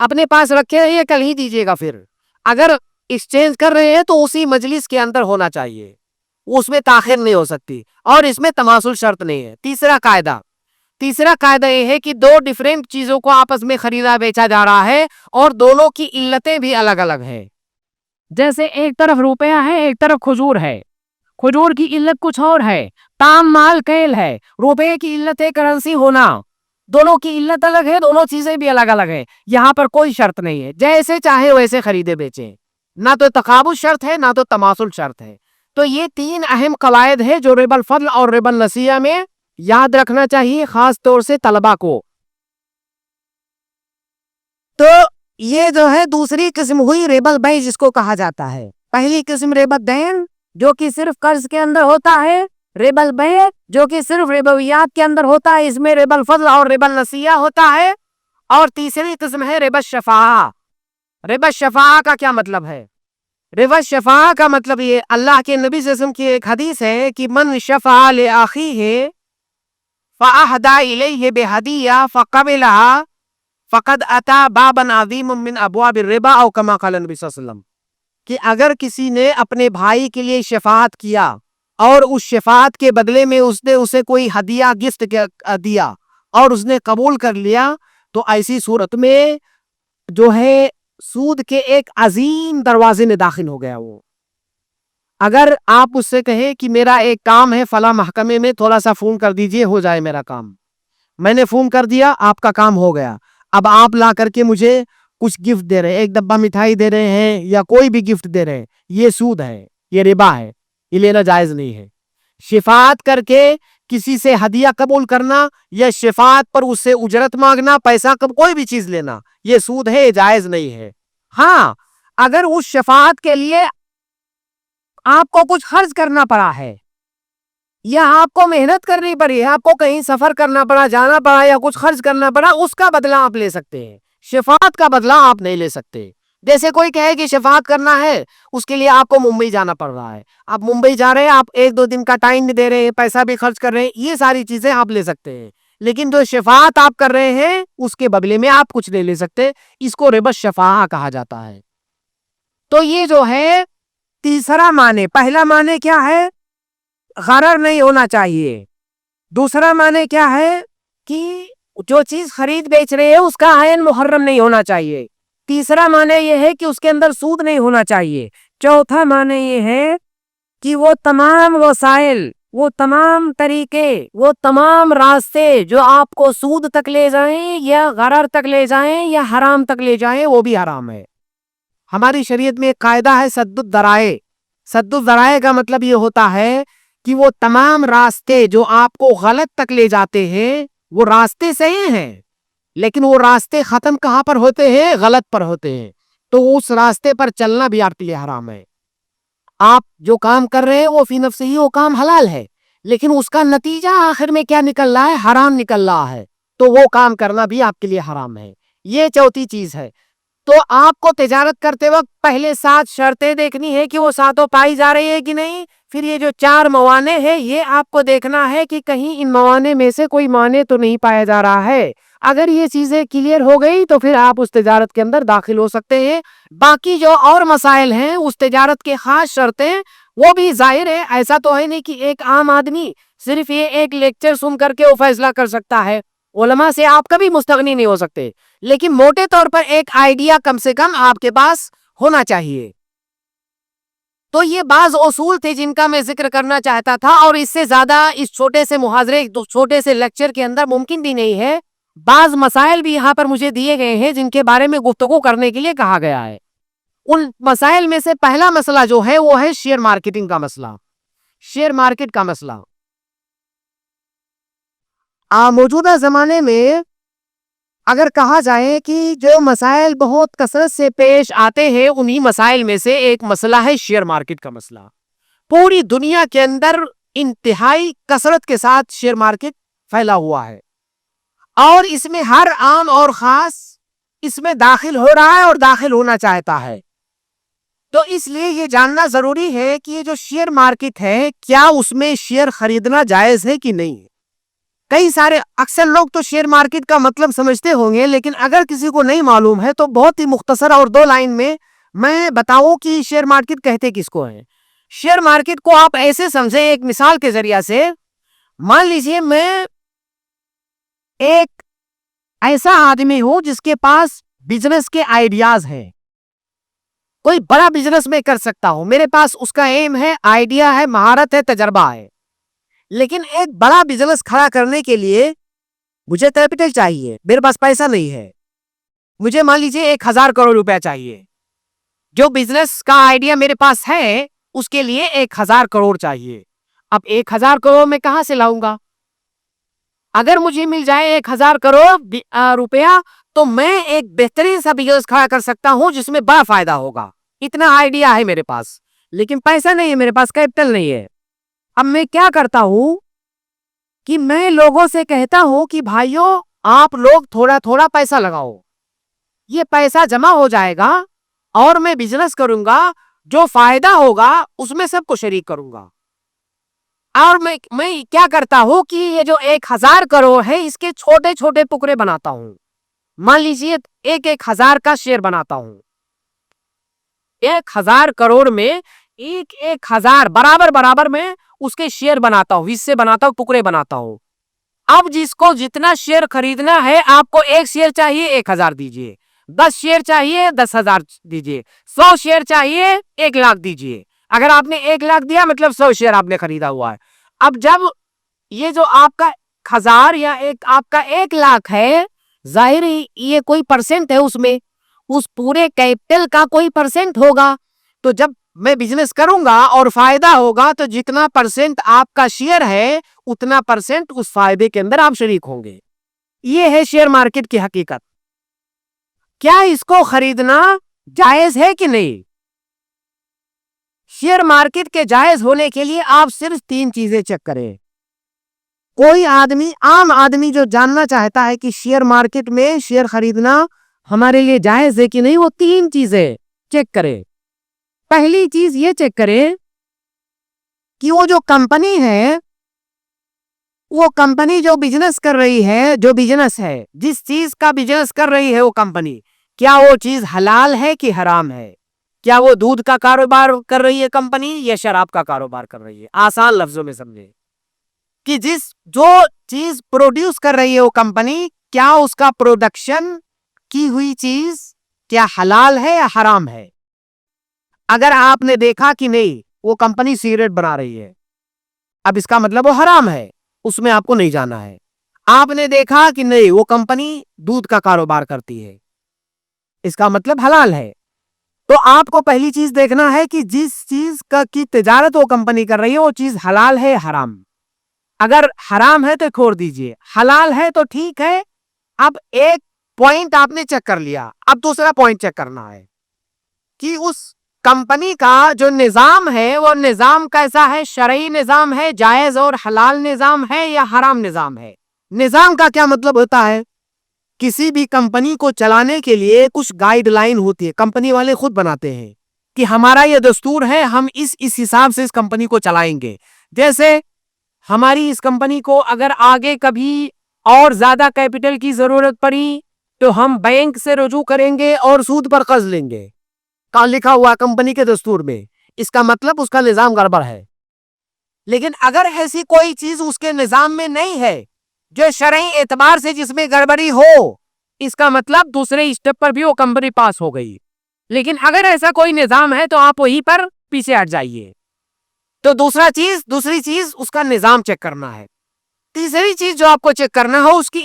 اپنے پاس رکھے رہیے, کل ہی دیجیے گا. پھر اگر ایکسچینج کر رہے ہیں تو اسی مجلس کے اندر ہونا چاہیے, اس میں تاخیر نہیں ہو سکتی, اور اس میں تماثل شرط نہیں ہے. تیسرا قاعدہ یہ ہے کہ دو ڈیفرنٹ چیزوں کو آپس میں خریدا بیچا جا رہا ہے اور دونوں کی علتیں بھی الگ الگ ہیں. جیسے ایک طرف روپیہ ہے, ایک طرف کھجور ہے. کھجور کی علت کچھ اور ہے, تام مال کیل ہے. روپے کی علت ہے کرنسی ہونا. دونوں کی علت الگ ہے, دونوں چیزیں بھی الگ الگ ہے. یہاں پر کوئی شرط نہیں ہے, جیسے چاہے ویسے خریدے بیچیں. نہ تو تقابل شرط ہے, نہ تو تماثل شرط ہے. تو یہ تین اہم قواعد ہے جو ربا الفضل اور ربا النسیہ میں یاد رکھنا چاہیے, خاص طور سے طلبہ کو. تو یہ جو ہے دوسری قسم ہوئی ربا البیع جس کو کہا جاتا ہے. پہلی قسم ربا الدین جو کہ صرف قرض کے اندر ہوتا ہے, ربا البیع جو کہ صرف ربویات کے اندر ہوتا ہے, اس میں ربا الفضل اور ربا النسیہ ہوتا ہے. اور تیسری قسم ہے ربا الشفاعہ. ربا الشفاعہ کا کیا مطلب ہے؟ ربا الشفاعہ کا مطلب یہ, اللہ کے نبی صلی اللہ علیہ وسلم کی ایک حدیث ہے کہ من شفع لأخیہ فأہدى الیہ بہدیہ فقبلها فقد اتى بابا عظیم من ابواب الربا او کما قال نبی صلی اللہ علیہ وسلم, کہ اگر کسی نے اپنے بھائی کے لیے شفاعت کیا اور اس شفاعت کے بدلے میں اس نے اسے کوئی ہدیہ گفٹ دیا اور اس نے قبول کر لیا, تو ایسی صورت میں جو ہے سود کے ایک عظیم دروازے میں داخل ہو گیا. وہ اگر آپ اس سے کہیں کہ میرا ایک کام ہے فلاں محکمے میں, تھوڑا سا فون کر دیجئے ہو جائے میرا کام, میں نے فون کر دیا, آپ کا کام ہو گیا. اب آپ لا کر کے مجھے کچھ گفٹ دے رہے ہیں, ایک ڈبہ مٹھائی دے رہے ہیں یا کوئی بھی گفٹ دے رہے ہیں, یہ سود ہے, یہ ربا ہے, یہ لینا جائز نہیں ہے. شفاعت کر کے کسی سے ہدیہ قبول کرنا یا شفاعت پر اس سے اجرت مانگنا, پیسہ کوئی بھی چیز لینا, یہ سود ہے, یہ جائز نہیں ہے. ہاں, اگر اس شفاعت کے لیے آپ کو کچھ خرچ کرنا پڑا ہے یا آپ کو محنت کرنی پڑی ہے, آپ کو کہیں سفر کرنا پڑا, جانا پڑا یا کچھ خرچ کرنا پڑا, اس کا بدلہ آپ لے سکتے ہیں. شفاعت کا بدلہ آپ نہیں لے سکتے. جیسے کوئی کہے کہ شفاعت کرنا ہے, اس کے لیے آپ کو ممبئی جانا پڑ رہا ہے, آپ ممبئی جا رہے ہیں, آپ 1-2 دن کا ٹائم دے رہے ہیں, پیسہ بھی خرچ کر رہے ہیں, یہ ساری چیزیں آپ لے سکتے ہیں. لیکن جو شفاعت آپ کر رہے ہیں اس کے بدلے میں آپ کچھ نہیں لے سکتے. اس کو ربا الشفاعہ کہا جاتا ہے. تو یہ جو ہے تیسرا معنی. پہلا معنی کیا ہے؟ غرر نہیں ہونا چاہیے. دوسرا معنی کیا ہے کہ جو چیز خرید بیچ رہے ہیں اس کا عین محرم نہیں ہونا چاہیے. تیسرا معنی یہ ہے کہ اس کے اندر سود نہیں ہونا چاہیے. چوتھا معنی یہ ہے کہ وہ تمام وسائل, وہ تمام طریقے, وہ تمام راستے جو آپ کو سود تک لے جائیں یا غرر تک لے جائیں یا حرام تک لے جائیں, وہ بھی حرام ہے. ہماری شریعت میں ایک قاعدہ ہے سد الذرائع. سد الذرائع کا مطلب یہ ہوتا ہے کہ وہ تمام راستے جو آپ کو غلط تک لے جاتے ہیں, وہ راستے صحیح ہیں لیکن وہ راستے ختم کہاں پر ہوتے ہیں؟ غلط پر ہوتے ہیں. تو اس راستے پر چلنا بھی آپ کے لیے حرام ہے. آپ جو کام کر رہے ہیں وہ فی نفسہ ہی وہ کام حلال ہے, لیکن اس کا نتیجہ آخر میں کیا نکل رہا ہے؟ حرام نکل رہا ہے. تو وہ کام کرنا بھی آپ کے لیے حرام ہے. یہ چوتھی چیز ہے. تو آپ کو تجارت کرتے وقت پہلے 7 شرطیں دیکھنی ہے کہ وہ 7 پائی جا رہی ہے کہ نہیں. پھر یہ جو 4 موانع ہے یہ آپ کو دیکھنا ہے کہ کہیں ان موانع میں سے کوئی مانع تو نہیں پایا جا رہا ہے. اگر یہ چیزیں کلیئر ہو گئی تو پھر آپ اس تجارت کے اندر داخل ہو سکتے ہیں. باقی جو اور مسائل ہیں اس تجارت کے خاص شرطیں وہ بھی ظاہر ہے. ایسا تو ہے نہیں کہ ایک عام آدمی صرف یہ ایک لیکچر سن کر کے وہ فیصلہ کر سکتا ہے. علماء سے آپ کبھی مستغنی نہیں ہو سکتے, لیکن موٹے طور پر ایک آئیڈیا کم سے کم آپ کے پاس ہونا چاہیے. تو یہ بعض اصول تھے جن کا میں ذکر کرنا چاہتا تھا, اور اس سے زیادہ اس چھوٹے سے محاضرے, چھوٹے سے لیکچر کے اندر ممکن بھی نہیں ہے. بعض مسائل بھی یہاں پر مجھے دیے گئے ہیں جن کے بارے میں گفتگو کرنے کے لیے کہا گیا ہے. ان مسائل میں سے پہلا مسئلہ جو ہے وہ ہے شیئر مارکیٹنگ کا مسئلہ, شیئر مارکیٹ کا مسئلہ. موجودہ زمانے میں اگر کہا جائے کہ جو مسائل بہت کثرت سے پیش آتے ہیں, انہی مسائل میں سے ایک مسئلہ ہے شیئر مارکیٹ کا مسئلہ. پوری دنیا کے اندر انتہائی کثرت کے ساتھ شیئر مارکیٹ پھیلا ہوا ہے, اور اس میں ہر عام اور خاص اس میں داخل ہو رہا ہے اور داخل ہونا چاہتا ہے. تو اس لیے یہ جاننا ضروری ہے کہ یہ جو شیئر مارکیٹ ہے کیا اس میں شیئر خریدنا جائز ہے کہ نہیں. کئی سارے اکثر لوگ تو شیئر مارکیٹ کا مطلب سمجھتے ہوں گے، لیکن اگر کسی کو نہیں معلوم ہے تو بہت ہی مختصر اور 2 لائن میں بتاؤں کہ شیئر مارکیٹ کہتے کس کو ہیں۔ شیئر مارکیٹ کو آپ ایسے سمجھیں، ایک مثال کے ذریعہ سے، مان لیجئے میں ایک ایسا آدمی ہوں جس کے پاس بزنس کے آئیڈیاز ہیں، کوئی بڑا بزنس میں کر سکتا ہوں، میرے پاس اس کا ایم ہے، آئیڈیا ہے، مہارت ہے، تجربہ ہے، لیکن ایک بڑا بزنس کھڑا کرنے کے لیے مجھے کیپٹل چاہیے، میرے پاس پیسہ نہیں ہے، مجھے مان لیجئے 1000 کروڑ روپے چاہیے۔ جو بزنس کا آئیڈیا میرے پاس ہے اس کے لیے 1000 کروڑ چاہیے۔ اب 1000 کروڑ میں کہاں سے لاؤں گا؟ اگر مجھے مل جائے 1000 کروڑ روپیہ تو میں ایک بہترین سا بزنس کھڑا کر سکتا ہوں جس میں بڑا فائدہ ہوگا۔ اتنا آئیڈیا ہے میرے پاس، لیکن پیسہ نہیں ہے، میرے پاس کیپٹل نہیں ہے۔ اب میں کیا کرتا ہوں کہ میں لوگوں سے کہتا ہوں کہ بھائیوں آپ لوگ تھوڑا تھوڑا پیسہ لگاؤ، یہ پیسہ جمع ہو جائے گا اور میں بزنس کروں گا، جو فائدہ ہوگا اس میں سب کو شریک کروں گا۔ اور میں کیا کرتا ہوں کہ یہ جو 1000 کروڑ ہے اس کے چھوٹے چھوٹے ٹکڑے بناتا ہوں، مان لیجئے 1000 کا شیئر بناتا ہوں، 1000 کروڑ میں 1000 برابر میں اس کے شیئر بناتا ہوں، حصے بناتا ہوں، ٹکڑے بناتا ہوں۔ اب جس کو جتنا شیئر خریدنا ہے، آپ کو 1 شیئر چاہیے 1000 دیجئے، 10 شیئر چاہیے 10,000 دیجئے، 100 شیئر چاہیے 1,00,000 دیجئے۔ اگر آپ نے 1,00,000 دیا مطلب 100 شیئر آپ نے خریدا ہوا ہے۔ اب جب یہ جو آپ کا 1000 یا آپ کا 1,00,000 ہے، ظاہر ہی یہ کوئی پرسنٹ ہے، اس میں اس پورے کیپٹل کا کوئی پرسنٹ ہوگا، تو جب میں بزنس کروں گا اور فائدہ ہوگا تو جتنا پرسنٹ آپ کا شیئر ہے اتنا پرسنٹ اس فائدے کے اندر آپ شریک ہوں گے۔ یہ ہے شیئر مارکیٹ کی حقیقت۔ کیا اس کو خریدنا جائز ہے کہ نہیں؟ شیئر مارکیٹ کے جائز ہونے کے لیے آپ صرف 3 چیزیں چیک کریں۔ کوئی آدمی، عام آدمی جو جاننا چاہتا ہے کہ شیئر مارکیٹ میں شیئر خریدنا ہمارے لیے جائز ہے کہ نہیں، وہ 3 چیزیں چیک کرے۔ پہلی چیز یہ چیک کرے کہ وہ جو کمپنی ہے، وہ کمپنی جو بزنس کر رہی ہے، جو بزنس ہے، جس چیز کا بزنس کر رہی ہے وہ کمپنی، کیا وہ چیز حلال ہے کہ حرام ہے؟ کیا وہ دودھ کا کاروبار کر رہی ہے کمپنی یا شراب کا کاروبار کر رہی ہے؟ آسان لفظوں میں سمجھے کہ جو چیز پروڈیوس کر رہی ہے وہ کمپنی، کیا اس کا پروڈکشن کی ہوئی چیز کیا حلال ہے یا حرام ہے؟ اگر آپ نے دیکھا کہ نہیں وہ کمپنی سگریٹ بنا رہی ہے، اب اس کا مطلب وہ حرام ہے، اس میں آپ کو نہیں جانا ہے۔ آپ نے دیکھا کہ نہیں وہ کمپنی دودھ کا کاروبار کرتی ہے، اس کا مطلب حلال ہے۔ تو آپ کو پہلی چیز دیکھنا ہے کہ جس چیز کی تجارت وہ کمپنی کر رہی ہے وہ چیز حلال ہے یا حرام۔ اگر حرام ہے تو چھوڑ دیجئے، حلال ہے تو ٹھیک ہے۔ اب ایک پوائنٹ آپ نے چیک کر لیا، اب دوسرا پوائنٹ چیک کرنا ہے کہ اس کمپنی کا جو نظام ہے وہ نظام کیسا ہے، شرعی نظام ہے، جائز اور حلال نظام ہے یا حرام نظام ہے۔ نظام کا کیا مطلب ہوتا ہے؟ کسی بھی کمپنی کو چلانے کے لیے کچھ گائیڈ لائن ہوتی ہے، کمپنی والے خود بناتے ہیں کہ ہمارا یہ دستور ہے، ہم اس حساب سے اس کمپنی کو چلائیں گے۔ جیسے ہماری اس کمپنی کو اگر آگے کبھی اور زیادہ کیپٹل کی ضرورت پڑی تو ہم بینک سے رجوع کریں گے اور سود پر قرض لیں گے، کہاں لکھا ہوا کمپنی کے دستور میں، اس کا مطلب اس کا نظام گڑبڑ ہے۔ لیکن اگر ایسی کوئی چیز اس کے نظام میں نہیں ہے جو شرعی اعتبار سے جس میں گڑبڑی ہو، اس کا مطلب دوسرے اسٹیپ پر بھی وہ کمپنی پاس ہو گئی۔ لیکن اگر ایسا کوئی نظام ہے تو آپ وہی پر پیچھے ہٹ جائیے۔ تو دوسری چیز اس کا نظام چیک کرنا ہے۔ تیسری چیز جو آپ کو چیک کرنا ہو اس کی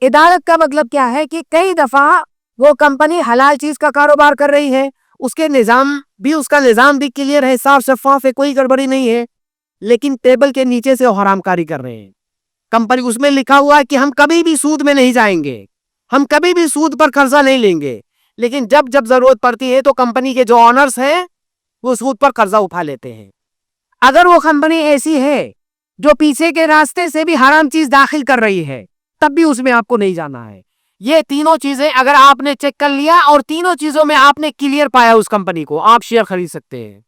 ادارت کا مطلب کیا ہے کہ کئی دفعہ وہ کمپنی حلال چیز کا کاروبار کر رہی ہے، اس کا نظام بھی کلیئر ہے، صاف شفاف ہے، کوئی گڑبڑی نہیں ہے، لیکن ٹیبل کے نیچے سے وہ حرام کاری کر رہے ہیں۔ کمپنی اس میں لکھا ہوا ہے کہ ہم کبھی بھی سود میں نہیں جائیں گے، ہم کبھی بھی سود پر قرضہ نہیں لیں گے، لیکن جب ضرورت پڑتی ہے تو کمپنی کے جو آنرز ہیں وہ سود پر قرضہ اٹھا لیتے ہیں۔ اگر وہ کمپنی ایسی ہے جو پیچھے کے راستے سے بھی حرام چیز داخل کر رہی ہے تب بھی اس میں آپ کو نہیں جانا ہے۔ یہ تینوں چیزیں اگر آپ نے چیک کر لیا اور تینوں چیزوں میں آپ نے کلیئر پایا اس کمپنی کو، آپ شیئر خرید سکتے ہیں۔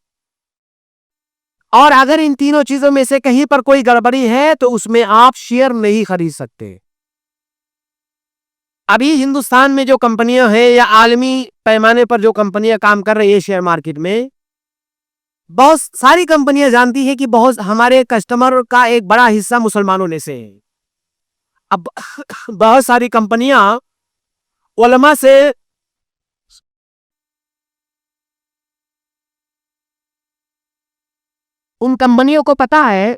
اور اگر ان تینوں چیزوں میں سے کہیں پر کوئی گڑبڑی ہے تو اس میں آپ شیئر نہیں خرید سکتے. ابھی ہندوستان میں جو کمپنیاں ہیں یا عالمی پیمانے پر جو کمپنیاں کام کر رہی ہیں شیئر مارکیٹ میں، بہت ساری کمپنیاں جانتی ہیں کہ بہت ہمارے کسٹمر کا ایک بڑا حصہ مسلمانوں میں سے ہے. اب بہت ساری کمپنیاں علماء سے ان کمپنیوں کو پتا ہے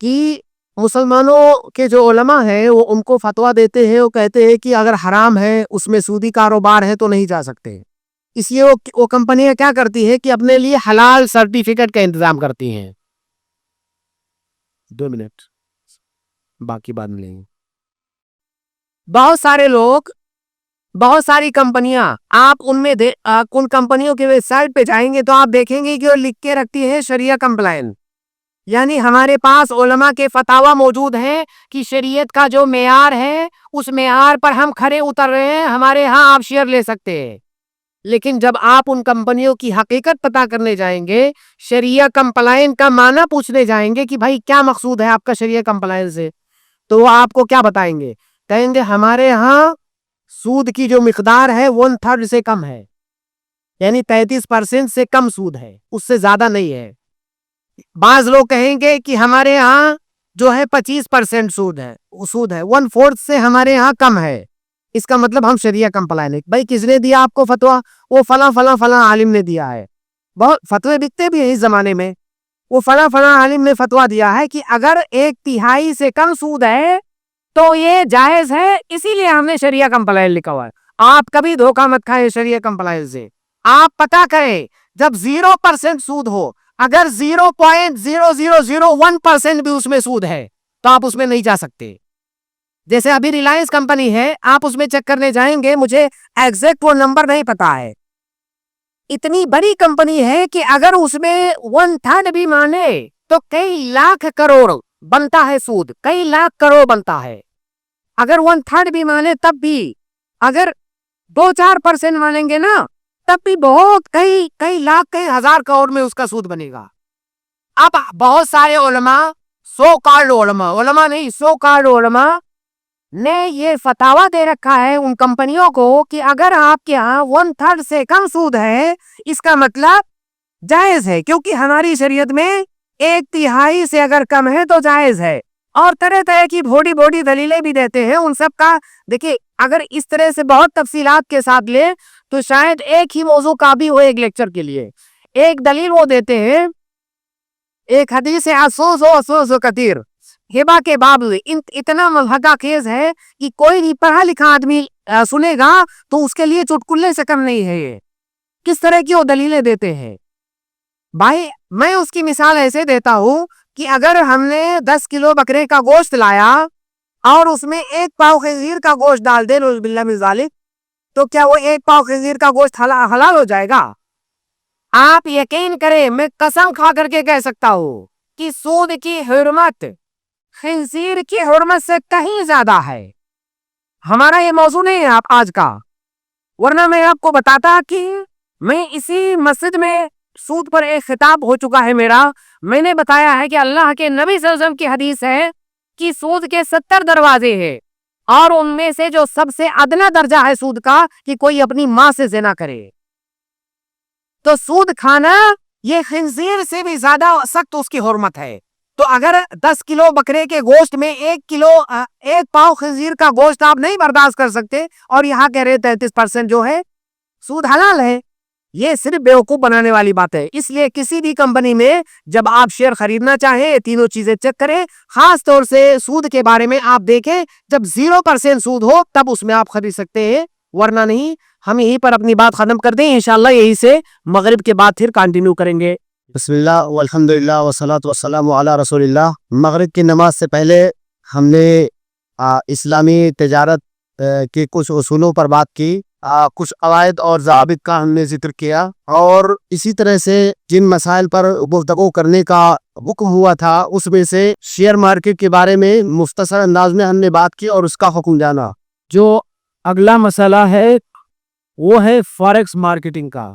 کہ مسلمانوں کے جو علماء ہیں وہ ان کو فتویٰ دیتے ہیں، وہ کہتے ہیں کہ اگر حرام ہے، اس میں سودی کاروبار ہے تو نہیں جا سکتے. اس لیے وہ کمپنیاں کیا کرتی ہے کہ اپنے لیے حلال سرٹیفکیٹ کا انتظام کرتی ہیں. 2 منٹ باقی بات لیں گے. بہت سارے لوگ، بہت ساری کمپنیاں، آپ ان میں ان کمپنیوں کے ویب سائٹ پہ جائیں گے تو آپ دیکھیں گے کہ وہ لکھ کے رکھتی ہے شریعہ کمپلائن. یعنی ہمارے پاس علماء کے فتاوی موجود ہیں کہ شریعت کا جو معیار ہے اس معیار پر ہم کھرے اتر رہے ہیں، ہمارے ہاں آپ شیئر لے سکتے ہیں. لیکن جب آپ ان کمپنیوں کی حقیقت پتا کرنے جائیں گے، شریعہ کمپلائن کا معنی پوچھنے جائیں گے کہ بھائی کیا مقصود ہے آپ کا شریعہ کمپلائن سے، تو وہ آپ کو کیا بتائیں گے؟ کہیں گے ہمارے ہاں سود کی جو مقدار ہے 1/3 سے کم ہے، یعنی 33% سے کم سود ہے، اس سے زیادہ نہیں ہے. بعض لوگ کہیں گے کہ ہمارے ہاں جو ہے 25% سود ہے، 1/4 سے ہمارے ہاں کم ہے، اس کا مطلب ہم شریعہ کمپلائن ہے. بھائی کس نے دیا آپ کو فتویٰ؟ وہ فلاں فلاں فلاں عالم نے دیا ہے. بہت فتوے بکتے بھی ہیں اس زمانے میں. وہ فلاں فلاں عالم نے فتویٰ دیا ہے کہ اگر 1/3 سے کم سود ہے تو یہ جائز ہے، اسی لیے ہم نے شریعہ کمپلائن لکھا ہوا ہے. آپ کبھی دھوکہ مت کھائیں شریعہ کمپلائن سے. آپ پتا کریں جب 0% سود ہو، اگر 0.0001% بھی اس میں سود ہے تو آپ اس میں نہیں جا سکتے. جیسے ابھی ریلائنس کمپنی ہے، آپ اس میں چیک کرنے جائیں گے، مجھے ایگزیکٹ وہ نمبر نہیں پتا ہے. اتنی بڑی کمپنی ہے کہ اگر اس میں 1/3 بھی مانے تو کئی لاکھ کروڑ بنتا ہے سود، کئی لاکھ کروڑ بنتا ہے. اگر 1/3 بھی مانے تب بھی، اگر 2-4% مانیں گے نا تب بھی بہت کئی لاکھ کئی ہزار کروڑ میں اس کا سود بنے گا. اب بہت سارے علماء، علماء نہیں، علماء نے یہ فتاویٰ دے رکھا ہے ان کمپنیوں کو کہ اگر آپ کے ہاں 1/3 سے کم سود ہے اس کا مطلب جائز ہے، کیونکہ ہماری شریعت میں 1/3 سے اگر کم ہے تو جائز ہے. اور طرح طرح کی بڑی دلیلیں بھی دیتے ہیں ان سب کا. دیکھیں اگر اس طرح سے بہت تفصیلات کے ساتھ لیں تو شاید ایک ہی موضوع کافی ہو ایک لیکچر کے لیے. ایک دلیل وہ دیتے ہیں، ایک حدیث ہے افسوس کثیر، ہبا کے باب اتنا مضحکہ خیز ہے کہ کوئی بھی پڑھا لکھا آدمی سنے گا تو اس کے لیے چٹکلے سے کم نہیں ہے. یہ کس طرح کی وہ دلیلیں دیتے ہیں بھائی. میں اس کی مثال ایسے دیتا ہوں کہ اگر ہم نے 10 کلو بکرے کا گوشت لایا اور اس میں 1 پاؤ خنزیر کا گوشت ڈال دے، نعوذ باللہ من ذالک، تو کیا وہ 1 پاؤ خنزیر کا گوشت حلال ہو جائے گا؟ آپ یقین کریں، میں قسم کھا کر کے کہہ سکتا ہوں کہ سود کی حرمت خنزیر کی حرمت سے کہیں زیادہ ہے. ہمارا یہ موضوع نہیں ہے آپ آج کا، ورنہ میں آپ کو بتاتا کہ میں اسی مسجد میں سود پر ایک خطاب ہو چکا ہے میرا. میں نے بتایا ہے کہ اللہ کے نبی صلی اللہ علیہ وسلم کی حدیث ہے کہ سود کے 70 دروازے ہیں، اور ان میں سے جو سب سے ادنا درجہ ہے سود کا کہ کوئی اپنی ماں سے زنا کرے. تو سود کھانا یہ خنزیر سے بھی زیادہ سخت اس کی حرمت ہے. تو اگر 10 کلو بکرے کے گوشت میں 1 پاؤ خنزیر کا گوشت آپ نہیں برداشت کر سکتے اور یہاں کہہ رہے 33% جو ہے سود حلال ہے، یہ صرف بیوقوف بنانے والی بات ہے. اس لیے کسی بھی کمپنی میں جب آپ شیئر خریدنا چاہیں یہ تینوں چیزیں چیک کریں. خاص طور سے سود کے بارے میں آپ دیکھیں، جب 0% سود ہو تب اس میں آپ خرید سکتے ہیں، ورنہ نہیں. ہم یہیں پر اپنی بات ختم کر دیں، انشاءاللہ یہی سے مغرب کے بعد پھر کنٹینیو کریں گے. بسم اللہ والحمدللہ والصلاۃ والسلام علی رسول اللہ. مغرب کی نماز سے پہلے ہم نے اسلامی تجارت کے کچھ اصولوں پر بات کی، کچھ قواعد اور ضوابط کا ہم نے ذکر کیا، اور اسی طرح سے جن مسائل پر گفتگو کرنے کا حکم ہوا تھا اس میں سے شیئر مارکیٹ کے بارے میں مختصر انداز میں ہم نے بات کی اور اس کا حکم جانا. جو اگلا مسئلہ ہے وہ ہے فاریکس مارکیٹنگ کا.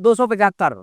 275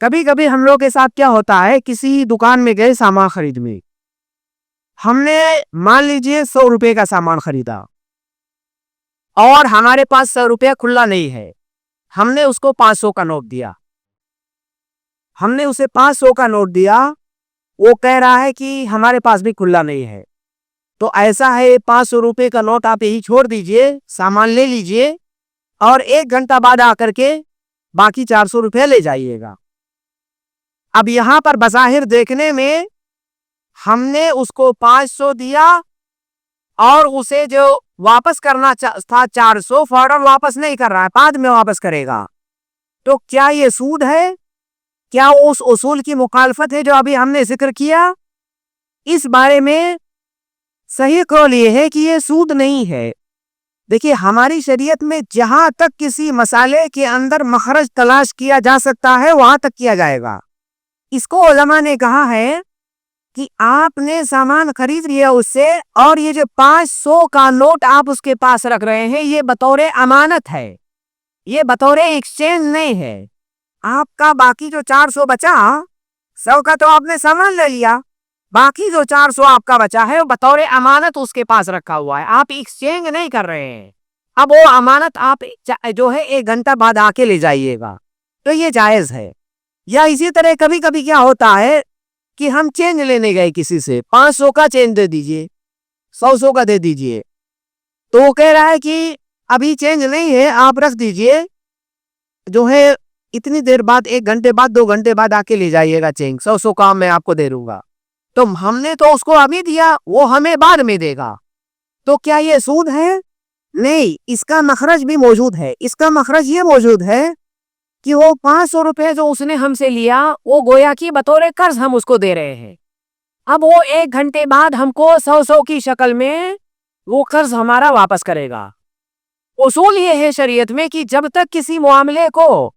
کبھی کبھی ہم لوگ کے ساتھ کیا ہوتا ہے، کسی دکان میں گئے سامان خریدنے، ہم نے مان لیجئے 100 روپے کا سامان خریدا اور ہمارے پاس 100 روپے کھلا نہیں ہے، ہم نے اس کو 500 کا نوٹ دیا، ہم نے اسے 500 کا نوٹ دیا، وہ کہہ رہا ہے کہ ہمارے پاس بھی کھلا نہیں ہے، تو ایسا ہے 500 روپے کا نوٹ آپ یہی چھوڑ دیجئے، سامان لے لیجئے اور 1 گھنٹہ بعد آ کر کے باقی 400 روپے لے جائیے گا۔ اب یہاں پر بظاہر دیکھنے میں ہم نے اس کو 500 دیا اور اسے جو واپس کرنا تھا 400 فوراً واپس نہیں کر رہا ہے، بعد میں واپس کرے گا، تو کیا یہ سود ہے؟ کیا اس اصول کی مخالفت ہے جو ابھی ہم نے ذکر کیا؟ اس بارے میں صحیح قول یہ ہے کہ یہ سود نہیں ہے۔ دیکھیے ہماری شریعت میں جہاں تک کسی مسئلے کے اندر مخرج تلاش کیا جا سکتا ہے وہاں تک کیا جائے گا۔ اس کو علماء نے کہا ہے کہ آپ نے سامان خرید لیا اس سے، اور یہ جو 500 کا نوٹ آپ اس کے پاس رکھ رہے ہیں یہ بطور امانت ہے، یہ بطور ایکسچینج نہیں ہے۔ آپ کا باقی جو 400 بچا، 100 کا تو آپ نے سامان لے لیا، باقی جو 400 آپ کا بچا ہے وہ بطور امانت اس کے پاس رکھا ہوا ہے، آپ ایکسچینج نہیں کر رہے ہیں۔ اب وہ امانت آپ جو ہے 1 گھنٹہ بعد آ کے لے جائیے گا، تو یہ جائز ہے۔ یا اسی طرح کبھی کبھی کیا ہوتا ہے کہ ہم چینج لینے گئے کسی سے، 500 کا چینج دے دیجئے، 100 کا دے دیجئے، تو وہ کہہ رہا ہے کہ ابھی چینج نہیں ہے، آپ رکھ دیجئے، جو ہے اتنی دیر بعد 1 گھنٹے بعد 2 گھنٹے بعد آ کے لے جائیے گا چینج، 100 کا میں آپ کو دے دوں گا۔ تو ہم نے تو اس کو ابھی دیا، وہ ہمیں بعد میں دے گا، تو کیا یہ سود ہے؟ نہیں، اس کا مخرج بھی موجود ہے۔ اس کا مخرج یہ موجود ہے کہ وہ 500 روپے جو اس نے ہم سے لیا وہ گویا کی بطور قرض ہم اس کو دے رہے ہیں، اب وہ 1 گھنٹے بعد ہم کو 100 کی شکل میں وہ قرض ہمارا واپس کرے گا۔ اصول یہ ہے شریعت میں کہ جب تک کسی معاملے کو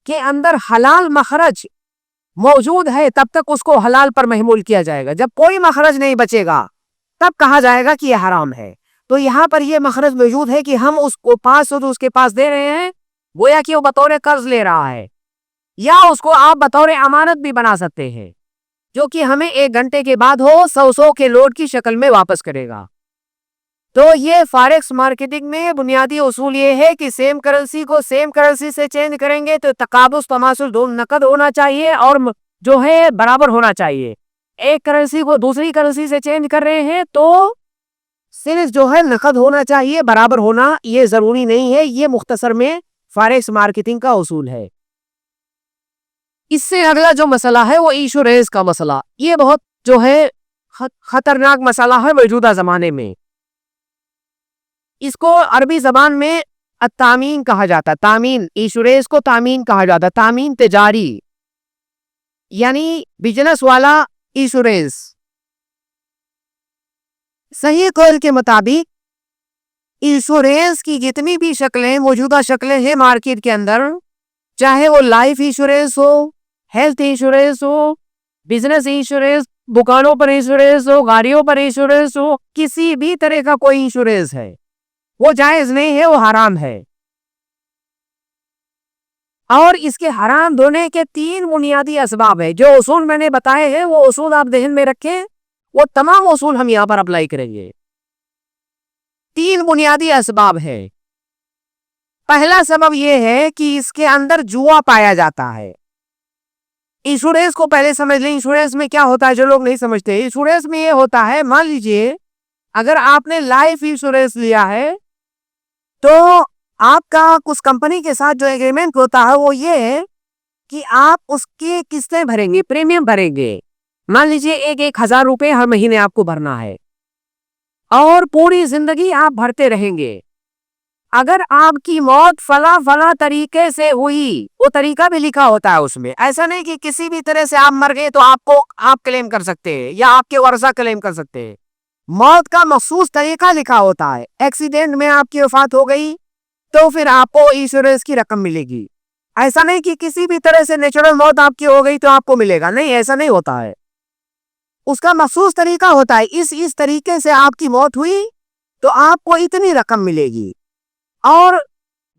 کے اندر حلال مخرج موجود ہے تب تک اس کو حلال پر محمول کیا جائے گا، جب کوئی مخرج نہیں بچے گا تب کہا جائے گا کہ یہ حرام ہے۔ تو یہاں پر یہ مخرج موجود ہے کہ ہم اس کو 500 اس کے پاس دے رہے ہیں، گویا کہ وہ بطور قرض لے رہا ہے، یا اس کو آپ بطور امانت بھی بنا سکتے ہیں جو کہ ہمیں 1 گھنٹے کے بعد ہو 100 کے لوٹ کی شکل میں واپس کرے گا۔ تو یہ فاریکس مارکیٹنگ میں بنیادی اصول یہ ہے کہ سیم کرنسی کو سیم کرنسی سے چینج کریں گے تو تقابض تماثل نقد ہونا چاہیے اور جو ہے برابر ہونا چاہیے۔ ایک کرنسی کو دوسری کرنسی سے چینج کر رہے ہیں تو صرف جو ہے نقد ہونا چاہیے، برابر ہونا یہ ضروری نہیں ہے۔ یہ مختصر میں فاریکس مارکیٹنگ کا اصول ہے۔ اس سے اگلا جو مسئلہ ہے وہ ایشورنس کا مسئلہ، یہ بہت جو ہے خطرناک مسئلہ ہے موجودہ زمانے میں۔ اس کو عربی زبان میں التامین کہا جاتا ہے، تامین، ایشورنس کو تامین کہا جاتا ہے، تامین تجاری یعنی بزنس والا ایشورنس۔ صحیح قول کے مطابق ایشورنس کی جتنی بھی شکلیں موجودہ شکلیں ہیں مارکیٹ کے اندر، چاہے وہ لائف ایشورنس ہو، ہیلتھ ایشورنس ہو، بزنس ایشورنس، دکانوں پر ایشورنس ہو، گاڑیوں پر ایشورنس ہو، کسی بھی طرح کا کوئی ایشورنس ہے وہ جائز نہیں ہے، وہ حرام ہے۔ اور اس کے حرام ہونے کے 3 بنیادی اسباب ہیں۔ جو اصول میں نے بتائے ہیں وہ اصول آپ ذہن میں رکھیں، وہ تمام اصول ہم یہاں پر اپلائی کریں گے۔ 3 بنیادی اسباب ہیں۔ پہلا سبب یہ ہے کہ اس کے اندر جوا پایا جاتا ہے۔ انشورنس کو پہلے سمجھ لیں، انشورنس میں کیا ہوتا ہے جو لوگ نہیں سمجھتے۔ انشورنس میں یہ ہوتا ہے، مان لیجئے اگر آپ نے لائف انشورنس لیا ہے تو آپ کا کچھ کمپنی کے ساتھ جو ایگریمنٹ ہوتا ہے وہ یہ ہے کہ آپ اس کی قسطیں بھریں گے، پریمیم بھریں گے۔ مان لیجئے 1,000 روپے ہر مہینے آپ کو بھرنا ہے اور پوری زندگی آپ بھرتے رہیں گے۔ اگر آپ کی موت فلاں طریقے سے ہوئی، وہ طریقہ بھی لکھا ہوتا ہے اس میں، ایسا نہیں کہ کسی بھی طرح سے آپ مر گئے تو آپ کلیم کر سکتے ہیں یا آپ کے ورثہ کلیم کر سکتے ہیں۔ موت کا مخصوص طریقہ لکھا ہوتا ہے۔ ایکسیڈنٹ میں آپ کی وفات ہو گئی تو پھر آپ کو انشورنس کی رقم ملے گی۔ ایسا نہیں کہ کسی بھی طرح سے نیچرل موت آپ کی ہو گئی تو آپ کو ملے گا، نہیں، ایسا نہیں ہوتا ہے۔ اس کا مخصوص طریقہ ہوتا ہے، اس طریقے سے آپ کی موت ہوئی تو آپ کو اتنی رقم ملے گی۔ اور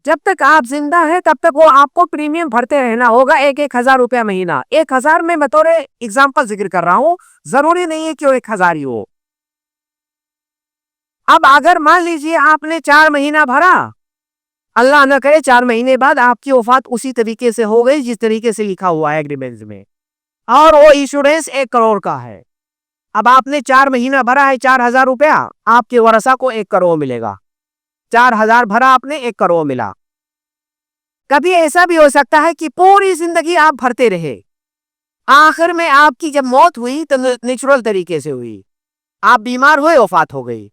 جب تک آپ زندہ ہیں تب تک وہ آپ کو پریمیم بھرتے رہنا ہوگا 1,000 روپیہ مہینہ. 1,000 میں بطور اگزامپل ذکر کر رہا ہوں, ضروری نہیں ہے کہ وہ 1,000 ہی ہو. اب اگر مان لیجئے آپ نے 4 مہینہ بھرا, اللہ نہ کرے 4 مہینے بعد آپ کی وفات اسی طریقے سے ہو گئی جس طریقے سے لکھا ہوا ہے ایگریمنٹ میں, اور وہ انشورنس 1 کروڑ کا ہے. اب آپ نے 4 مہینہ بھرا ہے 4,000 روپیہ, آپ کے ورثہ کو 1 کروڑ ملے گا. 4,000 بھرا آپ نے, 1 کروڑ ملا. کبھی ایسا بھی ہو سکتا ہے کہ پوری زندگی آپ بھرتے رہے, آخر میں آپ کی جب موت ہوئی تو نیچرل طریقے سے ہوئی, آپ بیمار ہوئے, وفات ہو گئی,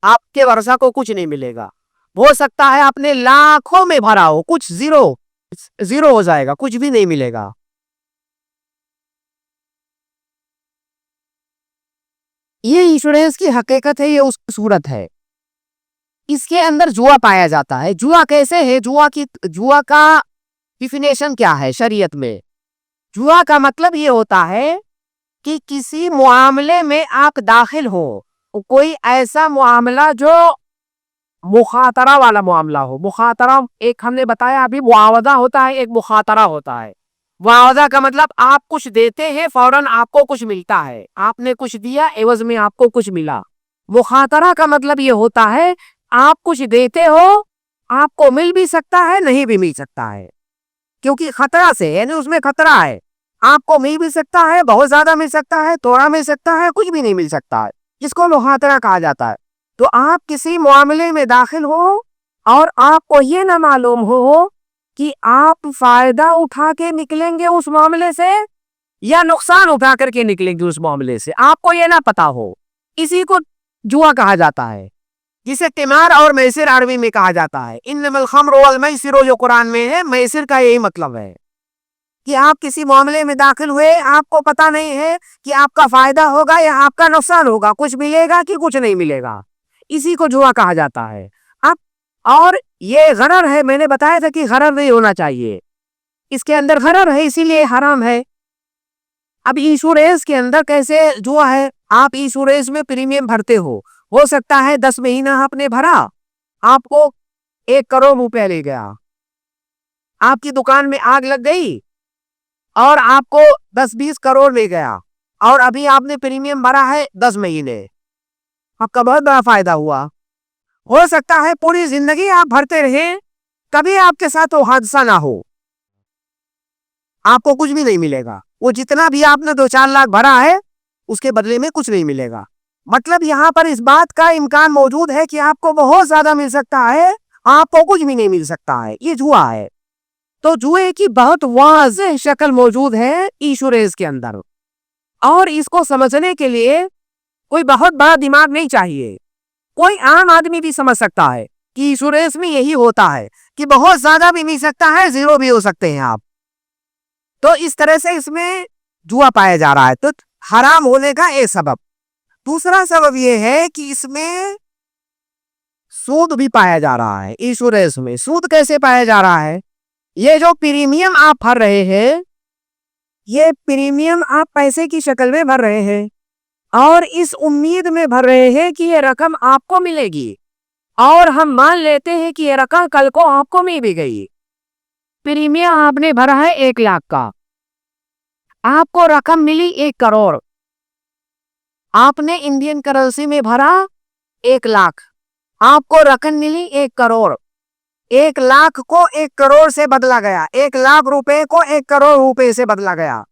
آپ کے ورثہ کو کچھ نہیں ملے گا. ہو سکتا ہے آپ نے لاکھوں میں بھرا ہو, کچھ زیرو ہو جائے گا, کچھ بھی نہیں ملے گا. یہ انشورنس کی حقیقت ہے, یہ اس کی صورت ہے. اس کے اندر جوا پایا جاتا ہے. جوا کیسے ہے؟ جوا کا ڈیفینیشن کیا ہے شریعت میں؟ جوا کا مطلب یہ ہوتا ہے کہ کسی معاملے میں آپ داخل ہو, کوئی ایسا معاملہ جو مخاطرہ والا معاملہ ہو. مخاطرہ ایک ہم نے بتایا ابھی, معاوضہ ہوتا ہے, ایک مخاطرہ ہوتا ہے. معاوضہ کا مطلب آپ کچھ دیتے ہیں, فوراً آپ کو کچھ ملتا ہے. آپ نے کچھ دیا, عوض میں آپ کو کچھ ملا. مخاطرہ کا مطلب یہ ہوتا ہے آپ کچھ دیتے ہو, آپ کو مل بھی سکتا ہے, نہیں بھی مل سکتا ہے, کیونکہ خطرہ سے, یعنی اس میں خطرہ ہے. آپ کو مل بھی سکتا ہے, بہت زیادہ مل سکتا ہے, تھوڑا مل سکتا ہے, کچھ بھی نہیں مل سکتا ہے, جس کو مخاطرہ کہا جاتا ہے. تو آپ کسی معاملے میں داخل ہو اور آپ کو یہ نہ معلوم ہو کہ آپ فائدہ اٹھا کے نکلیں گے اس معاملے سے یا نقصان اٹھا کر کے نکلیں گے اس معاملے سے, آپ کو یہ نہ پتا ہو, اسی کو جوا کہا جاتا ہے, جسے قمار اور میسر عربی میں کہا جاتا ہے. انما الخمر والمیسر جو قرآن میں ہے, میسر کا یہی مطلب ہے کہ آپ کسی معاملے میں داخل ہوئے, آپ کو پتا نہیں ہے کہ آپ کا فائدہ ہوگا یا آپ کا نقصان ہوگا, کچھ ملے گا کہ کچھ نہیں ملے گا, اسی کو جوا کہا جاتا ہے. اب اور یہ غرر ہے, میں نے بتایا تھا کہ غرر نہیں ہونا چاہیے, اس کے اندر غرر ہے اسی لیے حرام ہے. اب انشورنس کے اندر کیسے جوا ہے؟ آپ انشورنس میں پریمیم بھرتے ہو سکتا ہے 10 مہینہ آپ نے بھرا, آپ کو 1 کروڑ روپے لے گیا, آپ کی دکان میں آگ لگ گئی اور آپ کو 10-20 کروڑ لے گیا, اور ابھی آپ نے پریمیم بھرا ہے 10 مہینے, آپ کا بہت بڑا فائدہ ہوا. ہو سکتا ہے پوری زندگی آپ بھرتے رہے, کبھی آپ کے ساتھ وہ حادثہ نہ ہو, آپ کو کچھ بھی نہیں ملے گا. وہ جتنا بھی آپ نے 2-4 لاکھ بھرا ہے اس کے بدلے میں کچھ نہیں ملے گا. مطلب یہاں پر اس بات کا امکان موجود ہے کہ آپ کو بہت زیادہ مل سکتا ہے, آپ کو کچھ بھی نہیں مل سکتا ہے. یہ جوا ہے. تو جوئے کی بہت واضح شکل موجود ہے انشورنس کے اندر, اور اس کو سمجھنے کے لیے کوئی بہت بڑا دماغ نہیں چاہیے. کوئی عام آدمی بھی سمجھ سکتا ہے کہ انشورنس میں یہی ہوتا ہے کہ بہت زیادہ بھی مل سکتا ہے, زیرو بھی ہو سکتے ہیں آپ. تو اس طرح سے اس میں جوا پایا جا رہا ہے. تو حرام ہونے کا ایک سبب. دوسرا سبب یہ ہے کہ اس میں سود بھی پایا جا رہا ہے. انشورنس میں سود کیسے پایا جا رہا ہے؟ یہ جو پریمیم آپ بھر رہے ہیں, یہ پریمیم آپ پیسے کی شکل میں بھر رہے ہیں, اور اس امید میں بھر رہے ہیں کہ یہ رقم آپ کو ملے گی, اور ہم مان لیتے ہیں کہ یہ رقم کل کو آپ کو مل بھی گئی. پریمیم آپ نے بھرا ہے 1 لاکھ کا, آپ کو رقم ملی 1 کروڑ. آپ نے انڈین کرنسی میں بھرا 1 لاکھ, آپ کو رقم ملی 1 کروڑ. 1 لاکھ کو 1 کروڑ سے بدلا گیا, 1 لاکھ روپے کو 1 کروڑ روپے سے بدلا گیا.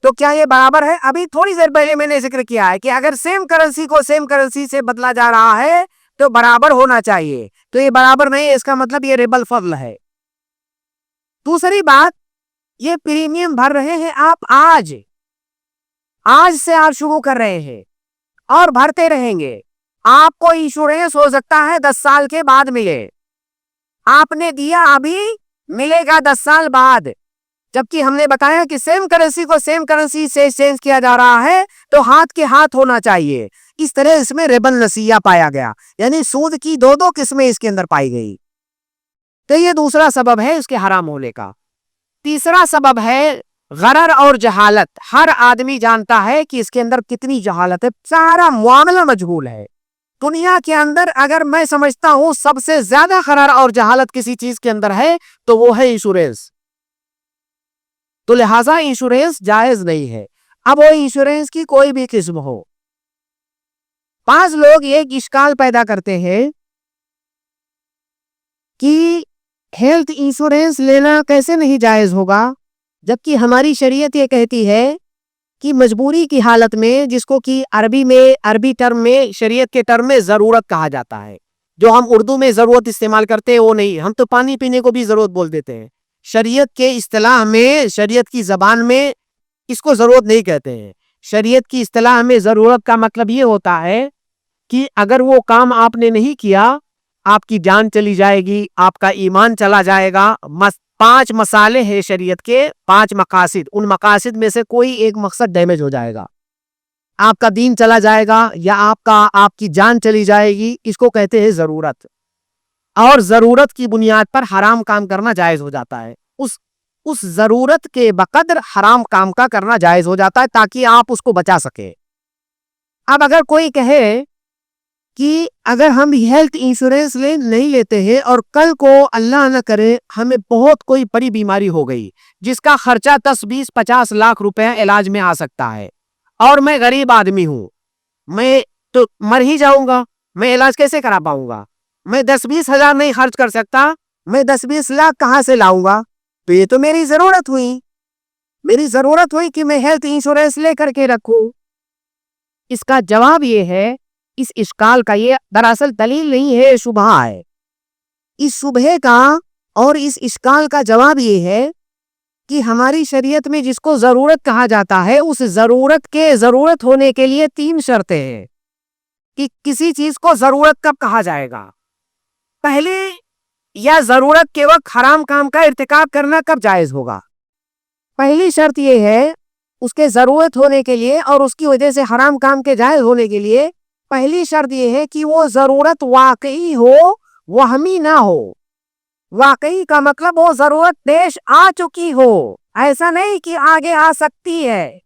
تو کیا یہ برابر ہے؟ ابھی تھوڑی دیر پہلے میں نے ذکر کیا ہے کہ اگر سیم کرنسی کو سیم کرنسی سے بدلا جا رہا ہے تو برابر ہونا چاہیے. تو یہ برابر نہیں ہے, اس کا مطلب یہ ربا الفضل ہے. دوسری بات, یہ پریمیم بھر رہے ہیں آپ آج سے آپ شروع کر رہے ہیں اور بھرتے رہیں گے. آپ کو انشورنس ہو سکتا ہے 10 سال کے بعد ملے, آپ نے دیا ابھی, ملے گا 10 سال بعد. جبکہ ہم نے بتایا کہ سیم کرنسی کو سیم کرنسی سے ایکسچینج کیا جا رہا ہے تو ہاتھ کے ہاتھ ہونا چاہیے. اس طرح اس میں ربا النسیہ پایا گیا, یعنی سود کی 2 قسمیں اس کے اندر پائی گئی. تو یہ دوسرا سبب ہے اس کے حرام ہونے کا. تیسرا سبب ہے غرر اور جہالت. ہر آدمی جانتا ہے کہ اس کے اندر کتنی جہالت ہے, سارا معاملہ مجہول ہے. دنیا کے اندر اگر میں سمجھتا ہوں سب سے زیادہ خرار اور جہالت کسی چیز کے اندر ہے تو وہ ہے انشورنس. تو لہٰذا انشورنس جائز نہیں ہے. اب وہ انشورنس کی کوئی بھی قسم ہو. بعض لوگ ایک اشکال پیدا کرتے ہیں کہ ہیلتھ انشورنس لینا کیسے نہیں جائز ہوگا، جبکہ ہماری شریعت یہ کہتی ہے کہ مجبوری کی حالت میں، جس کو کہ عربی ٹرم میں، شریعت کے ٹرم میں ضرورت کہا جاتا ہے، جو ہم اردو میں ضرورت استعمال کرتے ہیں وہ نہیں، ہم تو پانی پینے کو بھی ضرورت بول دیتے ہیں. شریعت کے اصطلاح میں، شریعت کی زبان میں اس کو ضرورت نہیں کہتے ہیں. شریعت کی اصطلاح میں ضرورت کا مطلب یہ ہوتا ہے کہ اگر وہ کام آپ نے نہیں کیا، آپ کی جان چلی جائے گی، آپ کا ایمان چلا جائے گا. 5 مسالے ہیں شریعت کے، 5 مقاصد، ان مقاصد میں سے کوئی ایک مقصد ڈیمیج ہو جائے گا، آپ کا دین چلا جائے گا یا آپ کی جان چلی جائے گی، اس کو کہتے ہیں ضرورت. اور ضرورت کی بنیاد پر حرام کام کرنا جائز ہو جاتا ہے. اس ضرورت کے بقدر حرام کام کا کرنا جائز ہو جاتا ہے تاکہ آپ اس کو بچا سکے. اب اگر کوئی کہے کہ اگر ہم ہیلتھ انشورنس نہیں لیتے ہیں اور کل کو اللہ نہ کرے ہمیں بہت کوئی بڑی بیماری ہو گئی جس کا خرچہ 10 20 50 لاکھ روپے علاج میں آ سکتا ہے، اور میں غریب آدمی ہوں، میں تو مر ہی جاؤں گا، میں علاج کیسے کرا پاؤں گا؟ میں 10 20 ہزار نہیں خرچ کر سکتا، میں 10 20 لاکھ کہاں سے لاؤں گا؟ تو یہ تو میری ضرورت ہوئی کہ میں ہیلتھ انشورنس لے کر کے رکھوں. اس کا جواب یہ ہے، اس اشکال کا یہ دراصل دلیل نہیں ہے، شبہ ہے. اس شبہ کا اور اس اشکال کا جواب یہ ہے کہ ہماری شریعت میں جس کو ضرورت کہا جاتا ہے، اس ضرورت ہونے کے لیے 3 شرطیں ہیں کہ کسی چیز کو ضرورت کب کہا جائے گا. پہلے، یا ضرورت کے وقت حرام کام کا ارتکاب کرنا کب جائز ہوگا. پہلی شرط یہ ہے، اس کے ضرورت ہونے کے لیے اور اس کی وجہ سے حرام کام کے جائز ہونے کے لیے پہلی شرط یہ ہے کہ وہ ضرورت واقعی ہو، وہمی نہ ہو. واقعی کا مطلب وہ ضرورت پیش آ چکی ہو، ایسا نہیں کہ آگے آ سکتی ہے.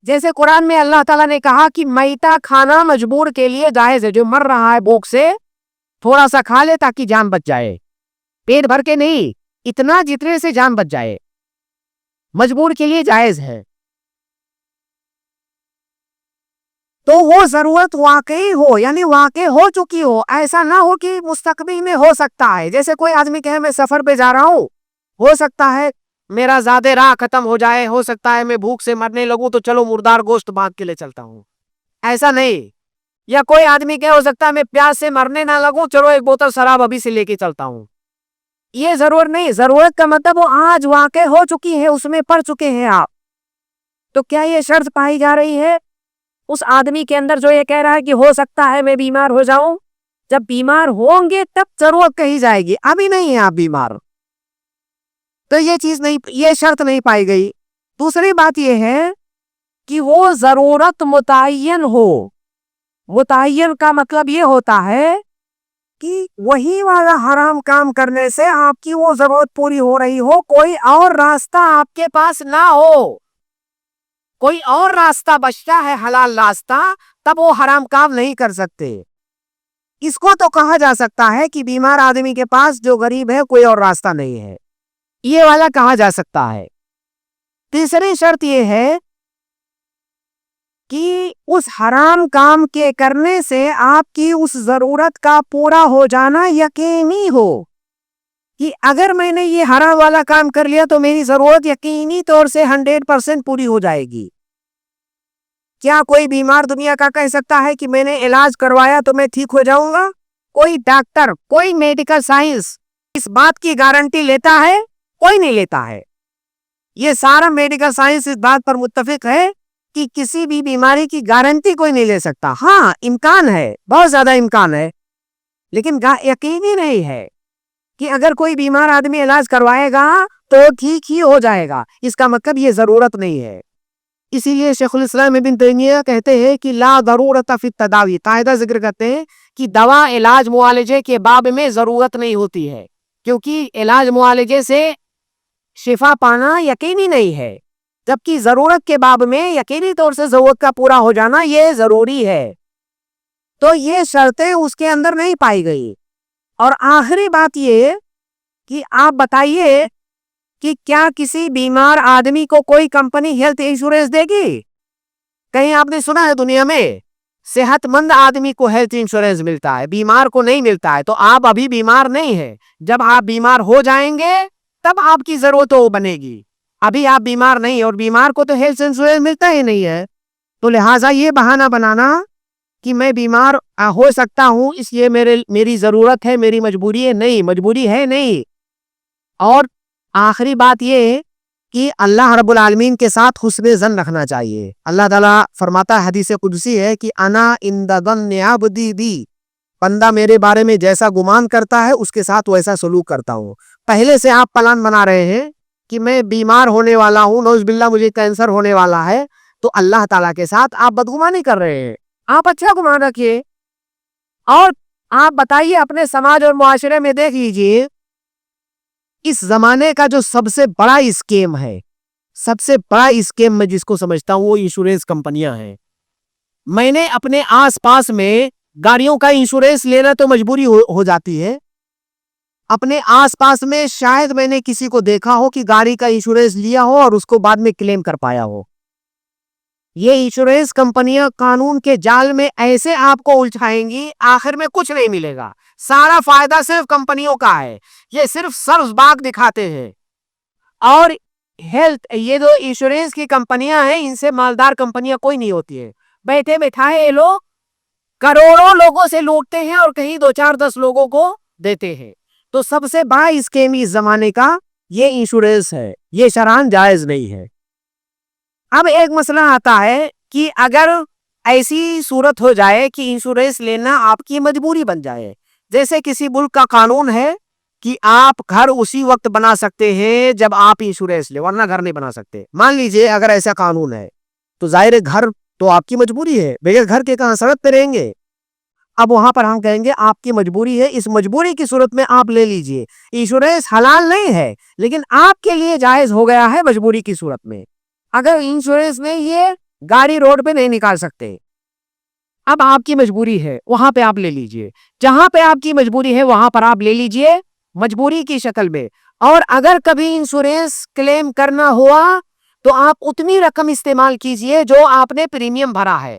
جیسے قرآن میں اللہ تعالیٰ نے کہا کہ میتہ کھانا مجبور کے لیے جائز ہے، جو مر رہا ہے بھوک سے تھوڑا سا کھا لے تاکہ جان بچ جائے، پیٹ بھر کے نہیں، اتنا جتنے سے جان بچ جائے، مجبور کے لیے جائز ہے. تو وہ ضرورت واقعی ہو، یعنی واقع ہو چکی ہو، ایسا نہ ہو کہ مستقبل میں ہو سکتا ہے. جیسے کوئی آدمی کہے میں سفر پہ جا رہا ہوں، ہو سکتا ہے میرا زیادہ راہ ختم ہو جائے، ہو سکتا ہے میں بھوک سے مرنے لگوں تو چلو مردار گوشت باندھ کے لے چلتا ہوں، ایسا نہیں. یا کوئی آدمی کہے ہو سکتا ہے میں پیاس سے مرنے نہ لگوں، چلو ایک بوتل شراب ابھی سے لے کے چلتا ہوں. یہ ضرور نہیں. ضرورت کا مطلب وہ آج واقع ہو چکی ہے، اس میں پڑ چکے ہیں آپ. تو کیا یہ شرط پائی جا رہی ہے اس آدمی کے اندر جو یہ کہہ رہا ہے کہ ہو سکتا ہے میں بیمار ہو جاؤں؟ جب بیمار ہوں گے تب ضرورت کہی جائے گی، ابھی نہیں ہے آپ بیمار، تو یہ شرط نہیں پائی گئی. دوسری بات یہ ہے کہ وہ ضرورت متعین ہو. متعین کا مطلب یہ ہوتا ہے کہ وہی والا حرام کام کرنے سے آپ کی وہ ضرورت پوری ہو رہی ہو، کوئی اور راستہ آپ کے پاس نہ ہو، کوئی اور راستہ بچتا ہے حلال راستہ، تب وہ حرام کام نہیں کر سکتے. اس کو تو کہا جا سکتا ہے کہ بیمار آدمی کے پاس جو غریب ہے کوئی اور راستہ نہیں ہے، یہ والا کہا جا سکتا ہے. تیسری شرط یہ ہے کہ اس حرام کام کے کرنے سے آپ کی اس ضرورت کا پورا ہو جانا یقینی ہو، کہ اگر میں نے یہ حرام والا کام کر لیا تو میری ضرورت یقینی طور سے 100% پوری ہو جائے گی. کیا کوئی بیمار دنیا کا کہہ سکتا ہے کہ میں نے علاج کروایا تو میں ٹھیک ہو جاؤں گا؟ کوئی ڈاکٹر، کوئی میڈیکل سائنس اس بات کی گارنٹی لیتا ہے؟ کوئی نہیں لیتا ہے. یہ سارا میڈیکل سائنس اس بات پر متفق ہے کہ کسی بھی بیماری کی گارنٹی کوئی نہیں لے سکتا. ہاں امکان ہے، بہت زیادہ امکان ہے، لیکن یقینی نہیں ہے کہ اگر کوئی بیمار آدمی علاج کروائے گا تو ٹھیک ہی ہو جائے گا. اس کا مطلب یہ ضرورت نہیں ہے. اسی لیے شیخ الاسلام ابن تیمیہ کہتے ہیں کہ لا ضرورت فی التداوی، قاعدہ ذکر کرتے ہیں کہ دوا، علاج، معالجے کے باب میں ضرورت نہیں ہوتی ہے، کیونکہ علاج معالجے سے شفا پانا یقینی نہیں ہے، جبکہ ضرورت کے باب میں یقینی طور سے ضرورت کا پورا ہو جانا یہ ضروری ہے. تو یہ شرطیں اس کے اندر نہیں پائی گئی. اور آخری بات یہ کہ آپ بتائیے کہ کیا کسی بیمار آدمی کو کوئی کمپنی ہیلتھ انشورنس دے گی؟ کہیں آپ نے سنا ہے دنیا میں صحت مند آدمی کو ہیلتھ انشورنس ملتا ہے، بیمار کو نہیں ملتا ہے؟ تو آپ ابھی بیمار نہیں ہیں. جب آپ بیمار ہو جائیں گے تب آپ کی ضرورت وہ بنے گی. ابھی آپ بیمار نہیں، اور بیمار کو تو ہیلتھ انشورنس ملتا ہی نہیں ہے. تو لہٰذا یہ بہانہ بنانا کہ میں بیمار ہو سکتا ہوں اس لیے میری ضرورت ہے، میری مجبوری ہے، نہیں، مجبوری ہے نہیں. اور آخری بات یہ کہ اللہ رب العالمین کے ساتھ حسن ظن رکھنا چاہیے. اللہ تعالیٰ فرماتا ہے، حدیث قدسی ہے کہ انا عند ظن عبدی بی، بندہ میرے بارے میں جیسا گمان کرتا ہے اس کے ساتھ ویسا سلوک کرتا ہوں. پہلے سے آپ پلان بنا رہے ہیں کہ میں بیمار ہونے والا ہوں، نعوذ باللہ مجھے کینسر ہونے والا ہے، تو اللہ تعالیٰ کے ساتھ آپ بدگمانی کر رہے ہیں. آپ اچھا گمان رکھیے. اور آپ بتائیے اپنے سماج اور معاشرے میں دیکھ لیجئے، اس زمانے کا جو سب سے بڑا اسکیم ہے، سب سے بڑا اسکیم میں جس کو سمجھتا ہوں وہ انشورنس کمپنیاں ہیں. میں نے اپنے آس پاس میں گاڑیوں کا انشورنس لینا تو مجبوری ہو جاتی ہے. اپنے آس پاس میں شاید میں نے کسی کو دیکھا ہو کہ گاڑی کا انشورنس لیا ہو اور اس کو بعد میں کلیم کر پایا ہو. یہ انشورنس کمپنیاں قانون کے جال میں ایسے آپ کو الجھائیں گی، آخر میں کچھ نہیں ملے گا. سارا فائدہ صرف کمپنیوں کا ہے. یہ صرف سبز باغ دکھاتے ہیں. اور یہ جو انشورنس کی کمپنیاں ہیں ان سے مالدار کمپنیاں کوئی نہیں ہوتی ہے. بیٹھے بیٹھائے یہ لوگ کروڑوں لوگوں سے لوٹتے ہیں اور کہیں 2-4-10 لوگوں کو دیتے ہیں. تو سب سے بڑا اسکیم اس زمانے کا یہ انشورنس ہے. یہ شرعاً جائز نہیں ہے. اب ایک مسئلہ آتا ہے کہ اگر ایسی صورت ہو جائے کہ انشورنس لینا آپ کی مجبوری بن جائے، جیسے کسی ملک کا قانون ہے کہ آپ گھر اسی وقت بنا سکتے ہیں جب آپ انشورنس لیں، ورنہ گھر نہیں بنا سکتے. مان لیجئے اگر ایسا قانون ہے تو ظاہر گھر تو آپ کی مجبوری ہے، بغیر گھر کے کہاں سڑک پہ رہیں گے. اب وہاں پر ہم کہیں گے آپ کی مجبوری ہے، اس مجبوری کی صورت میں آپ لے لیجئے. انشورنس حلال نہیں ہے لیکن آپ کے لیے جائز ہو گیا ہے مجبوری کی صورت میں. اگر انشورنس میں یہ گاڑی روڈ پہ نہیں نکال سکتے، اب آپ کی مجبوری ہے، وہاں پہ آپ لے لیجئے. جہاں پہ آپ کی مجبوری ہے وہاں پر آپ لے لیجئے مجبوری کی شکل میں. اور اگر کبھی انشورنس کلیم کرنا ہوا تو آپ اتنی رقم استعمال کیجئے جو آپ نے پریمیم بھرا ہے.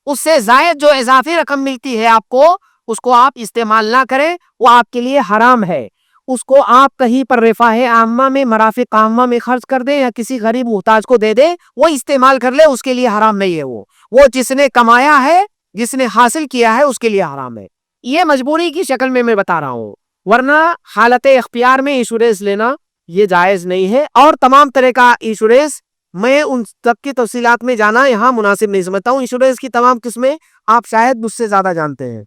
اس سے زائد جو اضافی رقم ملتی ہے آپ کو، اس کو آپ استعمال نہ کریں، وہ آپ کے لیے حرام ہے. اس کو آپ کہیں پر رفاہ عامہ میں، مرافق عامہ میں خرچ کر دیں یا کسی غریب محتاج کو دے دیں، وہ استعمال کر لے، اس کے لیے حرام نہیں ہے. وہ جس نے کمایا ہے، جس نے حاصل کیا ہے، اس کے لیے حرام ہے. یہ مجبوری کی شکل میں بتا رہا ہوں، ورنہ حالت اختیار میں انشورنس لینا یہ جائز نہیں ہے. اور تمام طرح کا انشورنس، میں ان تک کی تفصیلات میں جانا یہاں مناسب نہیں سمجھتا ہوں. انشورنس کی تمام قسمیں آپ شاید مجھ سے زیادہ جانتے ہیں.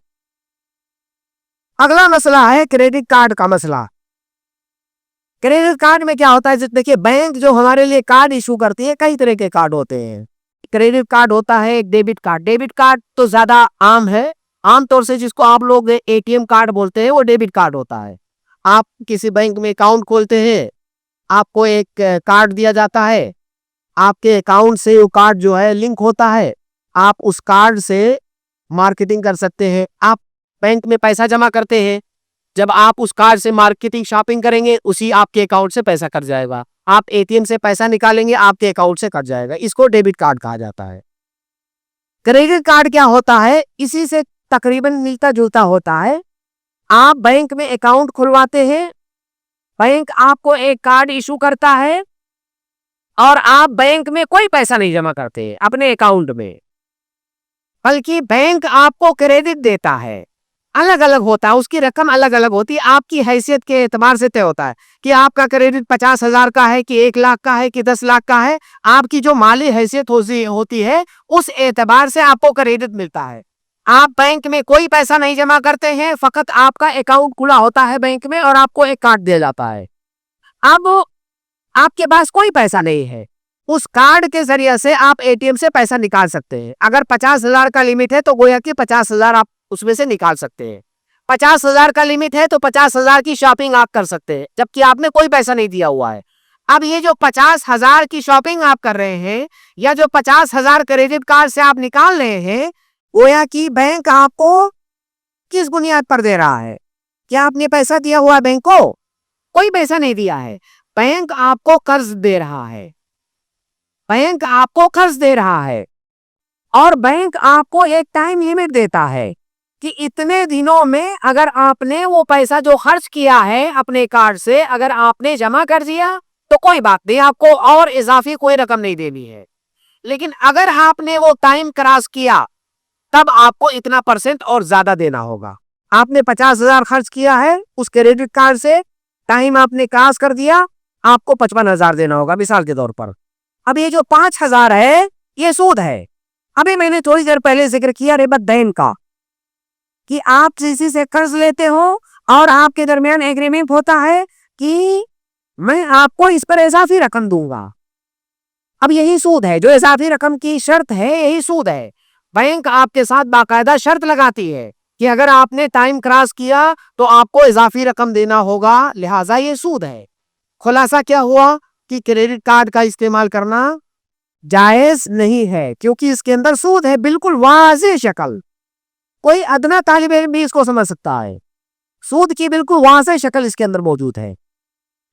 اگلا مسئلہ ہے کریڈٹ کارڈ کا مسئلہ. کریڈٹ کارڈ میں کیا ہوتا ہے؟ دیکھیے، بینک جو ہمارے لیے کارڈ ایشو کرتی ہے، کئی طرح کے کارڈ ہوتے ہیں. کریڈٹ کارڈ ہوتا ہے ایک ڈیبٹ کارڈ. ڈیبٹ کارڈ تو زیادہ عام ہے، عام طور سے جس کو آپ لوگ اے ٹی ایم کارڈ بولتے ہیں وہ ڈیبٹ کارڈ ہوتا ہے. آپ کسی بینک میں اکاؤنٹ کھولتے ہیں، آپ کو ایک کارڈ دیا جاتا ہے، آپ کے اکاؤنٹ سے وہ کارڈ جو ہے لنک ہوتا ہے. آپ اس کارڈ سے مارکیٹنگ کر سکتے ہیں. آپ بینک میں پیسہ جمع کرتے ہیں، جب آپ اس کارڈ سے مارکیٹنگ شاپنگ کریں گے اسی آپ کے اکاؤنٹ سے پیسہ کٹ جائے گا. آپ اے ٹی ایم سے پیسہ نکالیں گے، آپ کے اکاؤنٹ سے کٹ جائے گا. اس کو ڈیبٹ کارڈ کہا جاتا ہے. کریڈٹ کارڈ کیا ہوتا ہے؟ اسی سے تقریباً ملتا جلتا ہوتا ہے. آپ بینک میں اکاؤنٹ کھلواتے ہیں، بینک آپ کو ایک کارڈ ایشو کرتا ہے اور آپ بینک میں کوئی پیسہ نہیں جمع کرتے اپنے اکاؤنٹ میں، بلکہ بینک آپ کو کریڈٹ دیتا ہے. الگ الگ ہوتا ہے، اس کی رقم الگ الگ ہوتی ہے، آپ کی حیثیت کے اعتبار سے طے ہوتا ہے کہ آپ کا کریڈٹ 50,000 کا ہے کہ 1 لاکھ کا ہے کہ 10 لاکھ کا ہے. آپ کی جو مالی حیثیت ہوتی ہے اس اعتبار سے آپ کو کریڈٹ ملتا ہے. آپ بینک میں کوئی پیسہ نہیں جمع کرتے ہیں، فقط آپ کا اکاؤنٹ کھلا ہوتا ہے بینک میں اور آپ کو ایک کارڈ دیا جاتا ہے. اب آپ کے پاس کوئی پیسہ نہیں ہے، اس کارڈ کے ذریعے سے آپ اے ٹی ایم سے پیسہ نکال سکتے ہیں. اگر 50,000 کا لمٹ ہے تو گویا کہ 50,000 آپ اس میں سے نکال سکتے ہیں. 50,000 کا لمٹ ہے تو 50,000 کی شاپنگ آپ کر سکتے ہیں، جبکہ آپ نے کوئی پیسہ نہیں دیا ہوا ہے. اب یہ جو 50,000 کی شاپنگ آپ کر رہے ہیں یا جو 50,000 کریڈٹ کارڈ سے آپ نکال رہے ہیں، گویا کہ بینک آپ کو کس بنیاد پر دے رہا ہے؟ کیا آپ نے پیسہ دیا ہوا بینک کو؟ کوئی پیسہ نہیں دیا ہے. بینک آپ کو قرض دے رہا ہے. بینک آپ کو قرض دے رہا ہے اور بینک آپ کو ایک ٹائم لیمٹ دیتا ہے کہ اتنے دنوں میں اگر آپ نے وہ پیسہ جو خرچ کیا ہے اپنے کارڈ سے اگر آپ نے جمع کر دیا تو کوئی بات نہیں, آپ کو اور اضافی کوئی رقم نہیں دینی ہے. لیکن اگر آپ نے وہ ٹائم کراس کیا تب آپ کو اتنا % اور زیادہ دینا ہوگا. آپ نے 50,000 خرچ کیا ہے اس کریڈٹ کارڈ سے, ٹائم آپ نے کراس کر دیا, آپ کو 55,000 دینا ہوگا مثال کے طور پر. اب یہ جو 5,000 ہے یہ سود ہے. ابھی میں نے تھوڑی دیر پہلے ذکر کیا ربا دین کا, کہ آپ کسی سے قرض لیتے ہو اور آپ کے درمیان ایگریمنٹ ہوتا ہے کہ میں آپ کو اس پر اضافی رقم دوں گا. اب یہی سود ہے, جو اضافی رقم کی شرط ہے یہی سود ہے. بینک آپ کے ساتھ باقاعدہ شرط لگاتی ہے کہ اگر آپ نے ٹائم کراس کیا تو آپ کو اضافی رقم دینا ہوگا, لہٰذا یہ سود ہے. خلاصہ کیا ہوا کہ کریڈٹ کارڈ کا استعمال کرنا جائز نہیں ہے کیونکہ اس کے اندر سود ہے, بالکل واضح شکل. کوئی ادنا طالب علم بھی اس کو سمجھ سکتا ہے. سود کی بالکل واضح شکل اس کے اندر موجود ہے.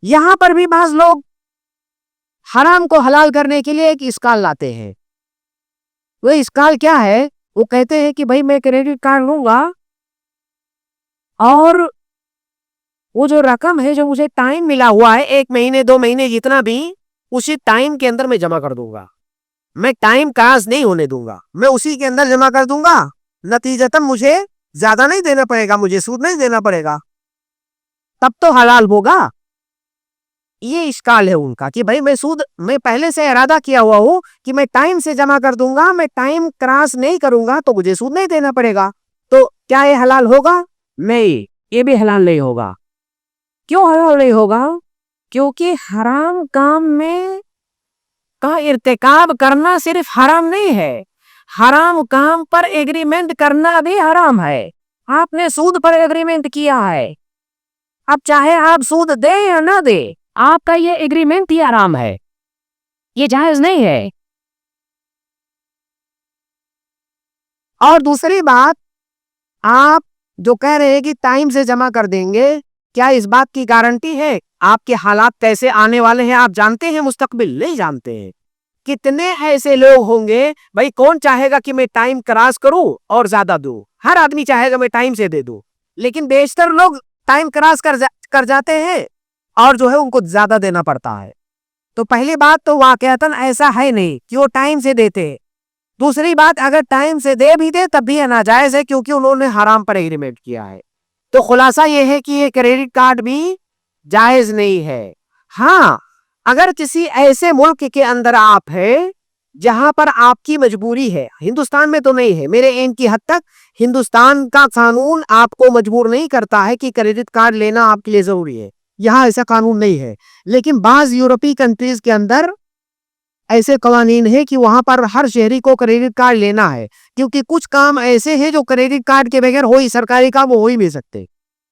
یہاں پر بھی بعض لوگ حرام کو حلال کرنے کے لیے ایک اسکال لاتے ہیں. وہ اسکال کیا ہے؟ وہ کہتے ہیں کہ بھائی میں کریڈٹ کارڈ لوں گا اور وہ جو رقم ہے جو مجھے ٹائم ملا ہوا ہے 1 مہینے 2 مہینے جتنا بھی, اسی ٹائم کے اندر میں جمع کر دوں گا. میں ٹائم کراس نہیں ہونے دوں گا, میں اسی کے اندر جمع کر دوں گا. نتیجتاً مجھے زیادہ نہیں دینا پڑے گا, مجھے سود نہیں دینا پڑے گا, تب تو حلال ہوگا. یہ اشکال ہے ان کا کہ بھائی میں پہلے سے ارادہ کیا ہوا ہوں کہ میں ٹائم سے جمع کر دوں گا, میں ٹائم کراس نہیں کروں گا تو مجھے سود نہیں دینا پڑے گا. تو کیا یہ حلال ہوگا؟ نہیں, یہ بھی حلال نہیں ہوگا. کیوں حلال نہیں ہوگا؟ کیونکہ حرام کام میں کا ارتکاب کرنا صرف حرام نہیں ہے, حرام کام پر ایگریمنٹ کرنا بھی حرام ہے. آپ نے سود پر ایگریمنٹ کیا ہے, اب چاہے آپ سود دیں یا نہ دیں, آپ کا یہ ایگریمنٹ ہی حرام ہے, یہ جائز نہیں ہے. اور دوسری بات, آپ جو کہہ رہے ہیں کہ ٹائم سے جمع کر دیں گے, کیا اس بات کی گارنٹی ہے؟ آپ کے حالات کیسے آنے والے ہیں آپ جانتے ہیں؟ مستقبل نہیں جانتے ہیں. کتنے ایسے لوگ ہوں گے, بھائی کون چاہے گا کہ میں ٹائم کراس کروں اور زیادہ دوں؟ ہر آدمی چاہے گا میں ٹائم سے دے دوں, لیکن بیشتر لوگ ٹائم کراس کر جاتے ہیں اور جو ہے ان کو زیادہ دینا پڑتا ہے. تو پہلی بات تو واقعتاً ایسا ہے نہیں کہ وہ ٹائم سے دیتے. دوسری بات, اگر ٹائم سے دے بھی دے تب بھی ناجائز ہے کیونکہ انہوں نے حرام پر ایگریمنٹ کیا ہے. تو خلاصہ یہ ہے کہ یہ کریڈٹ کارڈ بھی جائز نہیں ہے. ہاں, اگر کسی ایسے ملک کے اندر آپ ہیں جہاں پر آپ کی مجبوری ہے, ہندوستان میں تو نہیں ہے, میرے علم کی حد تک ہندوستان کا قانون آپ کو مجبور نہیں کرتا ہے کہ کریڈٹ کارڈ لینا آپ کے لیے ضروری ہے, یہاں ایسا قانون نہیں ہے. لیکن بعض یورپی کنٹریز کے اندر ایسے قوانین ہیں کہ وہاں پر ہر شہری کو کریڈٹ کارڈ لینا ہے, کیونکہ کچھ کام ایسے ہیں جو کریڈٹ کارڈ کے بغیر سرکاری کام ہو ہی نہیں سکتے.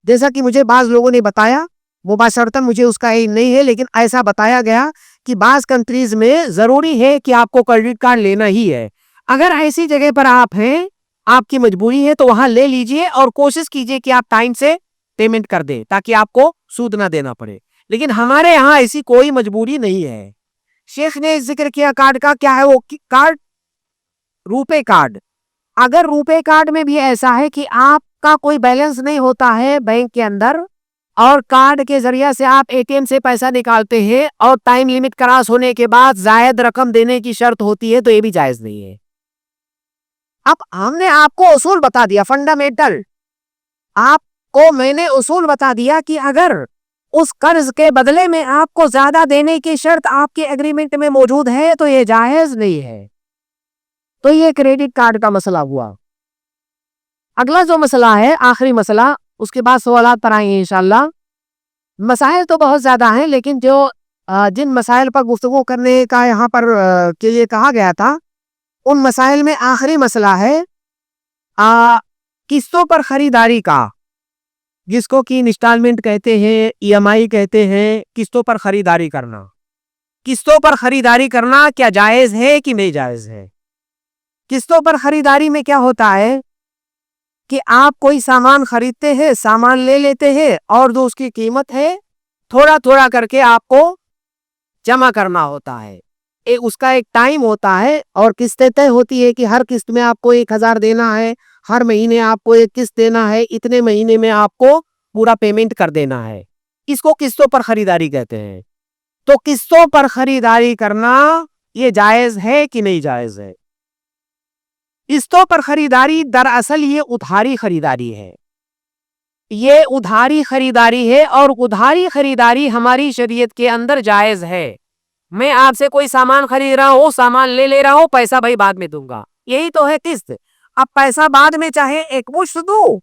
جیسا کہ مجھے بعض لوگوں نے بتایا, مباشرتاً مجھے اس کا علم نہیں ہے, لیکن ایسا بتایا گیا کہ بعض کنٹریز میں ضروری ہے کہ آپ کو کریڈٹ کارڈ لینا ہی ہے. اگر ایسی جگہ پر آپ ہیں, آپ کی مجبوری ہے تو وہاں لے لیجئے اور کوشش کیجئے کہ آپ ٹائم سے پیمنٹ کر دیں تاکہ آپ کو سود نہ دینا پڑے. لیکن ہمارے یہاں ایسی کوئی مجبوری نہیں ہے. شیخ نے ذکر کیا کارڈ کا, کیا ہے وہ کارڈ؟ روپے کارڈ. اگر روپے کارڈ میں بھی ایسا ہے کہ آپ کا کوئی بیلنس نہیں ہوتا ہے بینک کے اندر اور کارڈ کے ذریعہ سے آپ اے ٹی ایم سے پیسہ نکالتے ہیں اور ٹائم لیمٹ کراس ہونے کے بعد زائد رقم دینے کی شرط ہوتی ہے, تو یہ بھی جائز نہیں ہے. اب ہم نے آپ کو اصول بتا دیا, فنڈامنٹل, آپ کو میں نے اصول بتا دیا کہ اگر اس قرض کے بدلے میں آپ کو زیادہ دینے کی شرط آپ کے ایگریمنٹ میں موجود ہے تو یہ جائز نہیں ہے. تو یہ کریڈٹ کارڈ کا مسئلہ ہوا. اگلا جو مسئلہ ہے, آخری مسئلہ, اس کے بعد سوالات پر آئیں گے انشاءاللہ. مسائل تو بہت زیادہ ہیں, لیکن جن مسائل پر گفتگو کرنے کا یہاں پر کے لیے کہا گیا تھا, ان مسائل میں آخری مسئلہ ہے قسطوں پر خریداری کا, جس کو کہ انسٹالمنٹ کہتے ہیں, ای ایم آئی کہتے ہیں. قسطوں پر خریداری کرنا, قسطوں پر خریداری کرنا کیا جائز ہے کہ نہیں جائز ہے؟ قسطوں پر خریداری میں کیا ہوتا ہے کہ آپ کوئی سامان خریدتے ہیں، سامان لے لیتے ہیں اور جو اس کی قیمت ہے تھوڑا تھوڑا کر کے آپ کو جمع کرنا ہوتا ہے. اس کا ایک ٹائم ہوتا ہے اور قسطیں طے ہوتی ہے کہ ہر قسط میں آپ کو 1000 دینا ہے، ہر مہینے آپ کو ایک قسط دینا ہے، اتنے مہینے میں آپ کو پورا پیمنٹ کر دینا ہے. اس کو قسطوں پر خریداری کہتے ہیں. تو قسطوں پر خریداری کرنا یہ جائز ہے کہ نہیں جائز ہے؟ قسطوں پر خریداری دراصل یہ ادھاری خریداری ہے. یہ ادھاری خریداری ہے اور ادھاری خریداری ہماری شریعت کے اندر جائز ہے. میں آپ سے کوئی سامان خرید رہا ہوں، سامان لے رہا ہوں، پیسہ بھائی بعد میں دوں گا، یہی تو ہے قسط. اب پیسہ بعد میں چاہے ایک مشت دوں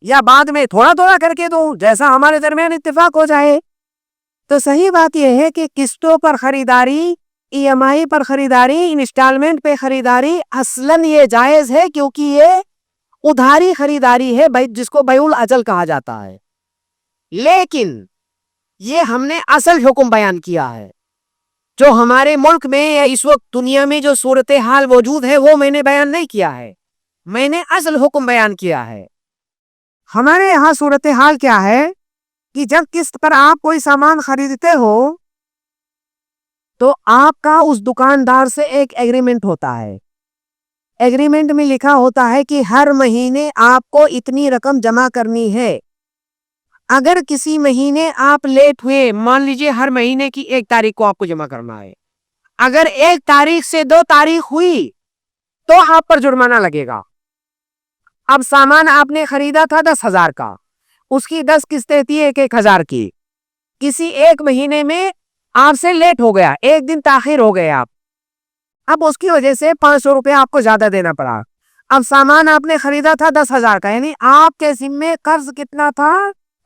یا بعد میں تھوڑا تھوڑا کر کے دوں، جیسا ہمارے درمیان اتفاق ہو جائے. تو صحیح بات یہ ہے کہ قسطوں پر خریداری، ای ایم آئی پر خریداری، انسٹالمنٹ پہ خریداری اصلاً یہ جائز ہے، کیونکہ یہ ادھاری خریداری ہے جس کو بیع الاجل کہا جاتا ہے. لیکن یہ ہم نے اصل حکم بیان کیا ہے. جو ہمارے ملک میں یا اس وقت دنیا میں جو صورتحال موجود ہے وہ میں نے بیان نہیں کیا ہے، میں نے اصل حکم بیان کیا ہے. ہمارے یہاں صورتحال کیا ہے کہ جب قسط پر آپ کوئی سامان خریدتے ہو تو آپ کا اس دکاندار سے ایک ایگریمنٹ ہوتا ہے. ایگریمنٹ میں لکھا ہوتا ہے کہ ہر مہینے آپ کو اتنی رقم جمع کرنی ہے. اگر کسی مہینے آپ لیٹ ہوئے، مان لیجئے ہر مہینے کی 1 تاریخ کو آپ کو جمع کرنا ہے، اگر 1 تاریخ سے 2 تاریخ ہوئی تو آپ پر جرمانہ لگے گا. اب سامان آپ نے خریدا تھا 10,000 کا، اس کی 10 قسطیں تھی 1,000 کی. کسی ایک مہینے میں آپ سے لیٹ ہو گیا، 1 دن تاخیر ہو گئے آپ، اب اس کی وجہ سے 500 روپے آپ کو زیادہ دینا پڑا. اب سامان آپ نے خریدا تھا 10,000 کا، یعنی آپ کے ذمے قرض کتنا تھا؟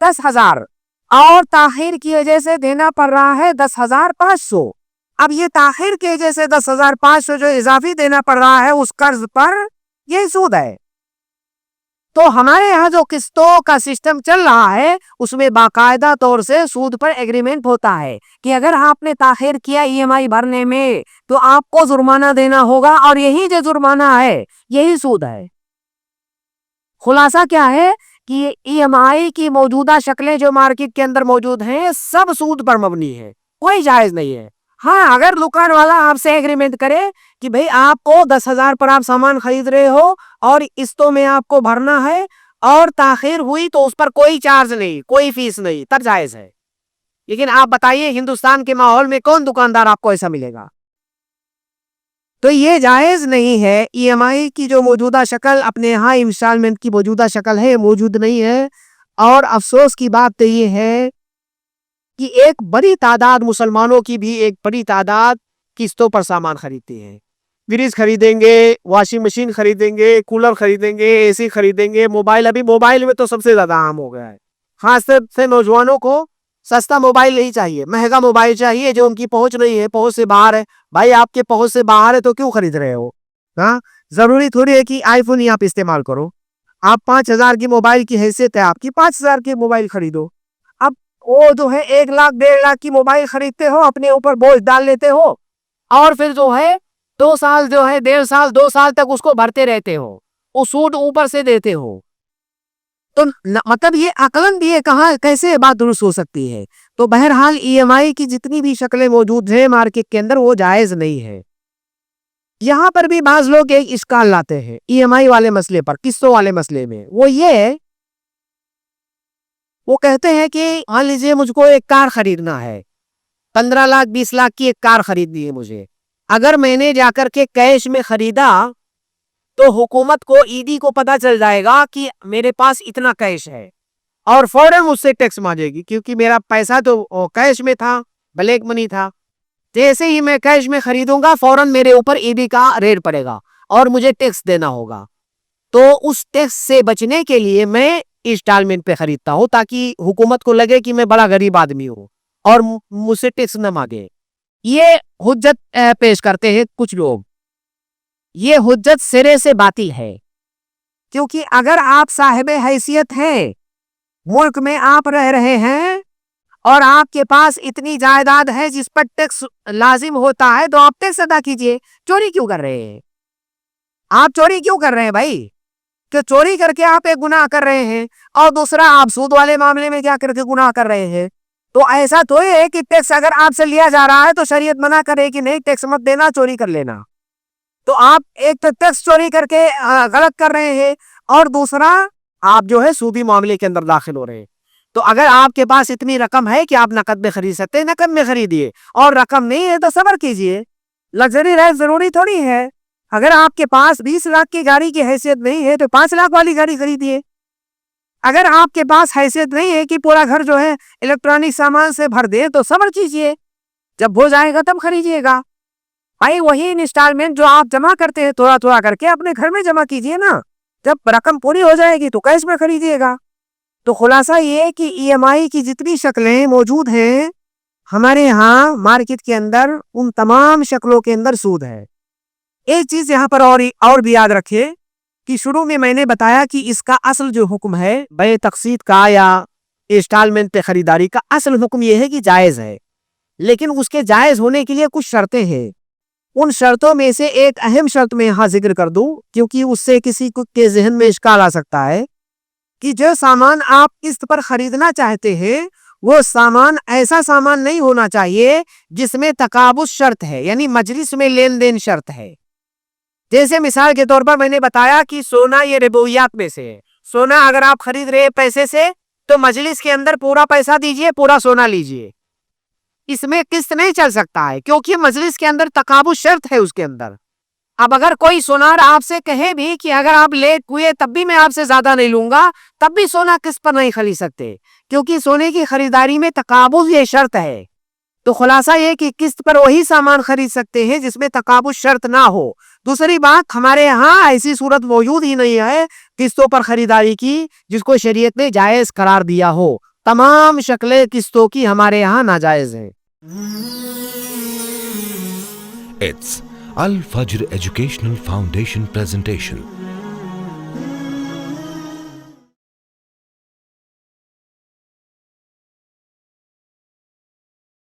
10,000، اور تاخیر کی وجہ سے دینا پڑ رہا ہے 10,500. اب یہ تاخیر کی وجہ سے 10,500 جو اضافی دینا پڑ رہا ہے اس قرض پر، یہ سود ہے. تو ہمارے یہاں جو قسطوں کا سسٹم چل رہا ہے اس میں باقاعدہ طور سے سود پر ایگریمنٹ ہوتا ہے کہ اگر آپ نے تاخیر کیا ای ایم آئی بھرنے میں تو آپ کو جرمانہ دینا ہوگا، اور یہی جو جرمانہ ہے یہی سود ہے. خلاصہ کیا ہے کہ ای ایم آئی کی موجودہ شکلیں جو مارکیٹ کے اندر موجود ہیں سب سود پر مبنی ہے، کوئی جائز نہیں ہے. ہاں، اگر دکان والا آپ سے ایگریمنٹ کرے کہ بھئی آپ کو 10,000 پر آپ سامان خرید رہے ہو اور قسطوں میں آپ کو بھرنا ہے اور تاخیر ہوئی تو اس پر کوئی چارج نہیں، کوئی فیس نہیں، تب جائز ہے. لیکن آپ بتائیے ہندوستان کے ماحول میں کون دکاندار آپ کو ایسا ملے گا؟ تو یہ جائز نہیں ہے. ای ایم آئی کی جو موجودہ شکل، اپنے یہاں انسٹالمنٹ کی موجودہ شکل ہے، موجود نہیں ہے. اور افسوس کی بات تو یہ ہے کہ ایک بڑی تعداد مسلمانوں کی بھی ایک بڑی تعداد قسطوں پر سامان خریدتے ہیں. فریج خریدیں گے، واشنگ مشین خریدیں گے، کولر خریدیں گے، اے سی خریدیں گے، موبائل. ابھی موبائل میں تو سب سے زیادہ عام ہو گیا ہے. خاص طور سے نوجوانوں کو سستا موبائل نہیں چاہیے، مہنگا موبائل چاہیے جو ان کی پہنچ نہیں ہے، پہنچ سے باہر ہے. بھائی آپ کے پہنچ سے باہر ہے تو کیوں خرید رہے ہو؟ ہاں، ضروری تھوڑی ہے کہ آئی فون ہی آپ استعمال کرو. آپ 5,000 کی موبائل کی حیثیت ہے آپ کی، 5,000 کی موبائل خریدو. اب وہ جو ہے 1 لاکھ 1.5 لاکھ کی موبائل خریدتے ہو، اپنے اوپر بوجھ ڈال لیتے ہو، اور پھر جو ہے 2 سال جو ہے 1.5 سال 2 سال تک اس کو بھرتے رہتے ہو، وہ سود اوپر سے دیتے ہو. تو مطلب یہ عقلاً بھی کہاں کیسے بات درست ہو سکتی ہے؟ تو بہرحال ای ایم آئی کی جتنی بھی شکلیں موجود ہیں مارکیٹ کے اندر وہ جائز نہیں ہے. یہاں پر بھی بعض لوگ ایک اشکال لاتے ہیں ای ایم آئی والے مسئلے پر، قسطوں والے مسئلے میں. وہ یہ وہ کہتے ہیں کہ مان لیجیے مجھ کو ایک کار خریدنا ہے، 15 لاکھ 20 لاکھ کی ایک کار خریدنی ہے مجھے. اگر میں نے جا کر کے کیش میں خریدا تو حکومت کو، ای ڈی کو پتا چل جائے گا کہ میرے پاس اتنا کیش ہے، اور فوراً مجھ سے ٹیکس مانگے گی، کیونکہ میرا پیسہ تو کیش میں تھا، بلیک منی تھا. جیسے ہی میں کیش میں خریدوں گا فوراً میرے اوپر ای ڈی کا ریڈ پڑے گا اور مجھے ٹیکس دینا ہوگا. تو اس ٹیکس سے بچنے کے لیے میں انسٹالمنٹ پہ خریدتا ہوں تاکہ حکومت کو لگے کہ میں بڑا غریب آدمی ہوں اور مجھ سے ٹیکس نہ مانگے. یہ حجت پیش کرتے ہیں کچھ لوگ. یہ حجت سرے سے باطل ہے، کیونکہ اگر آپ صاحب حیثیت ہیں، ملک میں آپ رہ رہے ہیں اور آپ کے پاس اتنی جائیداد ہے جس پر ٹیکس لازم ہوتا ہے تو آپ ٹیکس ادا کیجئے. چوری کیوں کر رہے ہیں؟ آپ چوری کیوں کر رہے ہیں بھائی؟ کہ چوری کر کے آپ ایک گناہ کر رہے ہیں اور دوسرا آپ سود والے معاملے میں کیا کر کے گناہ کر رہے ہیں. تو ایسا تو ہے کہ ٹیکس اگر آپ سے لیا جا رہا ہے تو شریعت منع کرے کہ نہیں ٹیکس مت دینا, چوری کر لینا. تو آپ ایک تو ٹیکس چوری کر کے غلط کر رہے ہیں اور دوسرا آپ جو ہے سودی معاملے کے اندر داخل ہو رہے ہیں. تو اگر آپ کے پاس اتنی رقم ہے کہ آپ نقد میں خرید سکتے ہیں, نقد میں خریدیے, اور رقم نہیں ہے تو صبر کیجئے. لگژری لائف ضروری تھوڑی ہے. اگر آپ کے پاس 20 لاکھ کی گاڑی کی حیثیت نہیں ہے تو 5 لاکھ والی گاڑی خریدیے. اگر آپ کے پاس حیثیت نہیں ہے کہ پورا گھر جو ہے الیکٹرانک سامان سے بھر دے تو صبر کیجئے, جب ہو جائے گا تب خریدیے گا. بھائی وہی انسٹالمنٹ جو آپ جمع کرتے ہیں تھوڑا تھوڑا کر کے اپنے گھر میں جمع کیجئے نا, جب رقم پوری ہو جائے گی تو کیش میں خریدیے گا. تو خلاصہ یہ کہ ای ایم آئی کی جتنی شکلیں موجود ہیں ہمارے ہاں مارکیٹ کے اندر, ان تمام شکلوں کے اندر سود ہے. ایک چیز یہاں پر اور بھی یاد رکھیے کہ شروع میں میں نے بتایا کہ اس کا اصل جو حکم ہے بے تقسیط کا یا انسٹالمنٹ پہ خریداری کا, اصل حکم یہ ہے کہ جائز ہے. لیکن اس کے جائز ہونے کے لیے کچھ شرطیں ہیں. ان شرطوں میں سے ایک اہم شرط میں یہاں ذکر کر دوں کیونکہ اس سے کسی کے ذہن میں اشکال آ سکتا ہے کہ جو سامان آپ قسط پر خریدنا چاہتے ہیں وہ سامان ایسا سامان نہیں ہونا چاہیے جس میں تقابض شرط ہے, یعنی مجلس میں لین دین شرط ہے. جیسے مثال کے طور پر میں نے بتایا کہ سونا یہ ربویات میں سے ہے. سونا اگر آپ خرید رہے پیسے سے تو مجلس کے اندر پورا پیسہ دیجئے, پورا سونا لیجئے. اس میں قسط نہیں چل سکتا ہے کیونکہ مجلس کے اندر تقابض شرط ہے اس کے اندر. اب اگر کوئی سونار آپ سے کہے بھی کہ اگر آپ لیٹ ہوئے تب بھی میں آپ سے زیادہ نہیں لوں گا, تب بھی سونا قسط پر نہیں خرید سکتے کیونکہ سونے کی خریداری میں تقابض یہ شرط ہے. تو خلاصہ یہ کہ قسط پر وہی سامان خرید سکتے ہیں جس میں تقابض شرط نہ ہو. دوسری بات, ہمارے یہاں ایسی صورت موجود ہی نہیں ہے قسطوں پر خریداری کی جس کو شریعت نے جائز قرار دیا ہو. تمام شکلیں قسطوں کی ہمارے یہاں ناجائز ہیں. It's Al Fajr Educational Foundation presentation.